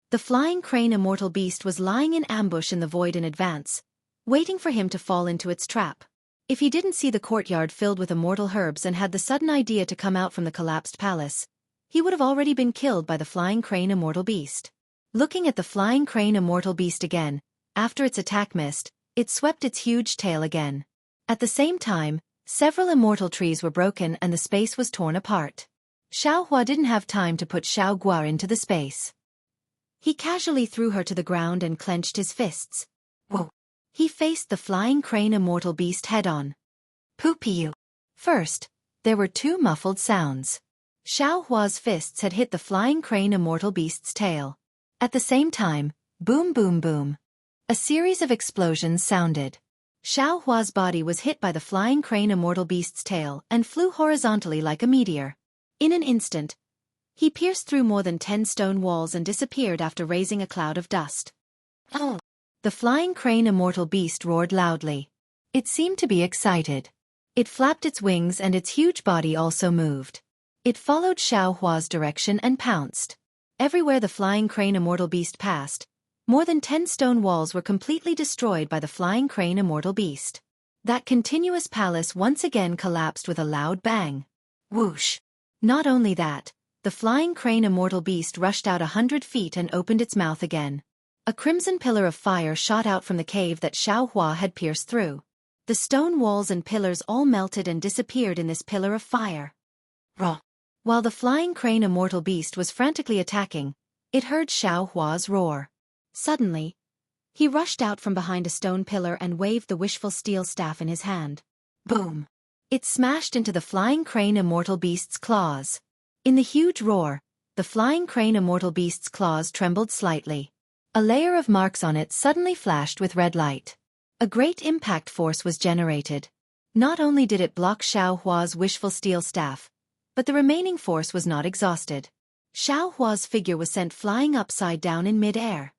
The flying crane immortal beast was lying in ambush in the void in advance, waiting for him to fall into its trap. If he didn't see the courtyard filled with immortal herbs and had the sudden idea to come out from the collapsed palace, he would have already been killed by the flying crane immortal beast. Looking at the flying crane immortal beast again, after its attack missed, it swept its huge tail again. At the same time, several immortal trees were broken and the space was torn apart. Xueqi didn't have time to put Xueqi into the space. He casually threw her to the ground and clenched his fists. Whoa! He faced the flying crane immortal beast head-on. Poop-you! First, there were 2 muffled sounds. Xueqi's fists had hit the flying crane immortal beast's tail. At the same time, boom boom boom. A series of explosions sounded. Xueqi's body was hit by the flying crane immortal beast's tail and flew horizontally like a meteor. In an instant, he pierced through more than 10 stone walls and disappeared after raising a cloud of dust. Oh! The flying crane immortal beast roared loudly. It seemed to be excited. It flapped its wings and its huge body also moved. It followed Xueqi's direction and pounced. Everywhere the flying crane immortal beast passed, more than 10 stone walls were completely destroyed by the flying crane immortal beast. That continuous palace once again collapsed with a loud bang. Whoosh! Not only that, the flying crane immortal beast rushed out 100 feet and opened its mouth again. A crimson pillar of fire shot out from the cave that Xueqi had pierced through. The stone walls and pillars all melted and disappeared in this pillar of fire. Raw! While the flying crane immortal beast was frantically attacking, it heard Xueqi's roar. Suddenly, he rushed out from behind a stone pillar and waved the wishful steel staff in his hand. Boom! It smashed into the flying crane immortal beast's claws. In the huge roar, the flying crane immortal beast's claws trembled slightly. A layer of marks on it suddenly flashed with red light. A great impact force was generated. Not only did it block Xueqi's wishful steel staff, but the remaining force was not exhausted. Xueqi's figure was sent flying upside down in mid-air.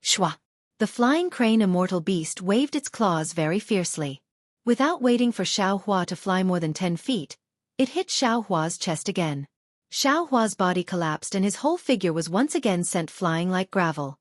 Shwa! The flying crane immortal beast waved its claws very fiercely. Without waiting for Xueqi to fly more than 10 feet, it hit Xueqi's chest again. Xueqi's body collapsed and his whole figure was once again sent flying like gravel.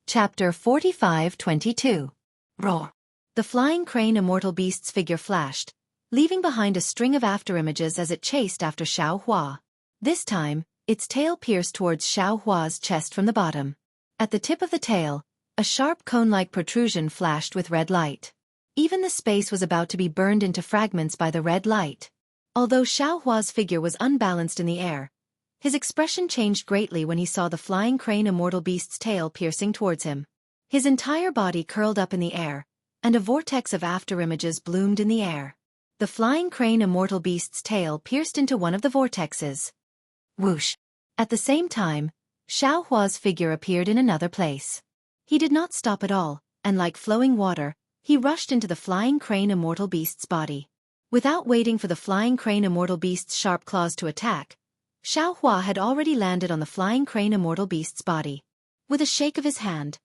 Chapter 45-22. Roar! The flying crane immortal beast's figure flashed, leaving behind a string of afterimages as it chased after Xueqi. This time, its tail pierced towards Xueqi's chest from the bottom. At the tip of the tail, a sharp cone-like protrusion flashed with red light. Even the space was about to be burned into fragments by the red light. Although Xueqi's figure was unbalanced in the air, his expression changed greatly when he saw the flying crane immortal beast's tail piercing towards him. His entire body curled up in the air, and a vortex of afterimages bloomed in the air. The flying crane immortal beast's tail pierced into one of the vortexes. Whoosh! At the same time, Xueqi's figure appeared in another place. He did not stop at all, and like flowing water, he rushed into the flying crane immortal beast's body. Without waiting for the flying crane immortal beast's sharp claws to attack, Xueqi had already landed on the flying crane immortal beast's body. With a shake of his hand,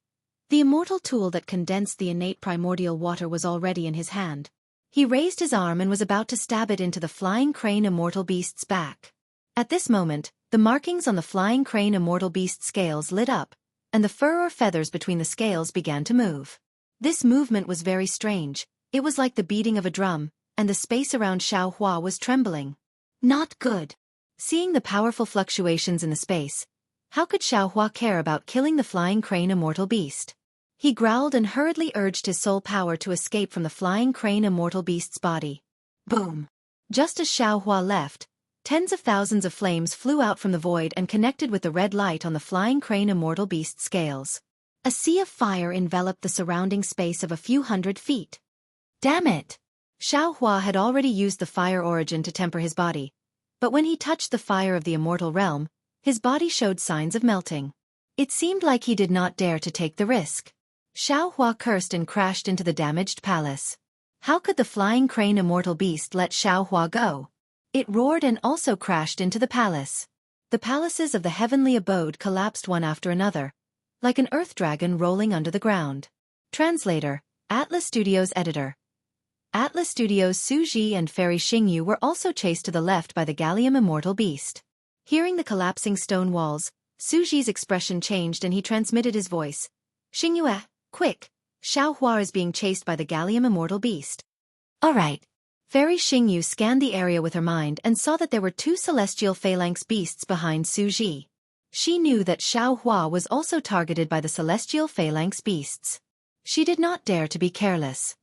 the immortal tool that condensed the innate primordial water was already in his hand. He raised his arm and was about to stab it into the flying crane immortal beast's back. At this moment, the markings on the flying crane immortal beast's scales lit up, and the fur or feathers between the scales began to move. This movement was very strange. It was like the beating of a drum, and the space around Xueqi was trembling. Not good. Seeing the powerful fluctuations in the space, How could Xiaohua care about killing the flying crane immortal beast? He growled and hurriedly urged his soul power to escape from the flying crane immortal beast's body. Boom! Just as Xiaohua left, tens of thousands of flames flew out from the void and connected with the red light on the flying crane immortal beast's scales. A sea of fire enveloped the surrounding space of a few hundred feet. Damn it! Xiaohua had already used the fire origin to temper his body, but when he touched the fire of the immortal realm, his body showed signs of melting. It seemed like he did not dare to take the risk. Xiaohua cursed and crashed into the damaged palace. How could the flying crane immortal beast let Xiaohua go? It roared and also crashed into the palace. The palaces of the heavenly abode collapsed one after another, like an earth dragon rolling under the ground. Translator, Atlas Studios Editor. Atlas Studios' Xueqi and Fairy Xingyu were also chased to the left by the gallium immortal beast. Hearing the collapsing stone walls, Xueqi's expression changed and he transmitted his voice. Xingyu, quick! Xiaohua is being chased by the gallium immortal beast. Alright. Fairy Xingyu scanned the area with her mind and saw that there were two celestial phalanx beasts behind Xueqi. She knew that Xiaohua was also targeted by the celestial phalanx beasts. She did not dare to be careless.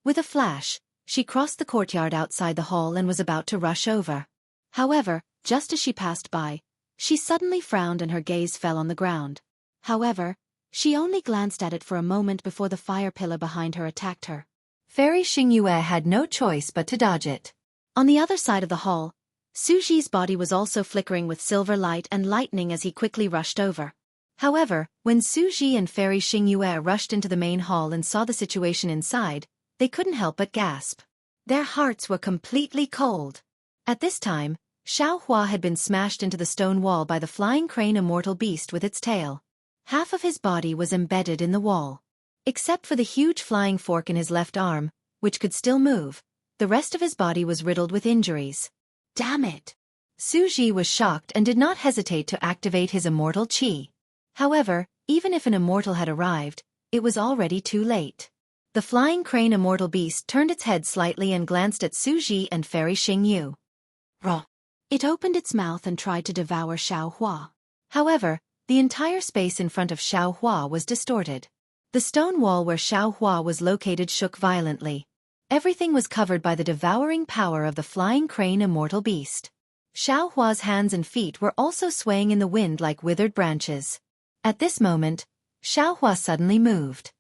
With a flash, she crossed the courtyard outside the hall and was about to rush over. However, just as she passed by, she suddenly frowned and her gaze fell on the ground. However, she only glanced at it for a moment before the fire pillar behind her attacked her. Fairy Xingyu had no choice but to dodge it. On the other side of the hall, Xueqi's body was also flickering with silver light and lightning as he quickly rushed over. However, when Xueqi and Fairy Xingyu rushed into the main hall and saw the situation inside, they couldn't help but gasp. Their hearts were completely cold. At this time, Xiaohua had been smashed into the stone wall by the flying crane immortal beast with its tail. Half of his body was embedded in the wall. Except for the huge flying fork in his left arm, which could still move, the rest of his body was riddled with injuries. Damn it! Xueqi was shocked and did not hesitate to activate his immortal qi. However, even if an immortal had arrived, it was already too late. The flying crane immortal beast turned its head slightly and glanced at Xueqi and Fairy Xingyu. Raw! It opened its mouth and tried to devour Xiaohua. However, the entire space in front of Xiaohua was distorted. The stone wall where Xiaohua was located shook violently. Everything was covered by the devouring power of the flying crane immortal beast. Xiaohua's hands and feet were also swaying in the wind like withered branches. At this moment, Xiaohua suddenly moved.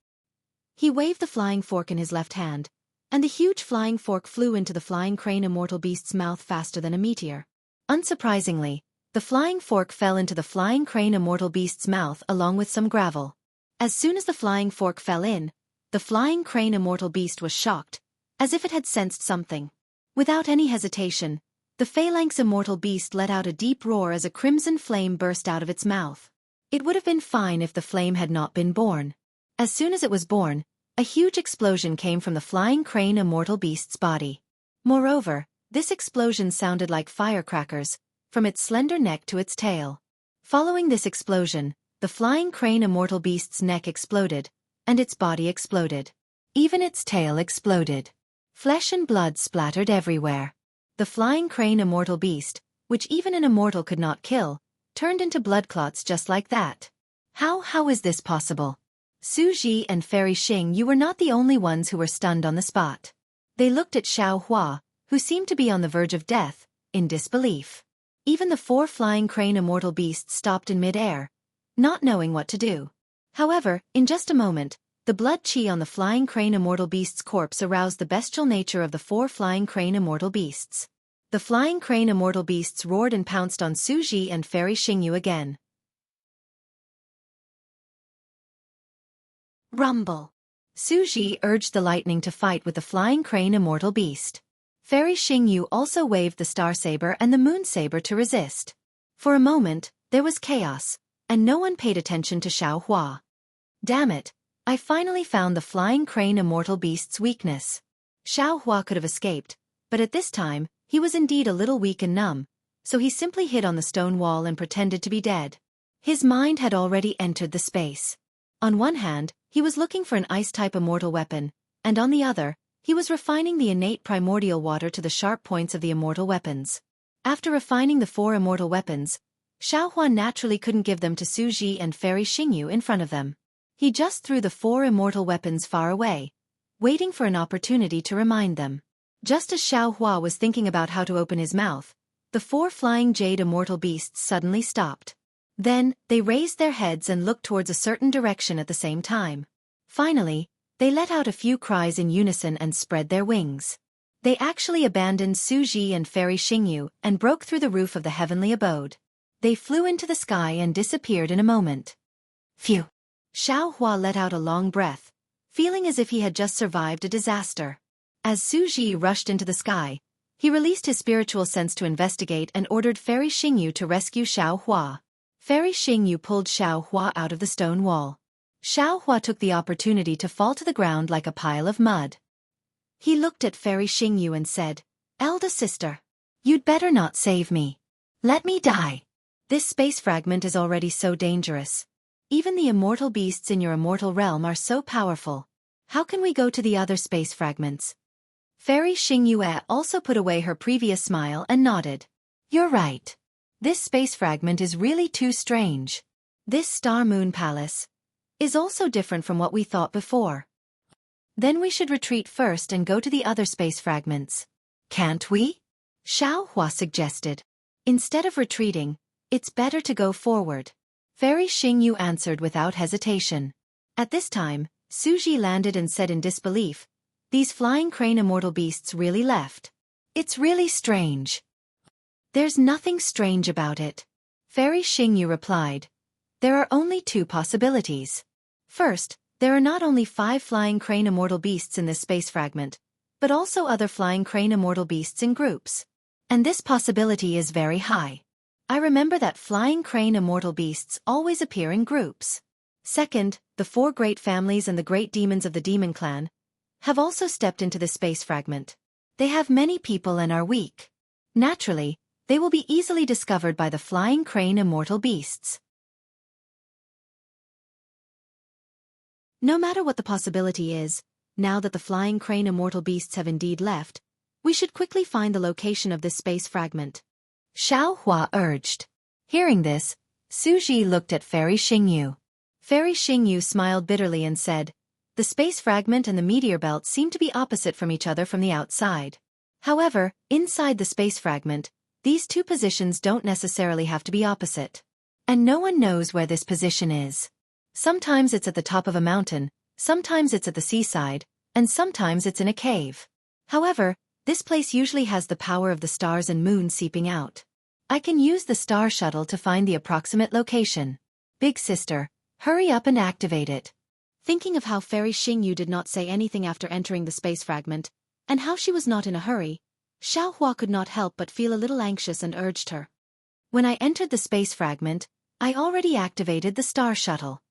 He waved the flying fork in his left hand, and the huge flying fork flew into the flying crane immortal beast's mouth faster than a meteor. Unsurprisingly, the flying fork fell into the flying crane immortal beast's mouth along with some gravel. As soon as the flying fork fell in, the flying crane immortal beast was shocked, as if it had sensed something. Without any hesitation, the phalanx immortal beast let out a deep roar as a crimson flame burst out of its mouth. It would have been fine if the flame had not been born. As soon as it was born, a huge explosion came from the flying crane immortal beast's body. Moreover, this explosion sounded like firecrackers, from its slender neck to its tail. Following this explosion, the flying crane immortal beast's neck exploded, and its body exploded. Even its tail exploded. Flesh and blood splattered everywhere. The flying crane immortal beast, which even an immortal could not kill, turned into blood clots just like that. How is this possible? Xueqi and Fairy Xingyu were not the only ones who were stunned on the spot. They looked at Xiaohua, who seemed to be on the verge of death, in disbelief. Even the four flying crane immortal beasts stopped in mid-air, not knowing what to do. However, in just a moment, the blood qi on the flying crane immortal beast's corpse aroused the bestial nature of the four flying crane immortal beasts. The flying crane immortal beasts roared and pounced on Xueqi and Fairy Xingyu again. Rumble! Xueqi urged the lightning to fight with the flying crane immortal beast. Fairy Xingyu also waved the star saber and the moon saber to resist. For a moment, there was chaos, and no one paid attention to Xiaohua. Damn it, I finally found the flying crane immortal beast's weakness. Xiaohua could have escaped, but at this time, he was indeed a little weak and numb, so he simply hid on the stone wall and pretended to be dead. His mind had already entered the space. On one hand, he was looking for an ice-type immortal weapon, and on the other, he was refining the innate primordial water to the sharp points of the immortal weapons. After refining the 4 immortal weapons, Xiaohua naturally couldn't give them to Xueqi and Fairy Xingyu in front of them. He just threw the 4 immortal weapons far away, waiting for an opportunity to remind them. Just as Xiaohua was thinking about how to open his mouth, the 4 flying jade immortal beasts suddenly stopped. Then, they raised their heads and looked towards a certain direction at the same time. Finally, they let out a few cries in unison and spread their wings. They actually abandoned Xueqi and Fairy Xingyu and broke through the roof of the heavenly abode. They flew into the sky and disappeared in a moment. Phew! Xiaohua let out a long breath, feeling as if he had just survived a disaster. As Xueqi rushed into the sky, he released his spiritual sense to investigate and ordered Fairy Xingyu to rescue Xiaohua. Fairy Xingyu pulled Xiaohua out of the stone wall. Xiaohua took the opportunity to fall to the ground like a pile of mud. He looked at Fairy Xingyu and said, "Elder sister, you'd better not save me. Let me die. This space fragment is already so dangerous. Even the immortal beasts in your immortal realm are so powerful. How can we go to the other space fragments?" Fairy Xingyu also put away her previous smile and nodded. "You're right. This space fragment is really too strange. This Star Moon Palace is also different from what we thought before. Then we should retreat first and go to the other space fragments. Can't we?" Xiaohua suggested. "Instead of retreating, it's better to go forward." Fairy Xingyu answered without hesitation. At this time, Xueqi landed and said in disbelief, "These flying crane immortal beasts really left. It's really strange." "There's nothing strange about it," Fairy Xingyu replied. "There are only 2 possibilities. First, there are not only 5 flying crane immortal beasts in this space fragment, but also other flying crane immortal beasts in groups. And this possibility is very high. I remember that flying crane immortal beasts always appear in groups. Second, the 4 great families and the great demons of the demon clan have also stepped into the space fragment. They have many people and are weak. Naturally, they will be easily discovered by the flying crane immortal beasts. No matter what the possibility is, now that the flying crane immortal beasts have indeed left, we should quickly find the location of this space fragment," Xiaohua urged. Hearing this, Xueqi looked at Fairy Xingyu. Fairy Xingyu smiled bitterly and said, "The space fragment and the meteor belt seem to be opposite from each other from the outside. However, inside the space fragment, these 2 positions don't necessarily have to be opposite. And no one knows where this position is. Sometimes it's at the top of a mountain, sometimes it's at the seaside, and sometimes it's in a cave. However, this place usually has the power of the stars and moon seeping out. I can use the star shuttle to find the approximate location. Big sister, hurry up and activate it." Thinking of how Fairy Xingyu did not say anything after entering the space fragment, and how she was not in a hurry, Xiaohua could not help but feel a little anxious and urged her. "When I entered the space fragment, I already activated the star shuttle."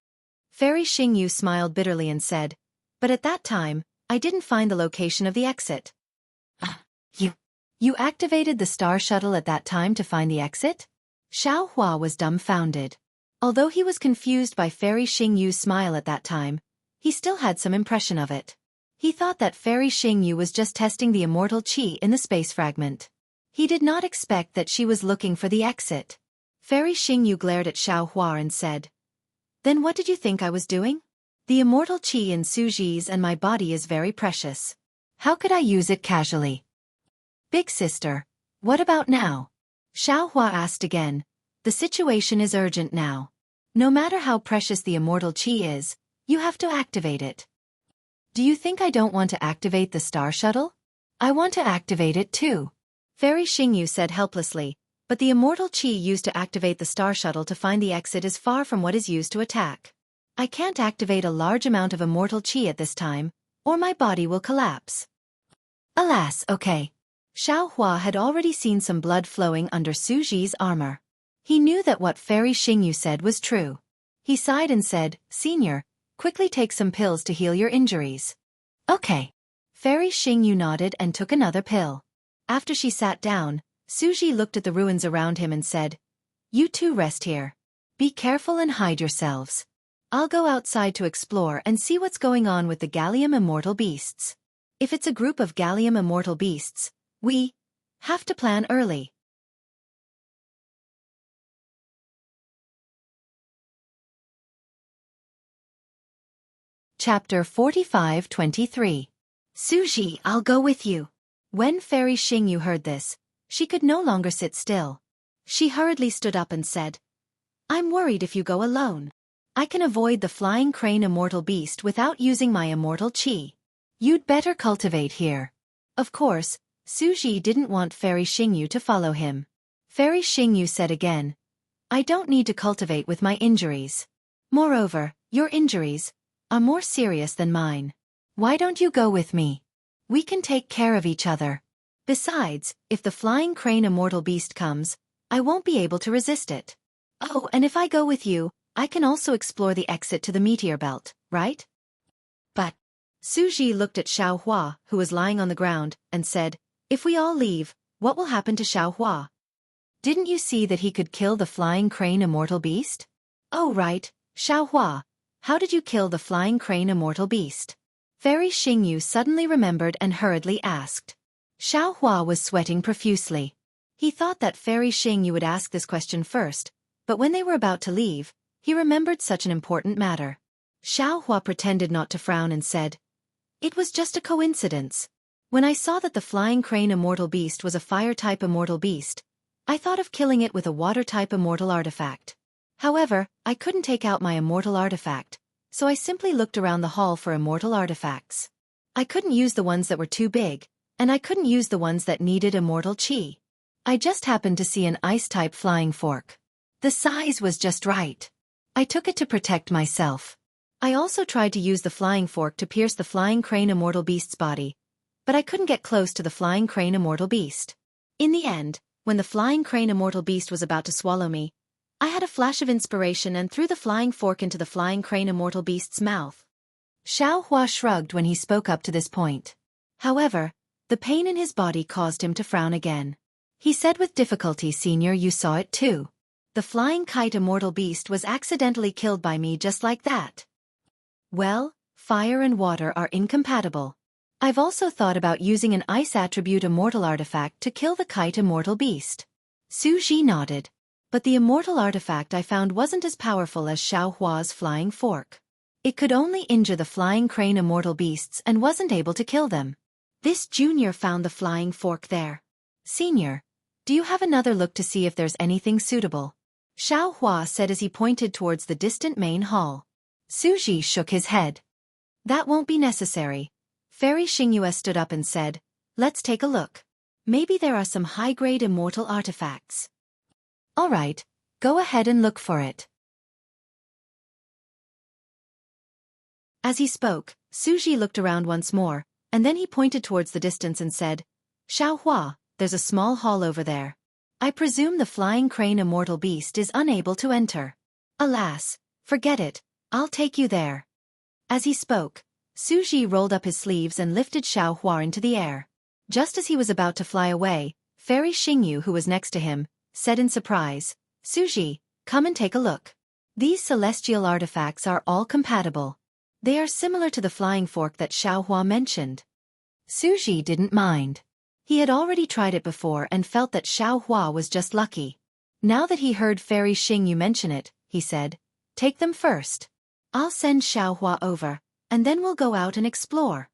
Fairy Xingyu smiled bitterly and said, "But at that time, I didn't find the location of the exit." You activated the star shuttle at that time to find the exit?" Xiaohua was dumbfounded. Although he was confused by Fairy Xingyu's smile at that time, he still had some impression of it. He thought that Fairy Xingyu was just testing the immortal qi in the space fragment. He did not expect that she was looking for the exit. Fairy Xingyu glared at Xiaohua and said, "Then what did you think I was doing? The immortal qi in Xueqi's and my body is very precious. How could I use it casually?" "Big sister, what about now?" Xiaohua asked again. "The situation is urgent now. No matter how precious the immortal qi is, you have to activate it." "Do you think I don't want to activate the star shuttle? I want to activate it too," Fairy Xingyu said helplessly, "but the immortal qi used to activate the star shuttle to find the exit is far from what is used to attack. I can't activate a large amount of immortal qi at this time, or my body will collapse." Alas, okay. Xiaohua had already seen some blood flowing under Xueqi's armor. He knew that what Fairy Xingyu said was true. He sighed and said, "Senior, quickly take some pills to heal your injuries." "Okay." Fairy Xingyu nodded and took another pill. After she sat down, Xueqi looked at the ruins around him and said, "You two rest here. Be careful and hide yourselves. I'll go outside to explore and see what's going on with the Gallium Immortal Beasts. If it's a group of Gallium Immortal Beasts, we have to plan early." Chapter 45-23. Xueqi, I'll go with you. When Fairy Xingyu heard this, she could no longer sit still. She hurriedly stood up and said, I'm worried if you go alone. I can avoid the flying crane immortal beast without using my immortal qi. You'd better cultivate here. Of course, Xueqi didn't want Fairy Xingyu to follow him. Fairy Xingyu said again, I don't need to cultivate with my injuries. Moreover, your injuries are more serious than mine. Why don't you go with me? We can take care of each other. Besides, if the flying crane immortal beast comes, I won't be able to resist it. Oh, and if I go with you, I can also explore the exit to the meteor belt, right? But Xueqi looked at Xiaohua, who was lying on the ground, and said, if we all leave, what will happen to Xiaohua? Didn't you see that he could kill the flying crane immortal beast? Oh right, Xiaohua, how did you kill the flying crane immortal beast? Fairy Xingyu suddenly remembered and hurriedly asked. Xiaohua was sweating profusely. He thought that Fairy Xingyu would ask this question first, but when they were about to leave, he remembered such an important matter. Xiaohua pretended not to frown and said, it was just a coincidence. When I saw that the flying crane immortal beast was a fire-type immortal beast, I thought of killing it with a water-type immortal artifact. However, I couldn't take out my immortal artifact, so I simply looked around the hall for immortal artifacts. I couldn't use the ones that were too big, and I couldn't use the ones that needed immortal qi. I just happened to see an ice-type flying fork. The size was just right. I took it to protect myself. I also tried to use the flying fork to pierce the flying crane immortal beast's body, but I couldn't get close to the flying crane immortal beast. In the end, when the flying crane immortal beast was about to swallow me, I had a flash of inspiration and threw the flying fork into the flying crane immortal beast's mouth. Xiaohua shrugged when he spoke up to this point. However, the pain in his body caused him to frown again. He said with difficulty, Senior, you saw it too. The flying kite immortal beast was accidentally killed by me just like that. Well, fire and water are incompatible. I've also thought about using an ice attribute immortal artifact to kill the kite immortal beast. Xueqi nodded. But the immortal artifact I found wasn't as powerful as Xiaohua's flying fork. It could only injure the flying crane immortal beasts and wasn't able to kill them. This junior found the flying fork there. Senior, do you have another look to see if there's anything suitable? Xiaohua said as he pointed towards the distant main hall. Xueqi shook his head. That won't be necessary. Fairy Xingyu stood up and said, let's take a look. Maybe there are some high-grade immortal artifacts. All right, go ahead and look for it. As he spoke, Xueqi looked around once more, and then he pointed towards the distance and said, Xiaohua, there's a small hall over there. I presume the flying crane immortal beast is unable to enter. Alas, forget it, I'll take you there. As he spoke, Xueqi rolled up his sleeves and lifted Xiaohua into the air. Just as he was about to fly away, Fairy Xingyu, who was next to him, said in surprise, Xueqi, come and take a look. These celestial artifacts are all compatible. They are similar to the flying fork that Xiaohua mentioned. Xueqi didn't mind. He had already tried it before and felt that Xiaohua was just lucky. Now that he heard Fairy Xingyu mention it, he said, take them first. I'll send Xiaohua over, and then we'll go out and explore.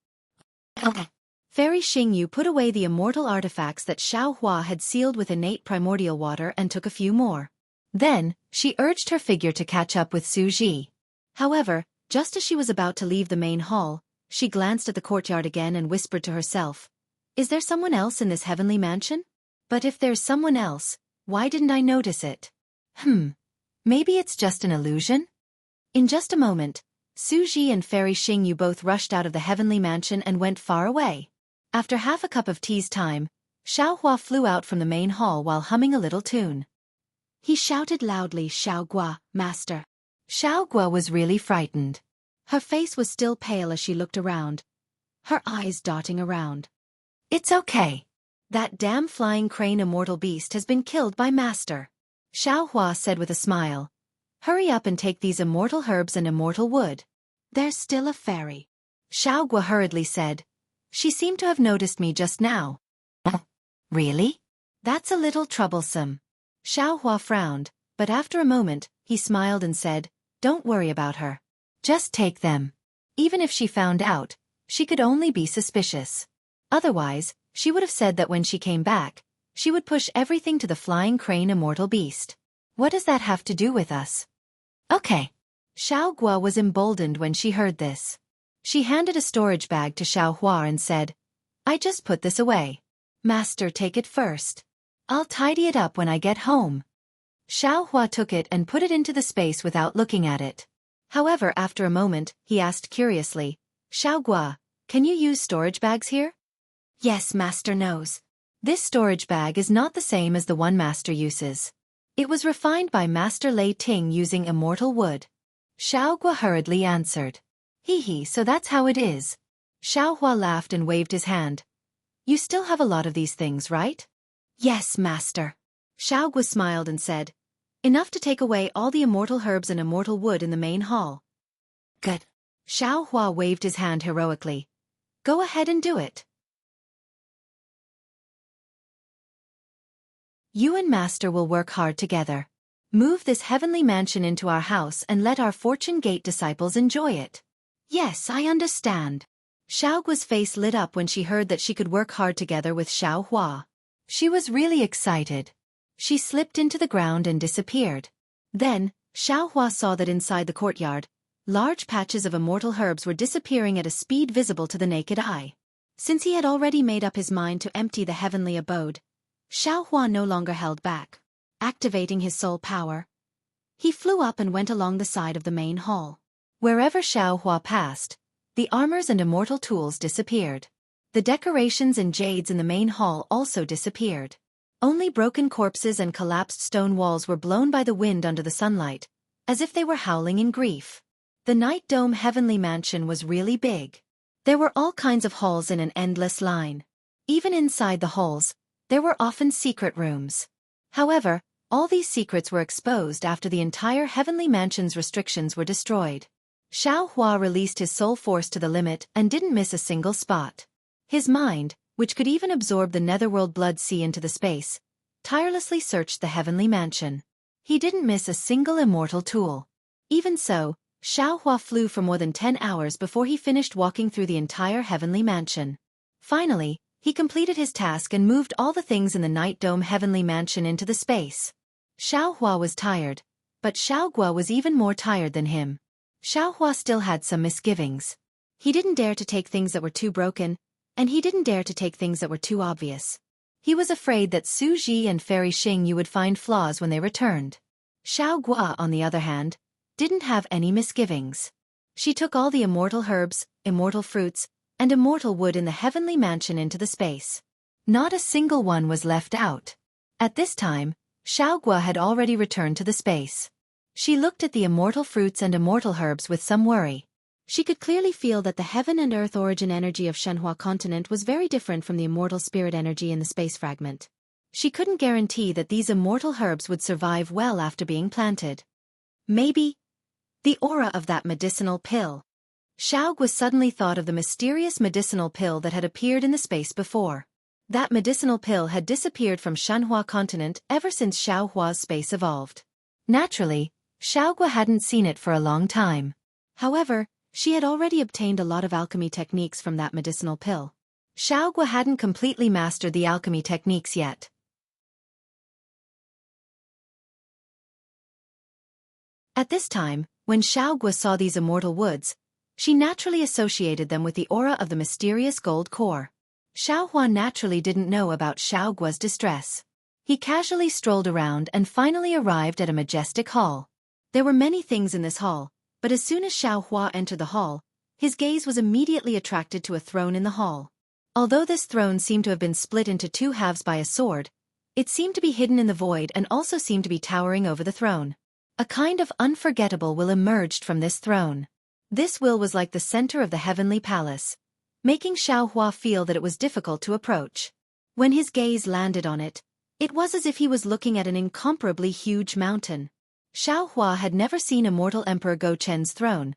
Fairy Xingyu put away the immortal artifacts that Xiaohua had sealed with innate primordial water and took a few more. Then, she urged her figure to catch up with Xueqi. However, just as she was about to leave the main hall, she glanced at the courtyard again and whispered to herself, is there someone else in this heavenly mansion? But if there's someone else, why didn't I notice it? Maybe it's just an illusion? In just a moment, Xueqi and Fairy Xingyu both rushed out of the heavenly mansion and went far away. After half a cup of tea's time, Xiaohua flew out from the main hall while humming a little tune. He shouted loudly, Xiaogua, master. Xiaogua was really frightened. Her face was still pale as she looked around, her eyes darting around. It's okay. That damn flying crane immortal beast has been killed by master. Xiaohua said with a smile. Hurry up and take these immortal herbs and immortal wood. There's still a fairy. Xiaogua hurriedly said. She seemed to have noticed me just now. Really? That's a little troublesome. Xiaohua frowned, but after a moment, he smiled and said, don't worry about her. Just take them. Even if she found out, she could only be suspicious. Otherwise, she would have said that when she came back, she would push everything to the flying crane immortal beast. What does that have to do with us? Okay. Xueqi was emboldened when she heard this. She handed a storage bag to Xueqi and said, I just put this away. Master, take it first. I'll tidy it up when I get home. Xueqi took it and put it into the space without looking at it. However, after a moment, he asked curiously, Xueqi, can you use storage bags here? Yes, Master knows. This storage bag is not the same as the one Master uses. It was refined by Master Lei Ting using immortal wood. Xueqi hurriedly answered. Hee, so that's how it is. Xueqi laughed and waved his hand. You still have a lot of these things, right? Yes, Master. Xueqi smiled and said, enough to take away all the immortal herbs and immortal wood in the main hall. Good. Xueqi waved his hand heroically. Go ahead and do it. You and Master will work hard together. Move this heavenly mansion into our house and let our Fortune Gate disciples enjoy it. Yes, I understand. Xueqi's face lit up when she heard that she could work hard together with Xueqi. She was really excited. She slipped into the ground and disappeared. Then, Xueqi saw that inside the courtyard, large patches of immortal herbs were disappearing at a speed visible to the naked eye. Since he had already made up his mind to empty the heavenly abode, Xueqi no longer held back. Activating his soul power, he flew up and went along the side of the main hall. Wherever Xueqi passed, the armors and immortal tools disappeared. The decorations and jades in the main hall also disappeared. Only broken corpses and collapsed stone walls were blown by the wind under the sunlight, as if they were howling in grief. The Night Dome Heavenly Mansion was really big. There were all kinds of halls in an endless line. Even inside the halls, there were often secret rooms. However, all these secrets were exposed after the entire Heavenly Mansion's restrictions were destroyed. Xueqi released his soul force to the limit and didn't miss a single spot. His mind, which could even absorb the netherworld blood sea into the space, tirelessly searched the Heavenly Mansion. He didn't miss a single immortal tool. Even so, Xueqi flew for more than 10 hours before he finished walking through the entire Heavenly Mansion. Finally, he completed his task and moved all the things in the Night Dome Heavenly Mansion into the space. Xueqi was tired, but Xueqi was even more tired than him. Xueqi still had some misgivings. He didn't dare to take things that were too broken, and he didn't dare to take things that were too obvious. He was afraid that Xueqi and Fairy Xing would find flaws when they returned. Xueqi, on the other hand, didn't have any misgivings. She took all the immortal herbs, immortal fruits, and immortal wood in the Heavenly Mansion into the space. Not a single one was left out. At this time, Xueqi had already returned to the space. She looked at the immortal fruits and immortal herbs with some worry. She could clearly feel that the heaven and earth origin energy of Shenhua continent was very different from the immortal spirit energy in the space fragment. She couldn't guarantee that these immortal herbs would survive well after being planted. Maybe the aura of that medicinal pill. Xueqi suddenly thought of the mysterious medicinal pill that had appeared in the space before. That medicinal pill had disappeared from Shenhua continent ever since Xiaohua's space evolved. Naturally, Xueqi hadn't seen it for a long time. However, she had already obtained a lot of alchemy techniques from that medicinal pill. Xueqi hadn't completely mastered the alchemy techniques yet. At this time, when Xueqi saw these immortal woods, she naturally associated them with the aura of the mysterious gold core. Xiaohua naturally didn't know about Xueqi's distress. He casually strolled around and finally arrived at a majestic hall. There were many things in this hall, but as soon as Xiaohua entered the hall, his gaze was immediately attracted to a throne in the hall. Although this throne seemed to have been split into two halves by a sword, it seemed to be hidden in the void and also seemed to be towering over the throne. A kind of unforgettable will emerged from this throne. This will was like the center of the heavenly palace, making Xiaohua feel that it was difficult to approach. When his gaze landed on it, it was as if he was looking at an incomparably huge mountain. Xiaohua had never seen immortal Emperor Go Chen's throne,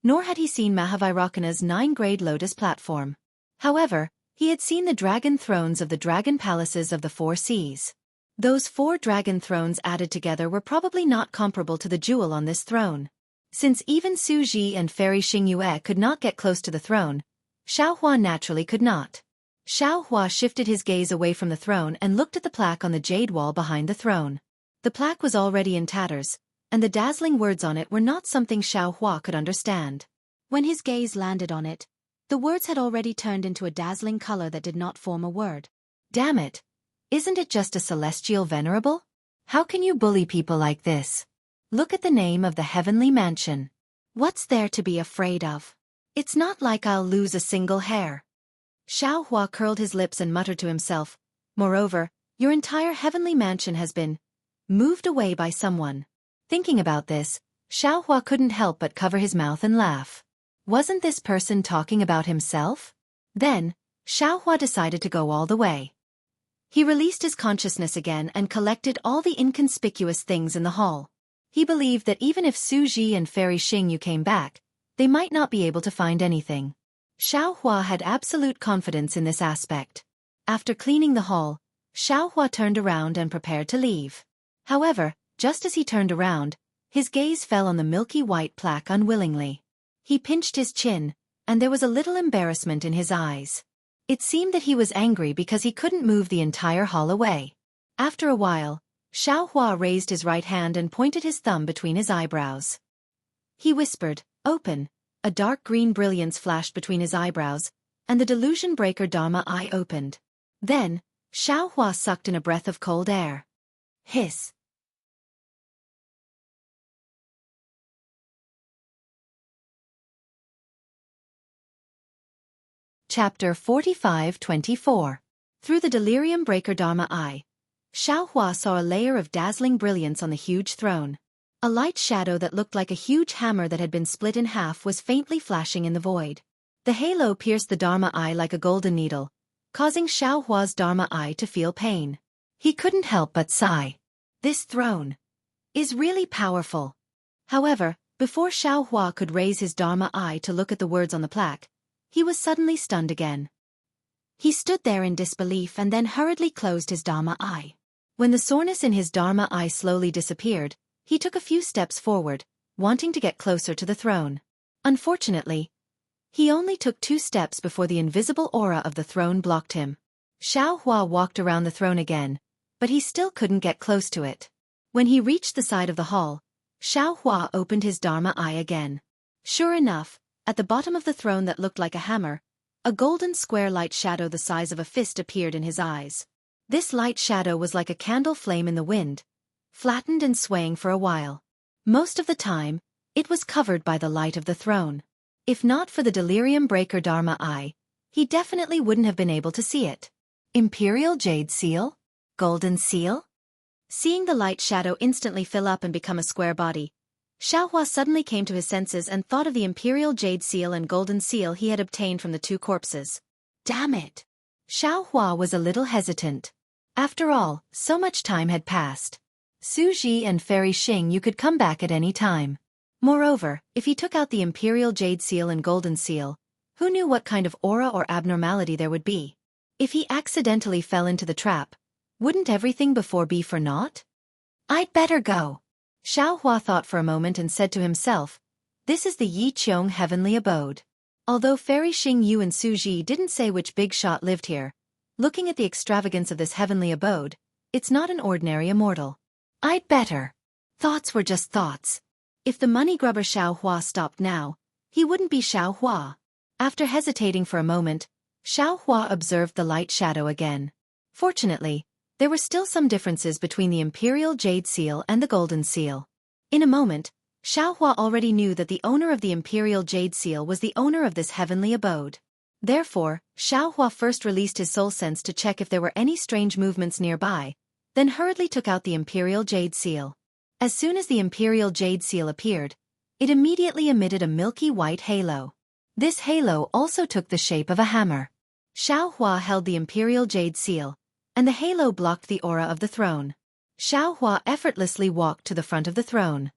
nor had he seen Mahavairakana's 9-grade lotus platform. However, he had seen the dragon thrones of the dragon palaces of the 4 seas. Those 4 dragon thrones added together were probably not comparable to the jewel on this throne. Since even Xueqi and Fairy Xingyue could not get close to the throne, Xiaohua naturally could not. Xiaohua shifted his gaze away from the throne and looked at the plaque on the jade wall behind the throne. The plaque was already in tatters, and the dazzling words on it were not something Xiaohua could understand. When his gaze landed on it, the words had already turned into a dazzling color that did not form a word. Damn it! Isn't it just a celestial venerable? How can you bully people like this? Look at the name of the heavenly mansion. What's there to be afraid of? It's not like I'll lose a single hair. Xiaohua curled his lips and muttered to himself, moreover, your entire heavenly mansion has been moved away by someone. Thinking about this, Xiaohua couldn't help but cover his mouth and laugh. Wasn't this person talking about himself? Then, Xiaohua decided to go all the way. He released his consciousness again and collected all the inconspicuous things in the hall. He believed that even if Xueqi and Fairy Xingyu came back, they might not be able to find anything. Xiaohua had absolute confidence in this aspect. After cleaning the hall, Xiaohua turned around and prepared to leave. However, just as he turned around, his gaze fell on the milky white plaque unwillingly. He pinched his chin, and there was a little embarrassment in his eyes. It seemed that he was angry because he couldn't move the entire hall away. After a while, Xiaohua raised his right hand and pointed his thumb between his eyebrows. He whispered, "Open." A dark green brilliance flashed between his eyebrows, and the delusion breaker Dharma eye opened. Then, Xiaohua sucked in a breath of cold air. Hiss. Chapter 45-24. Through the delirium breaker Dharma eye, Xiaohua saw a layer of dazzling brilliance on the huge throne. A light shadow that looked like a huge hammer that had been split in half was faintly flashing in the void. The halo pierced the Dharma eye like a golden needle, causing Xiaohua's Dharma eye to feel pain. He couldn't help but sigh. This throne is really powerful. However, before Xiaohua could raise his Dharma eye to look at the words on the plaque, he was suddenly stunned again. He stood there in disbelief and then hurriedly closed his Dharma eye. When the soreness in his Dharma eye slowly disappeared, he took a few steps forward, wanting to get closer to the throne. Unfortunately, he only took 2 steps before the invisible aura of the throne blocked him. Xiaohua walked around the throne again, but he still couldn't get close to it. When he reached the side of the hall, Xiaohua opened his Dharma eye again. Sure enough, at the bottom of the throne that looked like a hammer, a golden square light shadow the size of a fist appeared in his eyes. This light shadow was like a candle flame in the wind, flattened and swaying for a while. Most of the time, it was covered by the light of the throne. If not for the delirium breaker Dharma eye, he definitely wouldn't have been able to see it. Imperial Jade Seal? Golden Seal? Seeing the light shadow instantly fill up and become a square body, Xiaohua suddenly came to his senses and thought of the Imperial Jade Seal and Golden Seal he had obtained from the 2 corpses. Damn it! Xiaohua was a little hesitant. After all, so much time had passed. Xueqi and Fairy Xingyu could come back at any time. Moreover, if he took out the Imperial Jade Seal and Golden Seal, who knew what kind of aura or abnormality there would be? If he accidentally fell into the trap, wouldn't everything before be for naught? I'd better go. Xiaohua thought for a moment and said to himself, this is the Yiqiong heavenly abode. Although Fairy Xingyu and Xueqi didn't say which big shot lived here, looking at the extravagance of this heavenly abode, it's not an ordinary immortal. I'd better. Thoughts were just thoughts. If the money grubber Xiaohua stopped now, he wouldn't be Xiaohua. After hesitating for a moment, Xiaohua observed the light shadow again. Fortunately, there were still some differences between the Imperial Jade Seal and the Golden Seal. In a moment, Xiaohua already knew that the owner of the Imperial Jade Seal was the owner of this heavenly abode. Therefore, Xiaohua first released his soul sense to check if there were any strange movements nearby, then hurriedly took out the Imperial Jade Seal. As soon as the Imperial Jade Seal appeared, it immediately emitted a milky white halo. This halo also took the shape of a hammer. Xiaohua held the Imperial Jade Seal, and the halo blocked the aura of the throne. Xiaohua effortlessly walked to the front of the throne.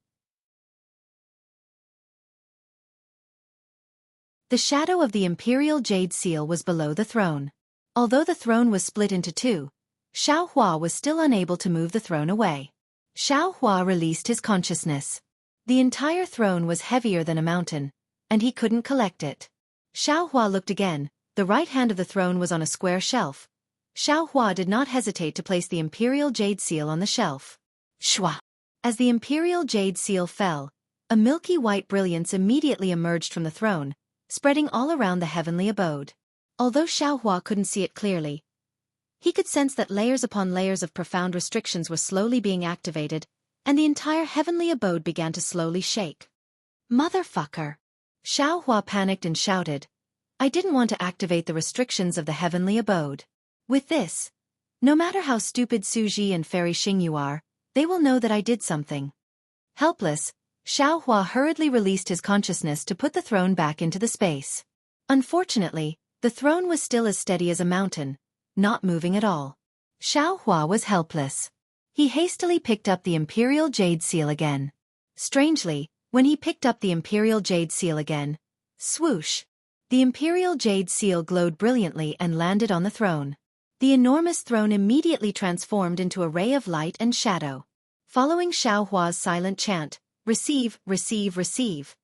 The shadow of the Imperial Jade Seal was below the throne. Although the throne was split into 2, Xiaohua was still unable to move the throne away. Xiaohua released his consciousness. The entire throne was heavier than a mountain, and he couldn't collect it. Xiao Hua looked again. The right hand of the throne was on a square shelf. Xiao Hua did not hesitate to place the imperial jade seal on the shelf. Shwa! As the imperial jade seal fell, a milky white brilliance immediately emerged from the throne, spreading all around the heavenly abode. Although Xiao Hua couldn't see it clearly, he could sense that layers upon layers of profound restrictions were slowly being activated, and the entire heavenly abode began to slowly shake. Motherfucker! Xiao Hua panicked and shouted, I didn't want to activate the restrictions of the heavenly abode. With this, no matter how stupid Xueqi and Fairy Xing you are, they will know that I did something. Helpless, Xiao Hua hurriedly released his consciousness to put the throne back into the space. Unfortunately, the throne was still as steady as a mountain, not moving at all. Xiao Hua was helpless. He hastily picked up the imperial jade seal again. Strangely, when he picked up the imperial jade seal again, swoosh! The imperial jade seal glowed brilliantly and landed on the throne. The enormous throne immediately transformed into a ray of light and shadow. Following Xiao Hua's silent chant, receive, receive, receive,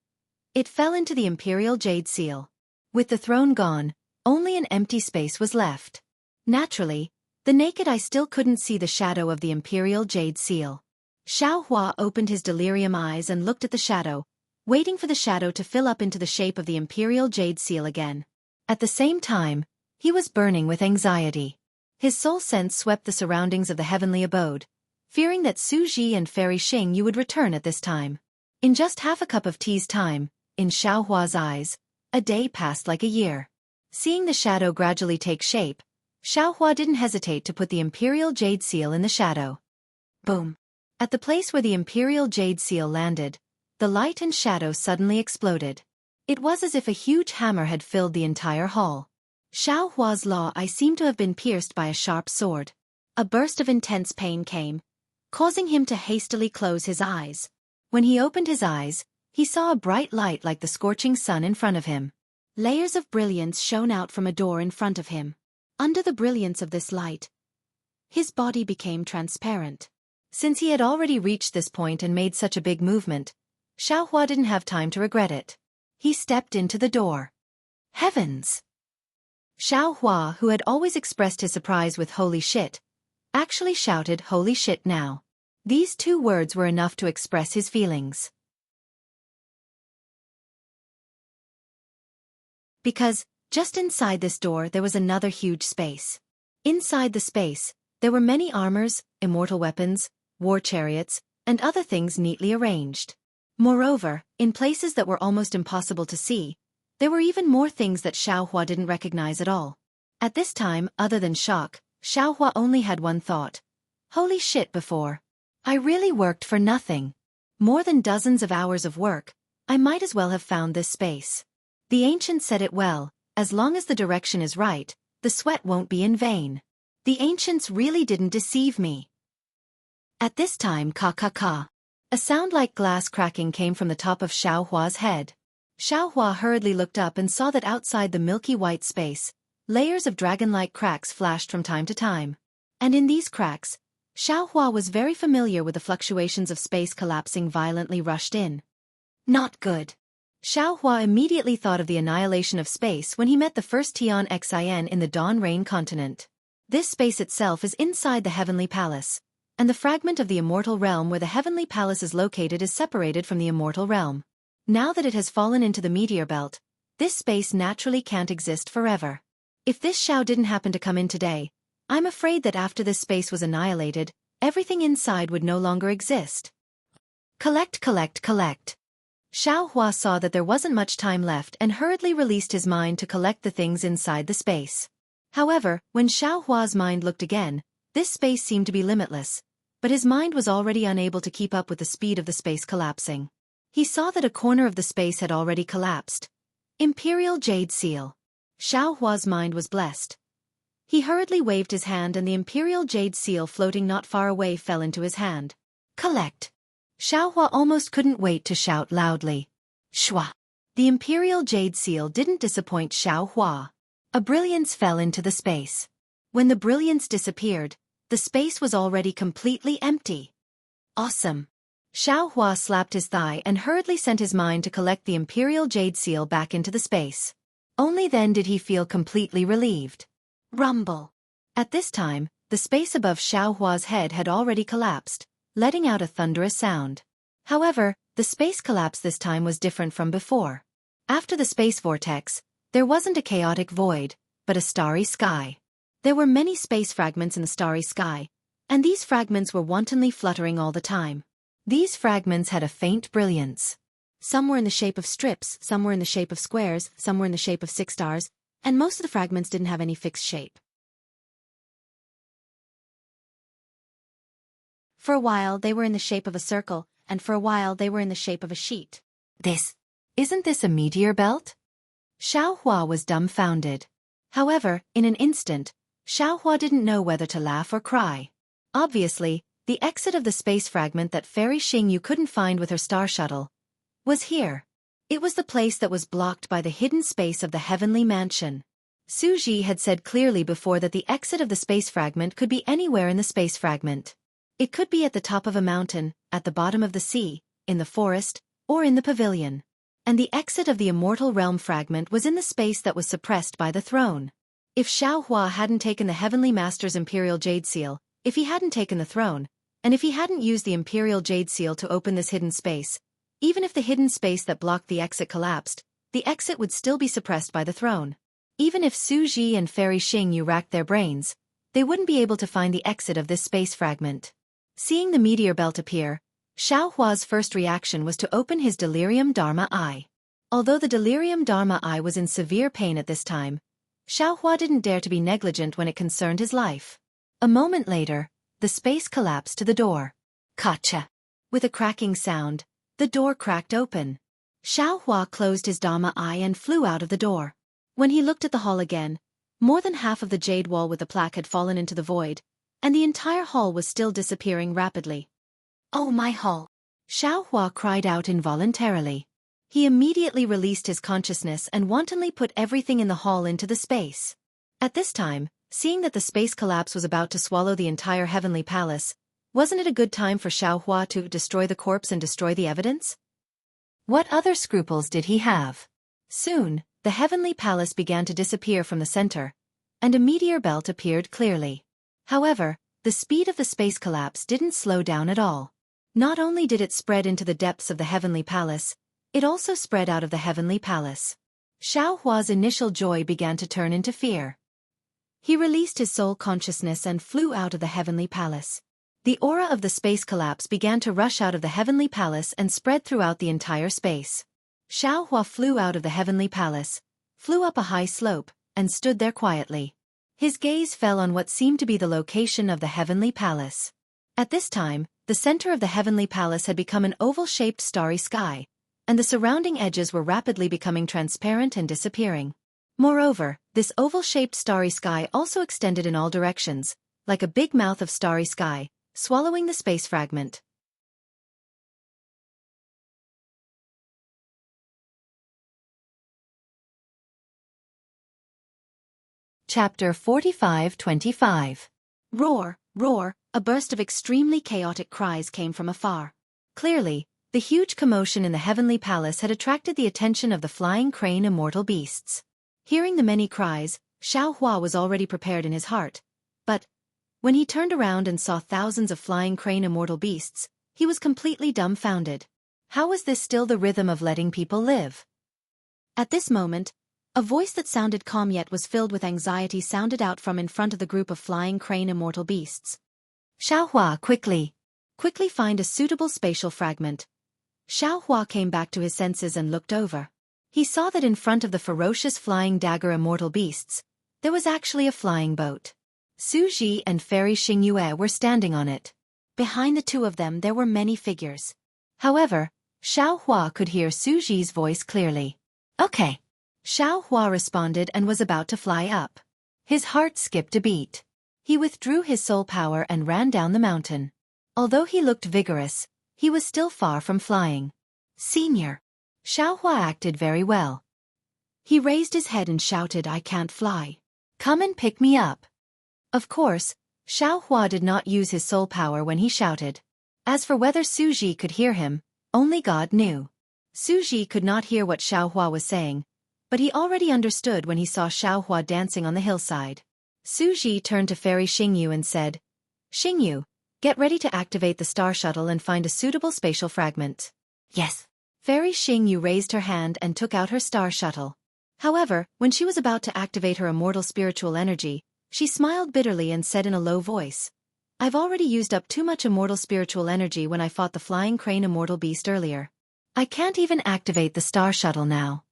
it fell into the imperial jade seal. With the throne gone, only an empty space was left. Naturally, the naked eye still couldn't see the shadow of the imperial jade seal. Xiao Hua opened his delirium eyes and looked at the shadow, waiting for the shadow to fill up into the shape of the imperial jade seal again. At the same time, he was burning with anxiety. His soul sense swept the surroundings of the heavenly abode, fearing that Xueqi and Fairy Xing Yu would return at this time. In just half a cup of tea's time, in Xiao Hua's eyes, a day passed like a year. Seeing the shadow gradually take shape, Xiao Hua didn't hesitate to put the imperial jade seal in the shadow. Boom! At the place where the imperial jade seal landed, the light and shadow suddenly exploded. It was as if a huge hammer had filled the entire hall. Xiao Hua's law eye seemed to have been pierced by a sharp sword. A burst of intense pain came, causing him to hastily close his eyes. When he opened his eyes, he saw a bright light like the scorching sun in front of him. Layers of brilliance shone out from a door in front of him. Under the brilliance of this light, his body became transparent. Since he had already reached this point and made such a big movement, Xiao Hua didn't have time to regret it. He stepped into the door. Heavens! Xiao Hua, who had always expressed his surprise with holy shit, actually shouted holy shit now. These two words were enough to express his feelings. Because, just inside this door there was another huge space. Inside the space, there were many armors, immortal weapons, war chariots, and other things neatly arranged. Moreover, in places that were almost impossible to see, there were even more things that Xiao Hua didn't recognize at all. At this time, other than shock, Xiao Hua only had one thought. Holy shit before. I really worked for nothing. More than dozens of hours of work, I might as well have found this space. The ancient said it well, as long as the direction is right, the sweat won't be in vain. The ancients really didn't deceive me. At this time ka. A sound like glass cracking came from the top of Xiao Hua's head. Xiao Hua hurriedly looked up and saw that outside the milky white space, layers of dragon-like cracks flashed from time to time. And in these cracks, Xiao Hua was very familiar with the fluctuations of space collapsing violently rushed in. Not good. Xiao Hua immediately thought of the annihilation of space when he met the first Tian Xin in the Dawn Rain continent. This space itself is inside the Heavenly Palace, and the fragment of the Immortal Realm where the Heavenly Palace is located is separated from the Immortal Realm. Now that it has fallen into the meteor belt, this space naturally can't exist forever. If this Xiao didn't happen to come in today, I'm afraid that after this space was annihilated, everything inside would no longer exist. Collect. Xiao Hua saw that there wasn't much time left and hurriedly released his mind to collect the things inside the space. However, when Xiao Hua's mind looked again, this space seemed to be limitless, but his mind was already unable to keep up with the speed of the space collapsing. He saw that a corner of the space had already collapsed. Imperial Jade Seal. Xiao Hua's mind was blessed. He hurriedly waved his hand and the Imperial Jade Seal floating not far away fell into his hand. Collect. Xiao Hua almost couldn't wait to shout loudly. Shwa. The Imperial Jade Seal didn't disappoint Xiao Hua. A brilliance fell into the space. When the brilliance disappeared, the space was already completely empty. Awesome. Xueqi slapped his thigh and hurriedly sent his mind to collect the Imperial Jade Seal back into the space. Only then did he feel completely relieved. Rumble. At this time, the space above Xueqi's head had already collapsed, letting out a thunderous sound. However, the space collapse this time was different from before. After the space vortex, there wasn't a chaotic void, but a starry sky. There were many space fragments in the starry sky, and these fragments were wantonly fluttering all the time. These fragments had a faint brilliance. Some were in the shape of strips, some were in the shape of squares, some were in the shape of 6 stars, and most of the fragments didn't have any fixed shape. For a while they were in the shape of a circle, and for a while they were in the shape of a sheet. Isn't this a meteor belt? Xueqi was dumbfounded. However, in an instant, Xueqi didn't know whether to laugh or cry. Obviously, the exit of the space fragment that Fairy Xingyu couldn't find with her star shuttle was here. It was the place that was blocked by the hidden space of the heavenly mansion. Xueqi had said clearly before that the exit of the space fragment could be anywhere in the space fragment. It could be at the top of a mountain, at the bottom of the sea, in the forest, or in the pavilion. And the exit of the immortal realm fragment was in the space that was suppressed by the throne. If Xueqi hadn't taken the Heavenly Master's Imperial Jade Seal, if he hadn't taken the throne, and if he hadn't used the Imperial Jade Seal to open this hidden space, even if the hidden space that blocked the exit collapsed, the exit would still be suppressed by the throne. Even if Xueqi and Fairy Xingyu racked their brains, they wouldn't be able to find the exit of this space fragment. Seeing the meteor belt appear, Xueqi's first reaction was to open his Delirium Dharma Eye. Although the Delirium Dharma Eye was in severe pain at this time, Xueqi didn't dare to be negligent when it concerned his life. A moment later, the space collapsed to the door. Kacha! With a cracking sound, the door cracked open. Xueqi closed his Dharma Eye and flew out of the door. When he looked at the hall again, more than half of the jade wall with the plaque had fallen into the void, and the entire hall was still disappearing rapidly. "Oh, my hall!" Xueqi cried out involuntarily. He immediately released his consciousness and wantonly put everything in the hall into the space. At this time, seeing that the space collapse was about to swallow the entire heavenly palace, wasn't it a good time for Xueqi to destroy the corpse and destroy the evidence? What other scruples did he have? Soon, the heavenly palace began to disappear from the center, and a meteor belt appeared clearly. However, the speed of the space collapse didn't slow down at all. Not only did it spread into the depths of the heavenly palace, it also spread out of the heavenly palace. Xueqi's initial joy began to turn into fear. He released his soul consciousness and flew out of the heavenly palace. The aura of the space collapse began to rush out of the heavenly palace and spread throughout the entire space. Xueqi flew out of the heavenly palace, flew up a high slope, and stood there quietly. His gaze fell on what seemed to be the location of the heavenly palace. At this time, the center of the heavenly palace had become an oval-shaped starry sky, and the surrounding edges were rapidly becoming transparent and disappearing. Moreover, this oval-shaped starry sky also extended in all directions, like a big mouth of starry sky, swallowing the space fragment. Chapter 45-25. Roar, roar, a burst of extremely chaotic cries came from afar. Clearly, the huge commotion in the heavenly palace had attracted the attention of the flying crane immortal beasts. Hearing the many cries, Xueqi was already prepared in his heart, but when he turned around and saw thousands of flying crane immortal beasts, he was completely dumbfounded. How was this still the rhythm of letting people live? At this moment, a voice that sounded calm yet was filled with anxiety sounded out from in front of the group of flying crane immortal beasts. Xueqi, quickly find a suitable spatial fragment. Xueqi came back to his senses and looked over. He saw that in front of the ferocious flying dagger immortal beasts, there was actually a flying boat. Xueqi and Fairy Xingyu were standing on it. Behind the two of them there were many figures. However, Xueqi could hear Xueqi's voice clearly. "Okay." Xueqi responded and was about to fly up. His heart skipped a beat. He withdrew his soul power and ran down the mountain. Although he looked vigorous, he was still far from flying. "Senior." Xueqi acted very well. He raised his head and shouted, "I can't fly. Come and pick me up." Of course, Xueqi did not use his soul power when he shouted. As for whether Xueqi could hear him, only God knew. Xueqi could not hear what Xiaohua was saying, but he already understood when he saw Xiaohua dancing on the hillside. Xueqi turned to Fairy Xingyu and said, Xingyu, get ready to activate the star shuttle and find a suitable spatial fragment. Yes. Fairy Xingyu raised her hand and took out her star shuttle. However, when she was about to activate her immortal spiritual energy, she smiled bitterly and said in a low voice, I've already used up too much immortal spiritual energy when I fought the flying crane immortal beast earlier. I can't even activate the star shuttle now.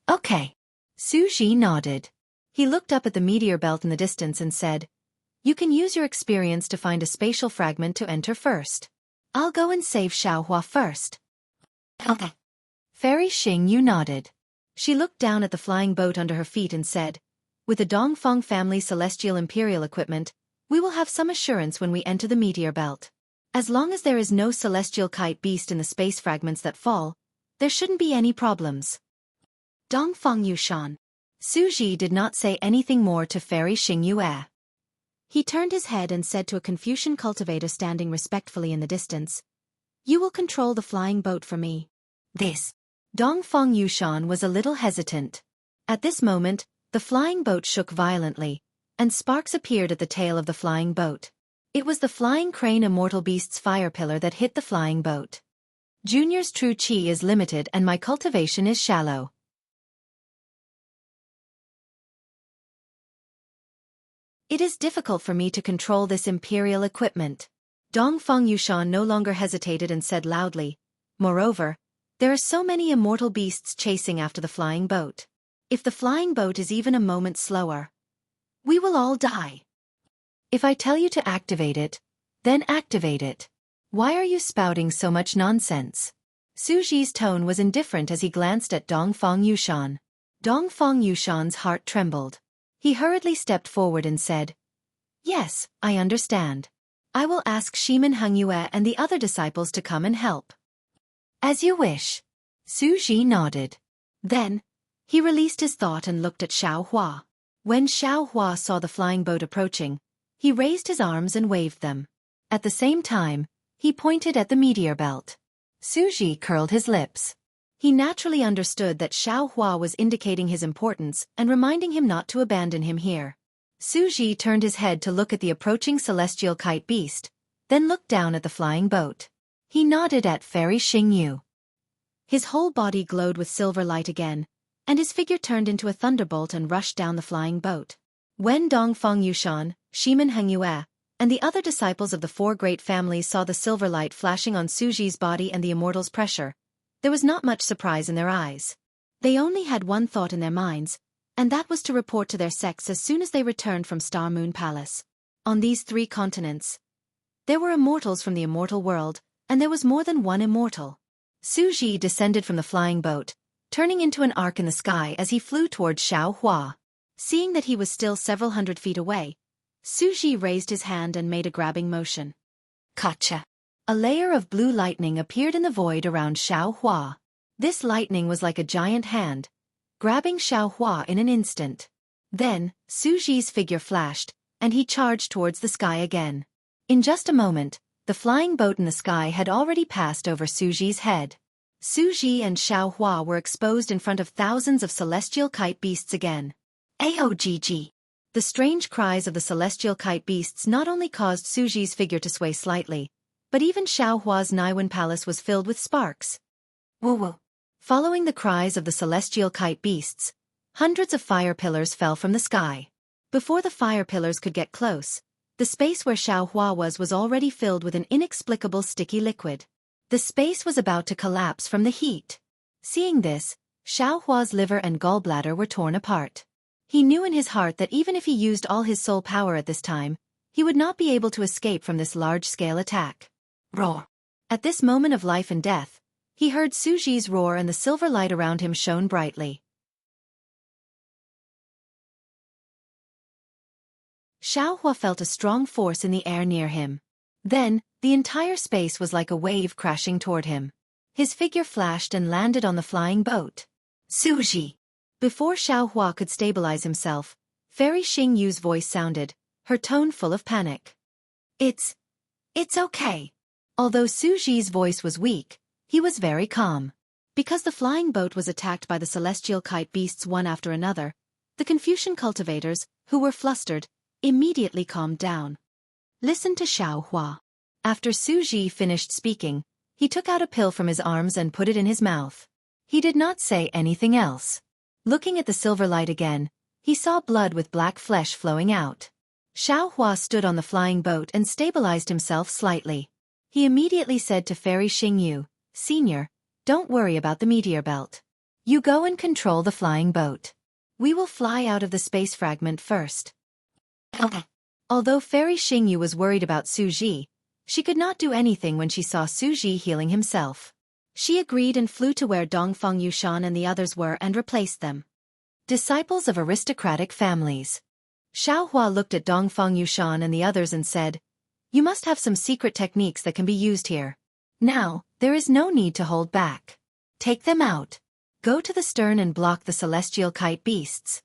Okay. Xueqi nodded. He looked up at the meteor belt in the distance and said, You can use your experience to find a spatial fragment to enter first. I'll go and save Xiaohua first. Okay. Fairy Xingyu nodded. She looked down at the flying boat under her feet and said, With the Dongfeng family celestial imperial equipment, we will have some assurance when we enter the meteor belt. As long as there is no celestial kite beast in the space fragments that fall, there shouldn't be any problems. Dongfeng Yushan. Xueqi did not say anything more to Fairy Xingyu. He turned his head and said to a Confucian cultivator standing respectfully in the distance, You will control the flying boat for me. This. Dongfeng Yushan was a little hesitant. At this moment, the flying boat shook violently, and sparks appeared at the tail of the flying boat. It was the flying crane immortal beast's fire pillar that hit the flying boat. Junior's true chi is limited and my cultivation is shallow. It is difficult for me to control this imperial equipment. Dongfeng Yushan no longer hesitated and said loudly, Moreover, there are so many immortal beasts chasing after the flying boat. If the flying boat is even a moment slower, we will all die. If I tell you to activate it, then activate it. Why are you spouting so much nonsense? Xueqi's tone was indifferent as he glanced at Dongfeng Yushan. Dongfeng Yushan's heart trembled. He hurriedly stepped forward and said, Yes, I understand. I will ask Shimin Hengyue and the other disciples to come and help. As you wish. Xueqi nodded. Then, he released his thought and looked at Xiaohua. When Xiaohua saw the flying boat approaching, he raised his arms and waved them. At the same time, he pointed at the meteor belt. Xueqi curled his lips. He naturally understood that Xiaohua was indicating his importance and reminding him not to abandon him here. Xueqi turned his head to look at the approaching celestial kite beast, then looked down at the flying boat. He nodded at Fairy Xingyu. His whole body glowed with silver light again, and his figure turned into a thunderbolt and rushed down the flying boat. When Dongfeng Yushan, Shimin Hengyue, and the other disciples of the four great families saw the silver light flashing on Xueqi's body and the immortal's pressure, there was not much surprise in their eyes. They only had one thought in their minds, and that was to report to their sects as soon as they returned from Star Moon Palace. On these 3 continents, there were immortals from the immortal world, and there was more than one immortal. Xueqi descended from the flying boat, turning into an arc in the sky as he flew towards Xiaohua. Seeing that he was still several hundred feet away, Xueqi raised his hand and made a grabbing motion. Gotcha! A layer of blue lightning appeared in the void around Xiaohua. This lightning was like a giant hand, grabbing Xiaohua in an instant. Then, Xueqi's figure flashed, and he charged towards the sky again. In just a moment, the flying boat in the sky had already passed over Xueqi's head. Xueqi and Xiaohua were exposed in front of thousands of celestial kite beasts again. Aogg! The strange cries of the celestial kite beasts not only caused Xueqi's figure to sway slightly, but even Xiaohua's Naiwen palace was filled with sparks. Woo-woo! Following the cries of the celestial kite beasts, hundreds of fire pillars fell from the sky. Before the fire pillars could get close, the space where Xiaohua was already filled with an inexplicable sticky liquid. The space was about to collapse from the heat. Seeing this, Xiaohua's liver and gallbladder were torn apart. He knew in his heart that even if he used all his soul power at this time, he would not be able to escape from this large-scale attack. Roar! At this moment of life and death, he heard Xueqi's roar and the silver light around him shone brightly. Xiaohua felt a strong force in the air near him. Then, the entire space was like a wave crashing toward him. His figure flashed and landed on the flying boat. Xueqi! Before Xiaohua could stabilize himself, Fairy Xingyu's voice sounded, her tone full of panic. It's okay. Although Xueqi's voice was weak, he was very calm. Because the flying boat was attacked by the celestial kite beasts one after another, the Confucian cultivators, who were flustered, immediately calmed down. Listen to Xueqi. After Xueqi finished speaking, he took out a pill from his arms and put it in his mouth. He did not say anything else. Looking at the silver light again, he saw blood with black flesh flowing out. Xueqi stood on the flying boat and stabilized himself slightly. He immediately said to Fairy Xingyu, "Senior, don't worry about the meteor belt. You go and control the flying boat. We will fly out of the space fragment first." Although Fairy Xingyu was worried about Xueqi, she could not do anything when she saw Xueqi healing himself. She agreed and flew to where Dongfeng Yushan and the others were and replaced them. Disciples of aristocratic families. Xueqi looked at Dongfeng Yushan and the others and said, "You must have some secret techniques that can be used here. Now, there is no need to hold back. Take them out. Go to the stern and block the celestial kite beasts."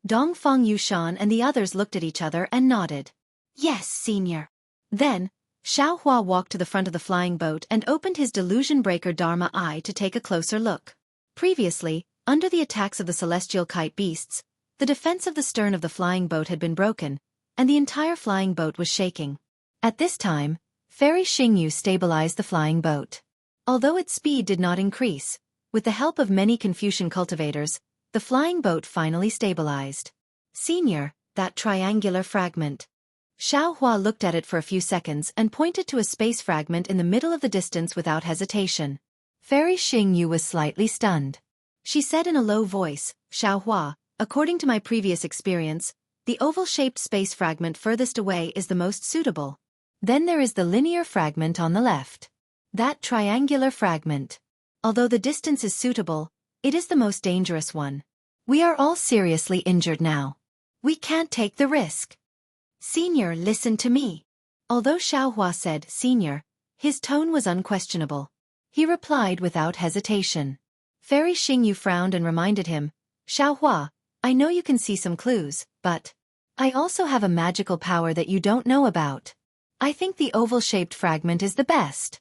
Dongfeng Yushan and the others looked at each other and nodded. "Yes, senior." Then, Xueqi walked to the front of the flying boat and opened his delusion breaker Dharma eye to take a closer look. Previously, under the attacks of the celestial kite beasts, the defense of the stern of the flying boat had been broken, and the entire flying boat was shaking. At this time, Fairy Xingyu stabilized the flying boat. Although its speed did not increase, with the help of many Confucian cultivators, the flying boat finally stabilized. "Senior, that triangular fragment." Xueqi looked at it for a few seconds and pointed to a space fragment in the middle of the distance without hesitation. Fairy Xingyu was slightly stunned. She said in a low voice, "Xueqi, according to my previous experience, the oval-shaped space fragment furthest away is the most suitable. Then there is the linear fragment on the left. That triangular fragment. Although the distance is suitable, it is the most dangerous one. We are all seriously injured now. We can't take the risk. Senior, listen to me." Although Xueqi said, "Senior," his tone was unquestionable. He replied without hesitation. Fairy Xingyu frowned and reminded him, "Xueqi, I know you can see some clues, but I also have a magical power that you don't know about. I think the oval-shaped fragment is the best."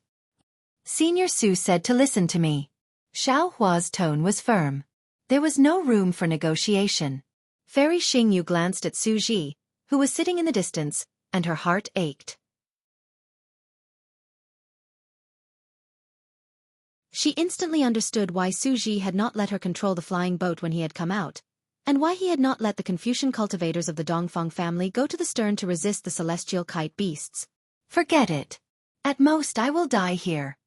Senior Su said to listen to me. Xueqi's tone was firm. There was no room for negotiation. Fairy Xingyu glanced at Xueqi, who was sitting in the distance, and her heart ached. She instantly understood why Xueqi had not let her control the flying boat when he had come out, and why he had not let the Confucian cultivators of the Dongfeng family go to the stern to resist the celestial kite beasts. "Forget it. At most I will die here."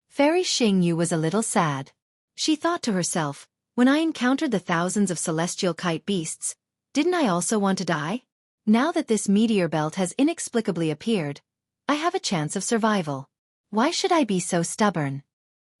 Fairy Xingyu was a little sad. She thought to herself, when I encountered the thousands of celestial kite beasts, didn't I also want to die? Now that this meteor belt has inexplicably appeared, I have a chance of survival. Why should I be so stubborn?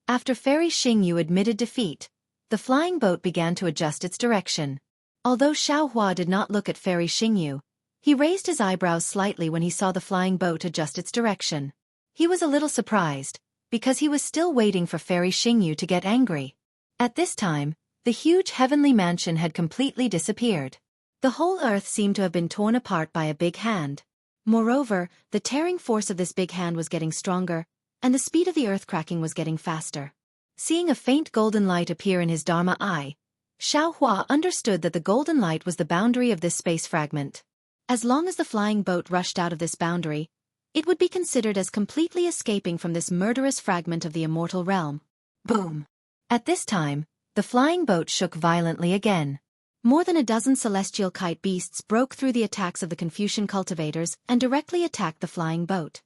After Fairy Xingyu admitted defeat, the flying boat began to adjust its direction. Although Xueqi did not look at Fairy Xingyu, he raised his eyebrows slightly when he saw the flying boat adjust its direction. He was a little surprised, because he was still waiting for Fairy Xingyu to get angry. At this time, the huge heavenly mansion had completely disappeared. The whole earth seemed to have been torn apart by a big hand. Moreover, the tearing force of this big hand was getting stronger, and the speed of the earth cracking was getting faster. Seeing a faint golden light appear in his Dharma eye, Xueqi understood that the golden light was the boundary of this space fragment. As long as the flying boat rushed out of this boundary, it would be considered as completely escaping from this murderous fragment of the immortal realm. Boom! At this time, the flying boat shook violently again. More than a dozen celestial kite beasts broke through the attacks of the Confucian cultivators and directly attacked the flying boat.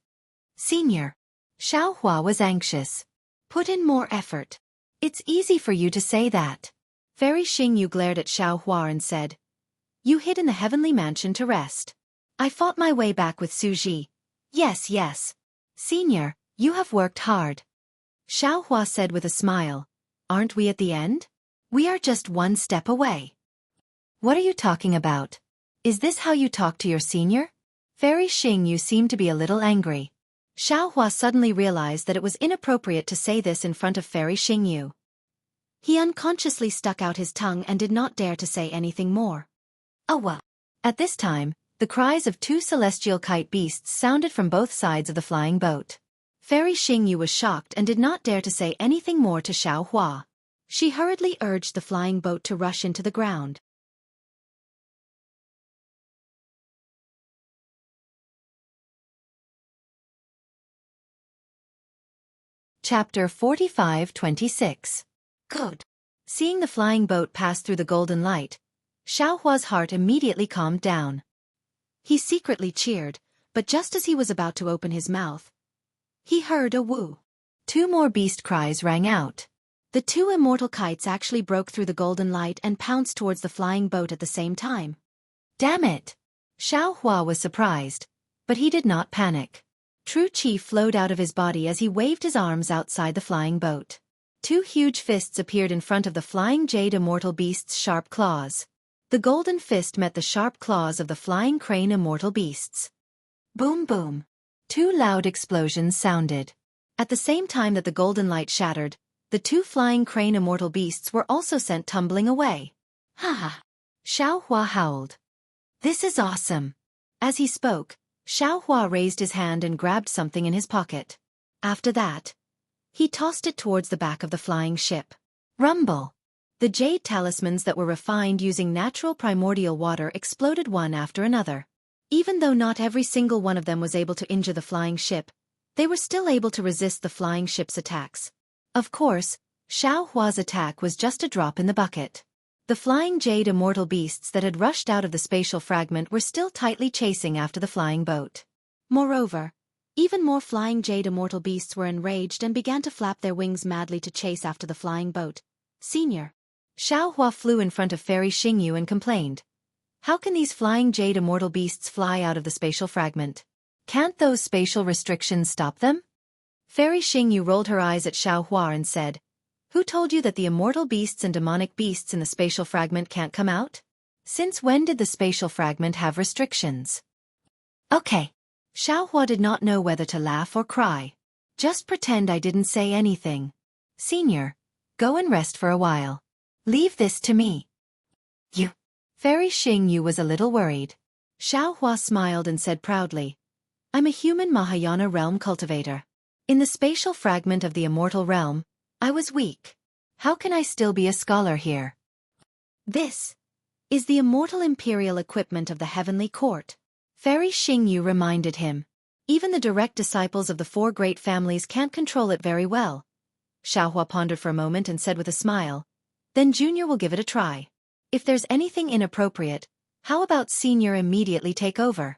"Senior." Xueqi was anxious. "Put in more effort. It's easy for you to say that." Fairy Xingyu glared at Xueqi and said, "You hid in the heavenly mansion to rest. I fought my way back with Xueqi. Yes, yes. Senior, you have worked hard." Xueqi said with a smile, "Aren't we at the end? We are just one step away." "What are you talking about? Is this how you talk to your senior?" Fairy Xingyu seemed to be a little angry. Xueqi suddenly realized that it was inappropriate to say this in front of Fairy Xingyu. He unconsciously stuck out his tongue and did not dare to say anything more. "Awa!" At this time, the cries of two celestial kite beasts sounded from both sides of the flying boat. Fairy Xingyu was shocked and did not dare to say anything more to Xiaohua. She hurriedly urged the flying boat to rush into the ground. Chapter 45-26. Good. Seeing the flying boat pass through the golden light, Xiaohua's heart immediately calmed down. He secretly cheered, but just as he was about to open his mouth, he heard a woo. 2 more beast cries rang out. The 2 immortal kites actually broke through the golden light and pounced towards the flying boat at the same time. Damn it! Xiaohua was surprised, but he did not panic. True Qi flowed out of his body as he waved his arms outside the flying boat. 2 huge fists appeared in front of the flying jade immortal beast's sharp claws. The golden fist met the sharp claws of the flying crane immortal beasts. Boom boom. 2 loud explosions sounded. At the same time that the golden light shattered, the 2 flying crane immortal beasts were also sent tumbling away. Ha ha! Xiaohua howled. This is awesome. As he spoke, Xiaohua raised his hand and grabbed something in his pocket. After that, he tossed it towards the back of the flying ship. Rumble! The jade talismans that were refined using natural primordial water exploded one after another. Even though not every single one of them was able to injure the flying ship, they were still able to resist the flying ship's attacks. Of course, Xiaohua's attack was just a drop in the bucket. The flying jade immortal beasts that had rushed out of the spatial fragment were still tightly chasing after the flying boat. Moreover, even more flying jade immortal beasts were enraged and began to flap their wings madly to chase after the flying boat. Senior. Xiaohua flew in front of Fairy Xingyu and complained. How can these flying jade immortal beasts fly out of the spatial fragment? Can't those spatial restrictions stop them? Fairy Xingyu rolled her eyes at Xiaohua and said, Who told you that the immortal beasts and demonic beasts in the spatial fragment can't come out? Since when did the spatial fragment have restrictions? Okay. Xiaohua did not know whether to laugh or cry. Just pretend I didn't say anything. Senior, go and rest for a while. Leave this to me. You. Fairy Xingyu was a little worried. Xiaohua smiled and said proudly, I'm a human Mahayana realm cultivator. In the spatial fragment of the immortal realm, I was weak. How can I still be a scholar here? This is the immortal imperial equipment of the heavenly court. Fairy Xingyu reminded him. Even the direct disciples of the 4 great families can't control it very well. Xiaohua pondered for a moment and said with a smile, Then Junior will give it a try. If there's anything inappropriate, how about Senior immediately take over?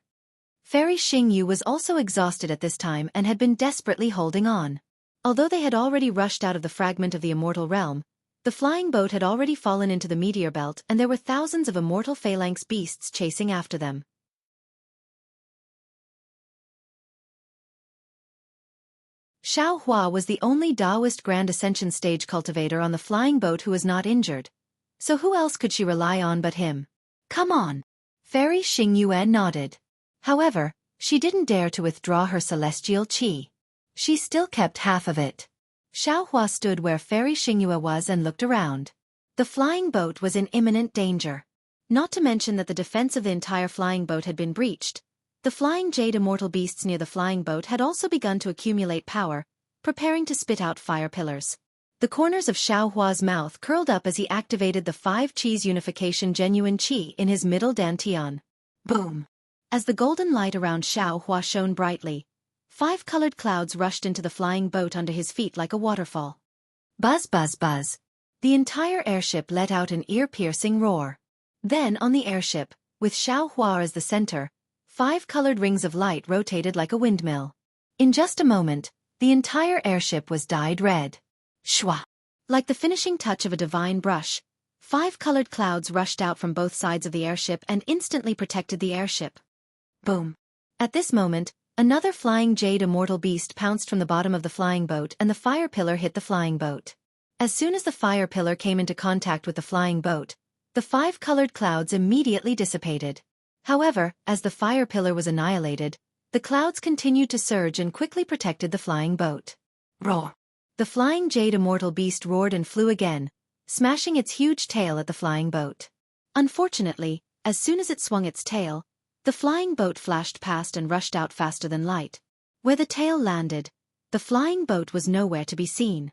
Fairy Xingyu was also exhausted at this time and had been desperately holding on. Although they had already rushed out of the fragment of the immortal realm, the flying boat had already fallen into the meteor belt and there were thousands of immortal phalanx beasts chasing after them. Xiaohua was the only Taoist Grand Ascension stage cultivator on the flying boat who was not injured. So who else could she rely on but him? Come on. Fairy Xingyu nodded. However, she didn't dare to withdraw her celestial qi. She still kept half of it. Xiaohua stood where Fairy Xingyu was and looked around. The flying boat was in imminent danger. Not to mention that the defense of the entire flying boat had been breached. The flying jade immortal beasts near the flying boat had also begun to accumulate power, preparing to spit out fire pillars. The corners of Xiaohua's mouth curled up as he activated the 5 Qis unification genuine qi in his middle dantian. Boom! As the golden light around Xiaohua shone brightly, 5 colored clouds rushed into the flying boat under his feet like a waterfall. Buzz buzz buzz. The entire airship let out an ear-piercing roar. Then on the airship, with Xiaohua as the center, 5 colored rings of light rotated like a windmill. In just a moment, the entire airship was dyed red. Shwa! Like the finishing touch of a divine brush, 5 colored clouds rushed out from both sides of the airship and instantly protected the airship. Boom! At this moment, another flying jade immortal beast pounced from the bottom of the flying boat and the fire pillar hit the flying boat. As soon as the fire pillar came into contact with the flying boat, the 5 colored clouds immediately dissipated. However, as the fire pillar was annihilated, the clouds continued to surge and quickly protected the flying boat. Roar! The flying jade immortal beast roared and flew again, smashing its huge tail at the flying boat. Unfortunately, as soon as it swung its tail, the flying boat flashed past and rushed out faster than light. Where the tail landed, The flying boat was nowhere to be seen.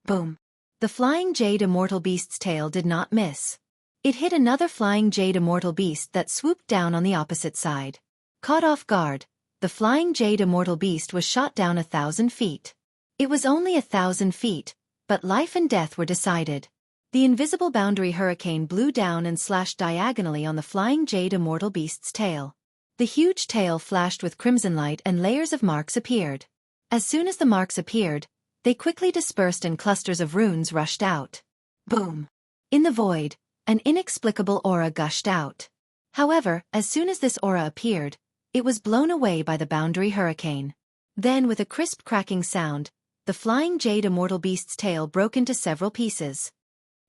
Boom! The flying jade immortal beast's tail did not miss. It hit another flying jade immortal beast that swooped down on the opposite side. Caught off guard, the flying jade immortal beast was shot down 1,000 feet. It was only 1,000 feet, but life and death were decided. The invisible boundary hurricane blew down and slashed diagonally on the flying jade immortal beast's tail. The huge tail flashed with crimson light and layers of marks appeared. As soon as the marks appeared, they quickly dispersed and clusters of runes rushed out. Boom! In the void, an inexplicable aura gushed out. However, as soon as this aura appeared, it was blown away by the boundary hurricane. Then with a crisp cracking sound, the flying jade immortal beast's tail broke into several pieces.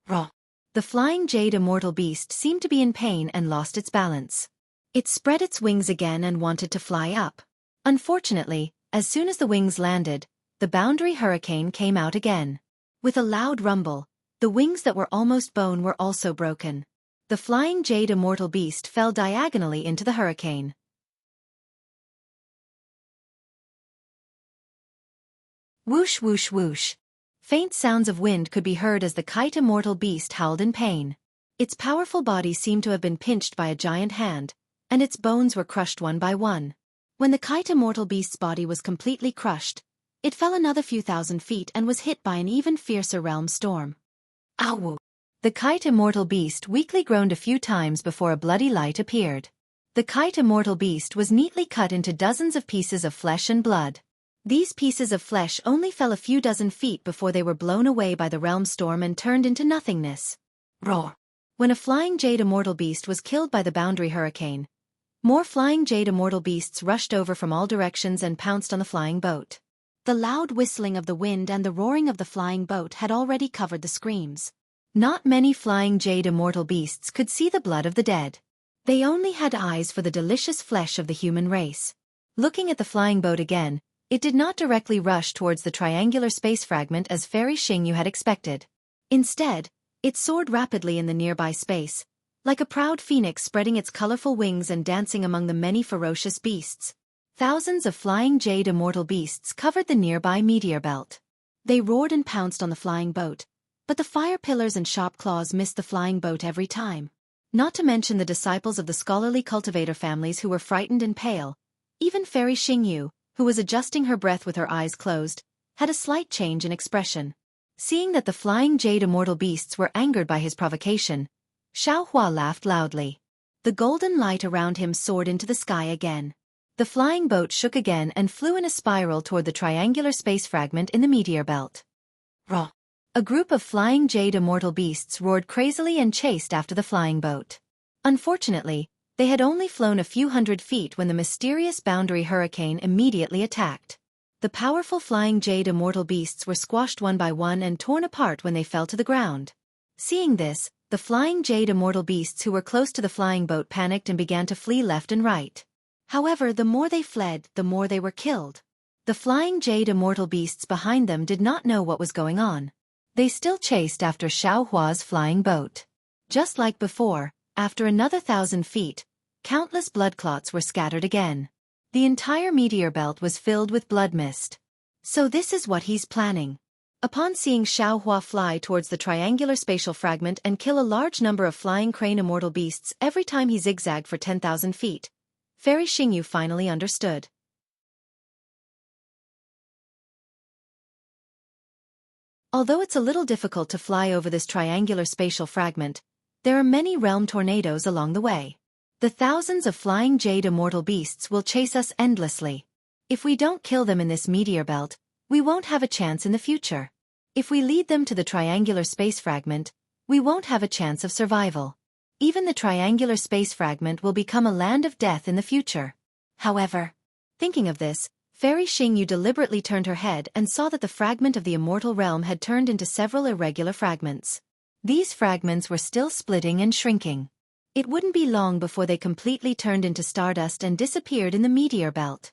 Raw! The flying jade immortal beast seemed to be in pain and lost its balance. It spread its wings again and wanted to fly up. Unfortunately, as soon as the wings landed, the boundary hurricane came out again. With a loud rumble, the wings that were almost bone were also broken. The flying jade immortal beast fell diagonally into the hurricane. Whoosh whoosh whoosh. Faint sounds of wind could be heard as the kite immortal beast howled in pain. Its powerful body seemed to have been pinched by a giant hand, and its bones were crushed one by one. When the kite immortal beast's body was completely crushed, it fell another few thousand feet and was hit by an even fiercer realm storm. Ow! The kite immortal beast weakly groaned a few times before a bloody light appeared. The kite immortal beast was neatly cut into dozens of pieces of flesh and blood. These pieces of flesh only fell a few dozen feet before they were blown away by the realm storm and turned into nothingness. Roar! When a flying jade immortal beast was killed by the boundary hurricane, more flying jade immortal beasts rushed over from all directions and pounced on the flying boat. The loud whistling of the wind and the roaring of the flying boat had already covered the screams. Not many flying jade immortal beasts could see the blood of the dead. They only had eyes for the delicious flesh of the human race. Looking at the flying boat again, it did not directly rush towards the triangular space fragment as Fairy Xingyu had expected. Instead, it soared rapidly in the nearby space, like a proud phoenix spreading its colorful wings and dancing among the many ferocious beasts. Thousands of flying jade immortal beasts covered the nearby meteor belt. They roared and pounced on the flying boat, but the fire pillars and sharp claws missed the flying boat every time. Not to mention the disciples of the scholarly cultivator families who were frightened and pale. Even Fairy Xingyu, who was adjusting her breath with her eyes closed, had a slight change in expression. Seeing that the flying jade immortal beasts were angered by his provocation, Xiaohua laughed loudly. The golden light around him soared into the sky again. The flying boat shook again and flew in a spiral toward the triangular space fragment in the meteor belt. Raw! A group of flying jade immortal beasts roared crazily and chased after the flying boat. Unfortunately, they had only flown a few hundred feet when the mysterious boundary hurricane immediately attacked. The powerful flying jade immortal beasts were squashed one by one and torn apart when they fell to the ground. Seeing this, the flying jade immortal beasts who were close to the flying boat panicked and began to flee left and right. However, the more they fled, the more they were killed. The flying jade immortal beasts behind them did not know what was going on. They still chased after Xiaohua's flying boat. Just like before, after another 1,000 feet, countless blood clots were scattered again. The entire meteor belt was filled with blood mist. So this is what he's planning. Upon seeing Xiaohua fly towards the triangular spatial fragment and kill a large number of flying crane immortal beasts every time he zigzagged for 10,000 feet, Fairy Xingyu finally understood. Although it's a little difficult to fly over this triangular spatial fragment, there are many realm tornadoes along the way. The thousands of flying jade immortal beasts will chase us endlessly. If we don't kill them in this meteor belt, we won't have a chance in the future. If we lead them to the triangular space fragment, we won't have a chance of survival. Even the triangular space fragment will become a land of death in the future. However, thinking of this, Fairy Xingyu deliberately turned her head and saw that the fragment of the immortal realm had turned into several irregular fragments. These fragments were still splitting and shrinking. It wouldn't be long before they completely turned into stardust and disappeared in the meteor belt.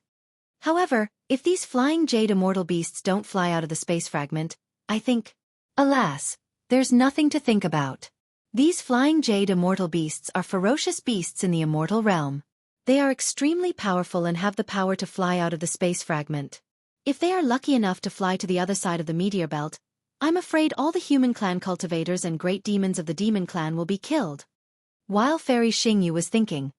However, if these flying jade immortal beasts don't fly out of the space fragment, I think, alas, there's nothing to think about. These flying jade immortal beasts are ferocious beasts in the immortal realm. They are extremely powerful and have the power to fly out of the space fragment. If they are lucky enough to fly to the other side of the meteor belt, I'm afraid all the human clan cultivators and great demons of the demon clan will be killed. While Fairy Xingyu was thinking,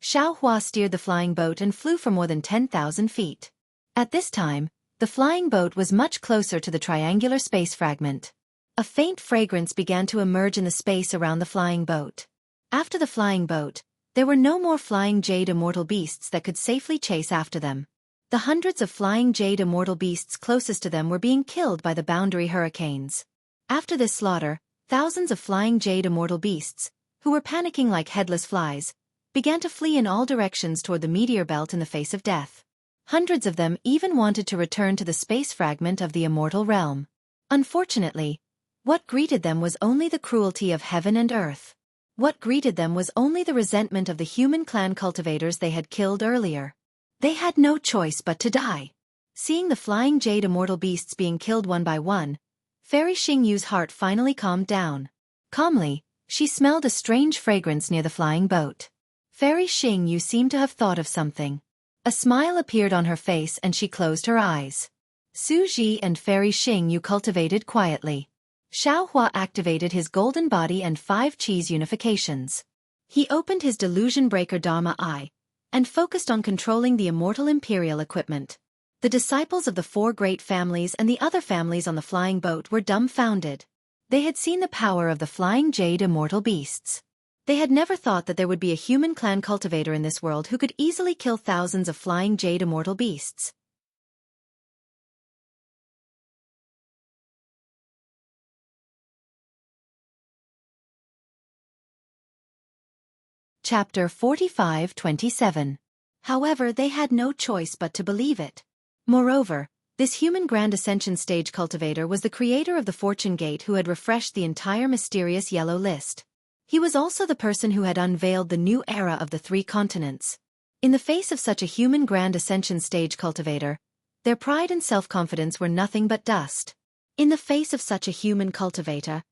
Xiaohua steered the flying boat and flew for more than 10,000 feet. At this time, the flying boat was much closer to the triangular space fragment. A faint fragrance began to emerge in the space around the flying boat. After the flying boat, there were no more flying jade immortal beasts that could safely chase after them. The hundreds of flying jade immortal beasts closest to them were being killed by the boundary hurricanes. After this slaughter, thousands of flying jade immortal beasts, who were panicking like headless flies, began to flee in all directions toward the meteor belt in the face of death. Hundreds of them even wanted to return to the space fragment of the immortal realm. Unfortunately, what greeted them was only the cruelty of heaven and earth. What greeted them was only the resentment of the human clan cultivators they had killed earlier. They had no choice but to die. Seeing the flying jade immortal beasts being killed one by one, Fairy Xingyu's heart finally calmed down. Calmly, she smelled a strange fragrance near the flying boat. Fairy Xingyu seemed to have thought of something. A smile appeared on her face and she closed her eyes. Xueqi and Fairy Xingyu cultivated quietly. Xiaohua activated his golden body and 5 cheese unifications. He opened his delusion breaker Dharma eye and focused on controlling the immortal imperial equipment. The disciples of the 4 great families and the other families on the flying boat were dumbfounded. They had seen the power of the flying jade immortal beasts. They had never thought that there would be a human clan cultivator in this world who could easily kill thousands of flying jade immortal beasts. Chapter 45-27. However, they had no choice but to believe it. Moreover, this human Grand Ascension stage cultivator was the creator of the Fortune Gate who had refreshed the entire mysterious yellow list. He was also the person who had unveiled the new era of the 3 continents. In the face of such a human Grand Ascension stage cultivator, their pride and self-confidence were nothing but dust. In the face of such a human cultivator,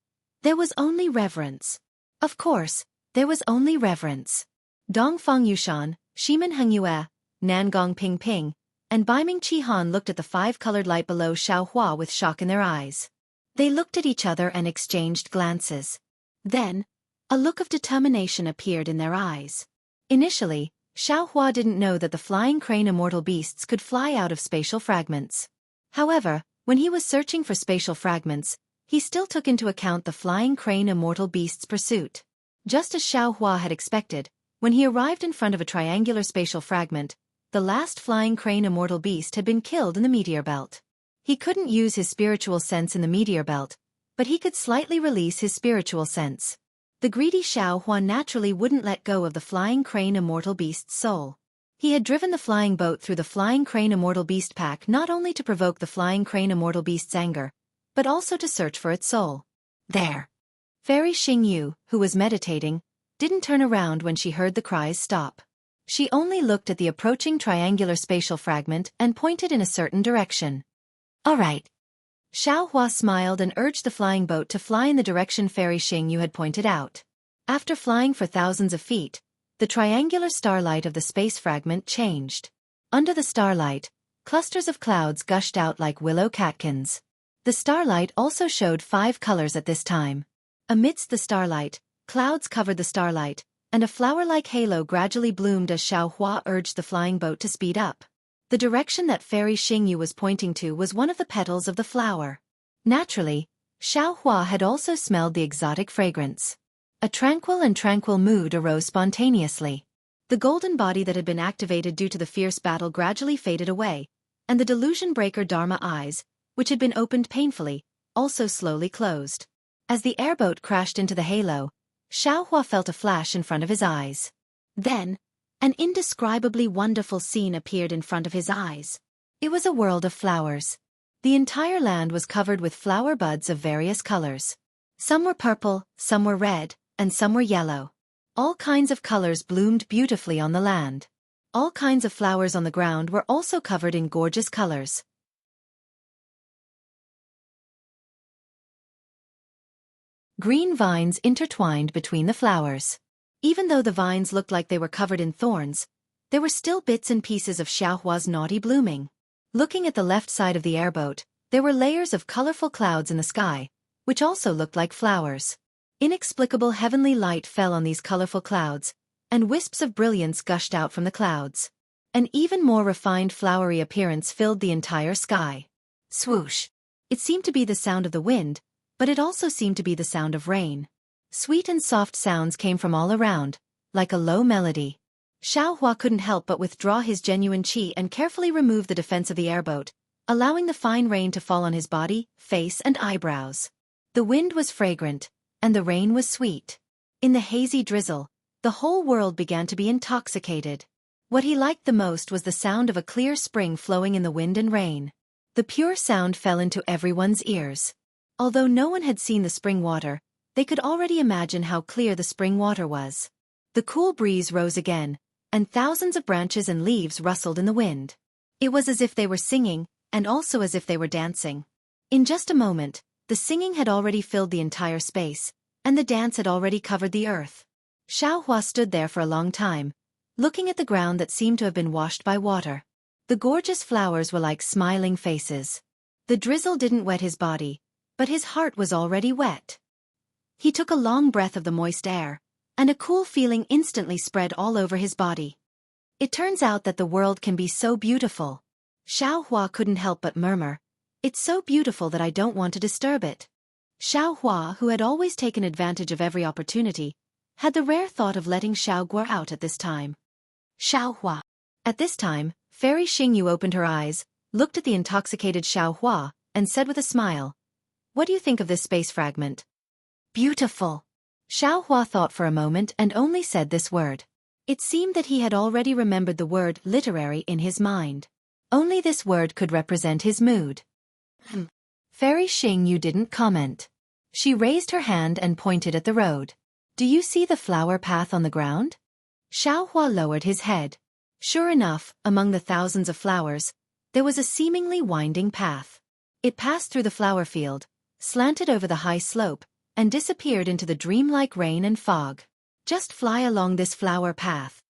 there was only reverence. Of course, there was only reverence. Dongfang Yushan, Shimen Hengyue, Nangong Pingping, and Baiming Qihan looked at the 5-colored light below Xiaohua with shock in their eyes. They looked at each other and exchanged glances. Then, a look of determination appeared in their eyes. Initially, Xiaohua didn't know that the flying crane immortal beasts could fly out of spatial fragments. However, when he was searching for spatial fragments, he still took into account the flying crane immortal beasts' pursuit. Just as Xiaohua had expected, when he arrived in front of a triangular spatial fragment, the last flying crane immortal beast had been killed in the meteor belt. He couldn't use his spiritual sense in the meteor belt, but he could slightly release his spiritual sense. The greedy Xiaohua naturally wouldn't let go of the flying crane immortal beast's soul. He had driven the flying boat through the flying crane immortal beast pack not only to provoke the flying crane immortal beast's anger, but also to search for its soul. There. Fairy Xingyu, who was meditating, didn't turn around when she heard the cries stop. She only looked at the approaching triangular spatial fragment and pointed in a certain direction. All right. Xiaohua smiled and urged the flying boat to fly in the direction Fairy Xingyu had pointed out. After flying for thousands of feet, the triangular starlight of the space fragment changed. Under the starlight, clusters of clouds gushed out like willow catkins. The starlight also showed 5 colors at this time. Amidst the starlight, clouds covered the starlight, and a flower-like halo gradually bloomed as Xiaohua urged the flying boat to speed up. The direction that Fairy Xingyu was pointing to was one of the petals of the flower. Naturally, Xiaohua had also smelled the exotic fragrance. A tranquil mood arose spontaneously. The golden body that had been activated due to the fierce battle gradually faded away, and the delusion breaker Dharma eyes, which had been opened painfully, also slowly closed. As the airboat crashed into the halo, Xiaohua felt a flash in front of his eyes. Then, an indescribably wonderful scene appeared in front of his eyes. It was a world of flowers. The entire land was covered with flower buds of various colors. Some were purple, some were red, and some were yellow. All kinds of colors bloomed beautifully on the land. All kinds of flowers on the ground were also covered in gorgeous colors. Green vines intertwined between the flowers. Even though the vines looked like they were covered in thorns, there were still bits and pieces of Xiaohua's naughty blooming. Looking at the left side of the airboat, there were layers of colorful clouds in the sky, which also looked like flowers. Inexplicable heavenly light fell on these colorful clouds, and wisps of brilliance gushed out from the clouds. An even more refined flowery appearance filled the entire sky. Swoosh! It seemed to be the sound of the wind, but it also seemed to be the sound of rain. Sweet and soft sounds came from all around, like a low melody. Xueqi couldn't help but withdraw his genuine qi and carefully remove the defense of the airboat, allowing the fine rain to fall on his body, face and eyebrows. The wind was fragrant, and the rain was sweet. In the hazy drizzle, the whole world began to be intoxicated. What he liked the most was the sound of a clear spring flowing in the wind and rain. The pure sound fell into everyone's ears. Although no one had seen the spring water, they could already imagine how clear the spring water was. The cool breeze rose again, and thousands of branches and leaves rustled in the wind. It was as if they were singing, and also as if they were dancing. In just a moment, the singing had already filled the entire space, and the dance had already covered the earth. Xueqi stood there for a long time, looking at the ground that seemed to have been washed by water. The gorgeous flowers were like smiling faces. The drizzle didn't wet his body, but his heart was already wet. He took a long breath of the moist air, and a cool feeling instantly spread all over his body. It turns out that the world can be so beautiful. Xueqi couldn't help but murmur, "It's so beautiful that I don't want to disturb it." Xueqi, who had always taken advantage of every opportunity, had the rare thought of letting Xueqi out at this time. Xueqi. At this time, Fairy Xingyu opened her eyes, looked at the intoxicated Xueqi, and said with a smile, "What do you think of this space fragment?" "Beautiful." Xueqi thought for a moment and only said this word. It seemed that he had already remembered the word literary in his mind. Only this word could represent his mood. Fairy Xingyu didn't comment. She raised her hand and pointed at the road. "Do you see the flower path on the ground?" Xueqi lowered his head. Sure enough, among the thousands of flowers, there was a seemingly winding path. It passed through the flower field, slanted over the high slope, and disappeared into the dreamlike rain and fog. "Just fly along this flower path."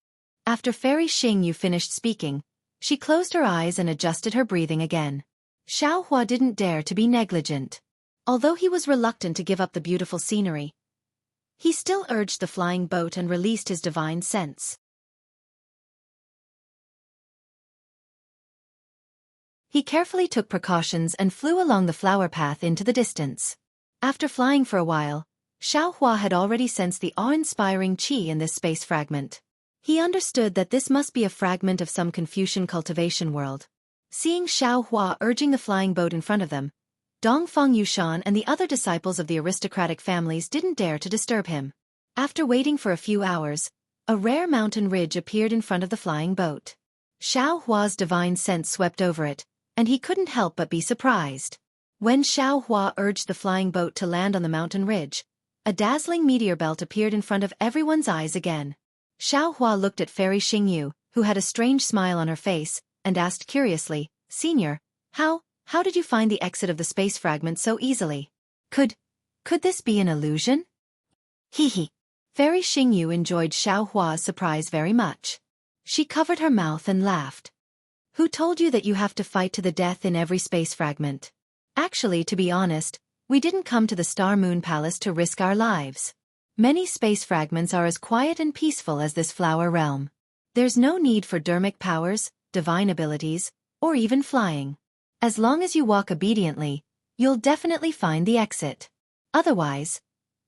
After Fairy Xingyu finished speaking, she closed her eyes and adjusted her breathing again. Xueqi didn't dare to be negligent. Although he was reluctant to give up the beautiful scenery, he still urged the flying boat and released his divine sense. He carefully took precautions and flew along the flower path into the distance. After flying for a while, Xueqi had already sensed the awe-inspiring qi in this space fragment. He understood that this must be a fragment of some Confucian cultivation world. Seeing Xueqi urging the flying boat in front of them, Dongfang Yushan and the other disciples of the aristocratic families didn't dare to disturb him. After waiting for a few hours, a rare mountain ridge appeared in front of the flying boat. Xueqi's divine sense swept over it, and he couldn't help but be surprised. When Xueqi urged the flying boat to land on the mountain ridge, a dazzling meteor belt appeared in front of everyone's eyes again. Xueqi looked at Fairy Xingyu, who had a strange smile on her face, and asked curiously, "Senior, how did you find the exit of the space fragment so easily? Could this be an illusion?" Hee. Fairy Xingyu enjoyed Xueqi's surprise very much. She covered her mouth and laughed. "Who told you that you have to fight to the death in every space fragment? Actually, to be honest, we didn't come to the Star Moon Palace to risk our lives. Many space fragments are as quiet and peaceful as this flower realm. There's no need for dermic powers, divine abilities, or even flying. As long as you walk obediently, you'll definitely find the exit. Otherwise,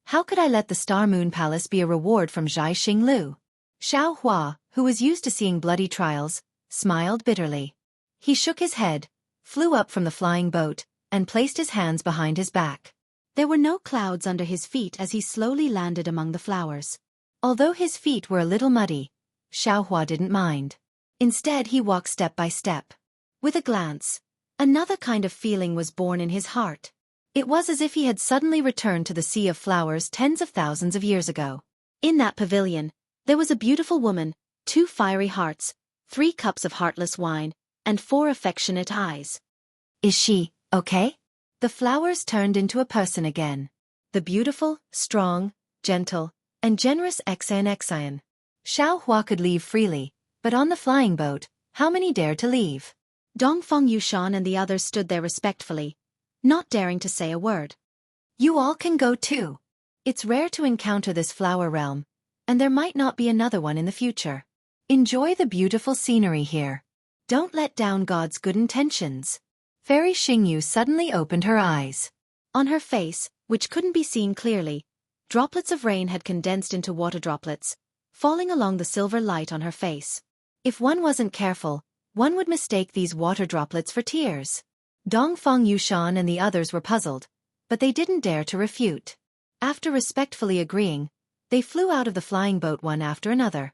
how could I let the Star Moon Palace be a reward from Zhai Xinglu?" Xueqi, who was used to seeing bloody trials, smiled bitterly. He shook his head, flew up from the flying boat, and placed his hands behind his back. There were no clouds under his feet as he slowly landed among the flowers. Although his feet were a little muddy, Xueqi didn't mind. Instead, he walked step by step. With a glance, another kind of feeling was born in his heart. It was as if he had suddenly returned to the sea of flowers tens of thousands of years ago. In that pavilion, there was a beautiful woman, 2 fiery hearts, 3 cups of heartless wine, and 4 affectionate eyes. "Is she okay?" The flowers turned into a person again. The beautiful, strong, gentle, and generous Xian. Xueqi could leave freely, but on the flying boat, how many dared to leave? Dongfeng Yushan and the others stood there respectfully, not daring to say a word. You all can go too. It's rare to encounter this flower realm, and there might not be another one in the future. Enjoy the beautiful scenery here. Don't let down God's good intentions. Fairy Xingyu suddenly opened her eyes. On her face, which couldn't be seen clearly, droplets of rain had condensed into water droplets, falling along the silver light on her face. If one wasn't careful, one would mistake these water droplets for tears. Dongfeng Yushan and the others were puzzled, but they didn't dare to refute. After respectfully agreeing, they flew out of the flying boat one after another.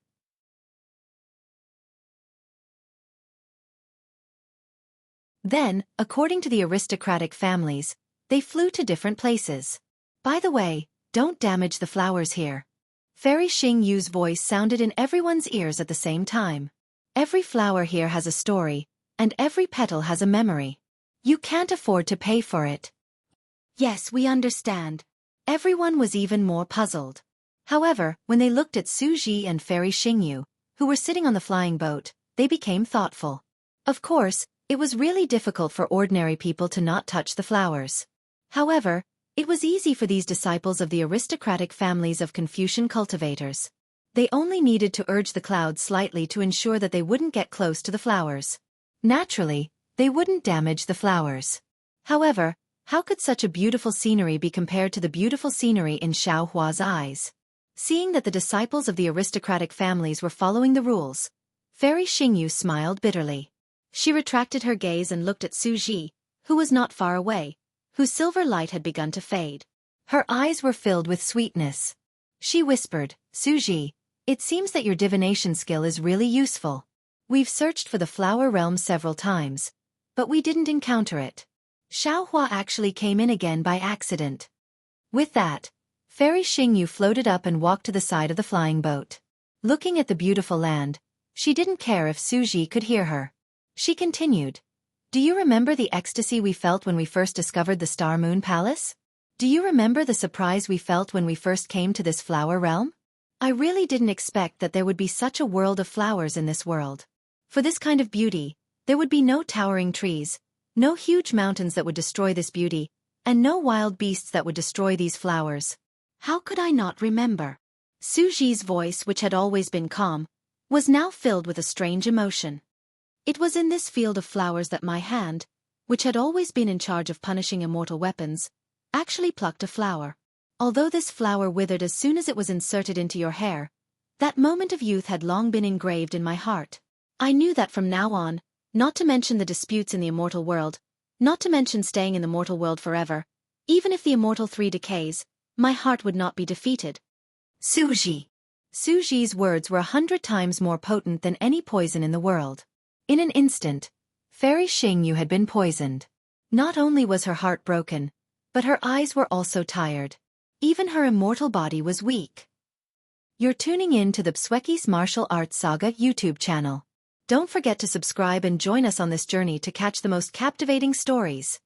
Then, according to the aristocratic families, they flew to different places. By the way, don't damage the flowers here. Fairy Xingyu's voice sounded in everyone's ears at the same time. Every flower here has a story, and every petal has a memory. You can't afford to pay for it. Yes, we understand. Everyone was even more puzzled. However, when they looked at Xueqi and Fairy Xingyu, who were sitting on the flying boat, they became thoughtful. Of course, it was really difficult for ordinary people to not touch the flowers. However, it was easy for these disciples of the aristocratic families of Confucian cultivators. They only needed to urge the clouds slightly to ensure that they wouldn't get close to the flowers. Naturally, they wouldn't damage the flowers. However, how could such a beautiful scenery be compared to the beautiful scenery in Xiaohua's eyes? Seeing that the disciples of the aristocratic families were following the rules, Fairy Xingyu smiled bitterly. She retracted her gaze and looked at Xueqi, who was not far away, whose silver light had begun to fade. Her eyes were filled with sweetness. She whispered, Xueqi, it seems that your divination skill is really useful. We've searched for the flower realm several times, but we didn't encounter it. Xiaohua actually came in again by accident. With that, Fairy Xingyu floated up and walked to the side of the flying boat. Looking at the beautiful land, she didn't care if Xueqi could hear her. She continued, do you remember the ecstasy we felt when we first discovered the Star Moon Palace? Do you remember the surprise we felt when we first came to this flower realm? I really didn't expect that there would be such a world of flowers in this world. For this kind of beauty, there would be no towering trees, no huge mountains that would destroy this beauty, and no wild beasts that would destroy these flowers. How could I not remember? Xueqi's voice, which had always been calm, was now filled with a strange emotion. It was in this field of flowers that my hand, which had always been in charge of punishing immortal weapons, actually plucked a flower. Although this flower withered as soon as it was inserted into your hair, that moment of youth had long been engraved in my heart. I knew that from now on, not to mention the disputes in the immortal world, not to mention staying in the mortal world forever, even if the immortal three decays, my heart would not be defeated. Xueqi. Xueqi's words were 100 times more potent than any poison in the world. In an instant, Fairy Xingyu had been poisoned. Not only was her heart broken, but her eyes were also tired. Even her immortal body was weak. You're tuning in to the Xueqi's Martial Arts Saga YouTube channel. Don't forget to subscribe and join us on this journey to catch the most captivating stories.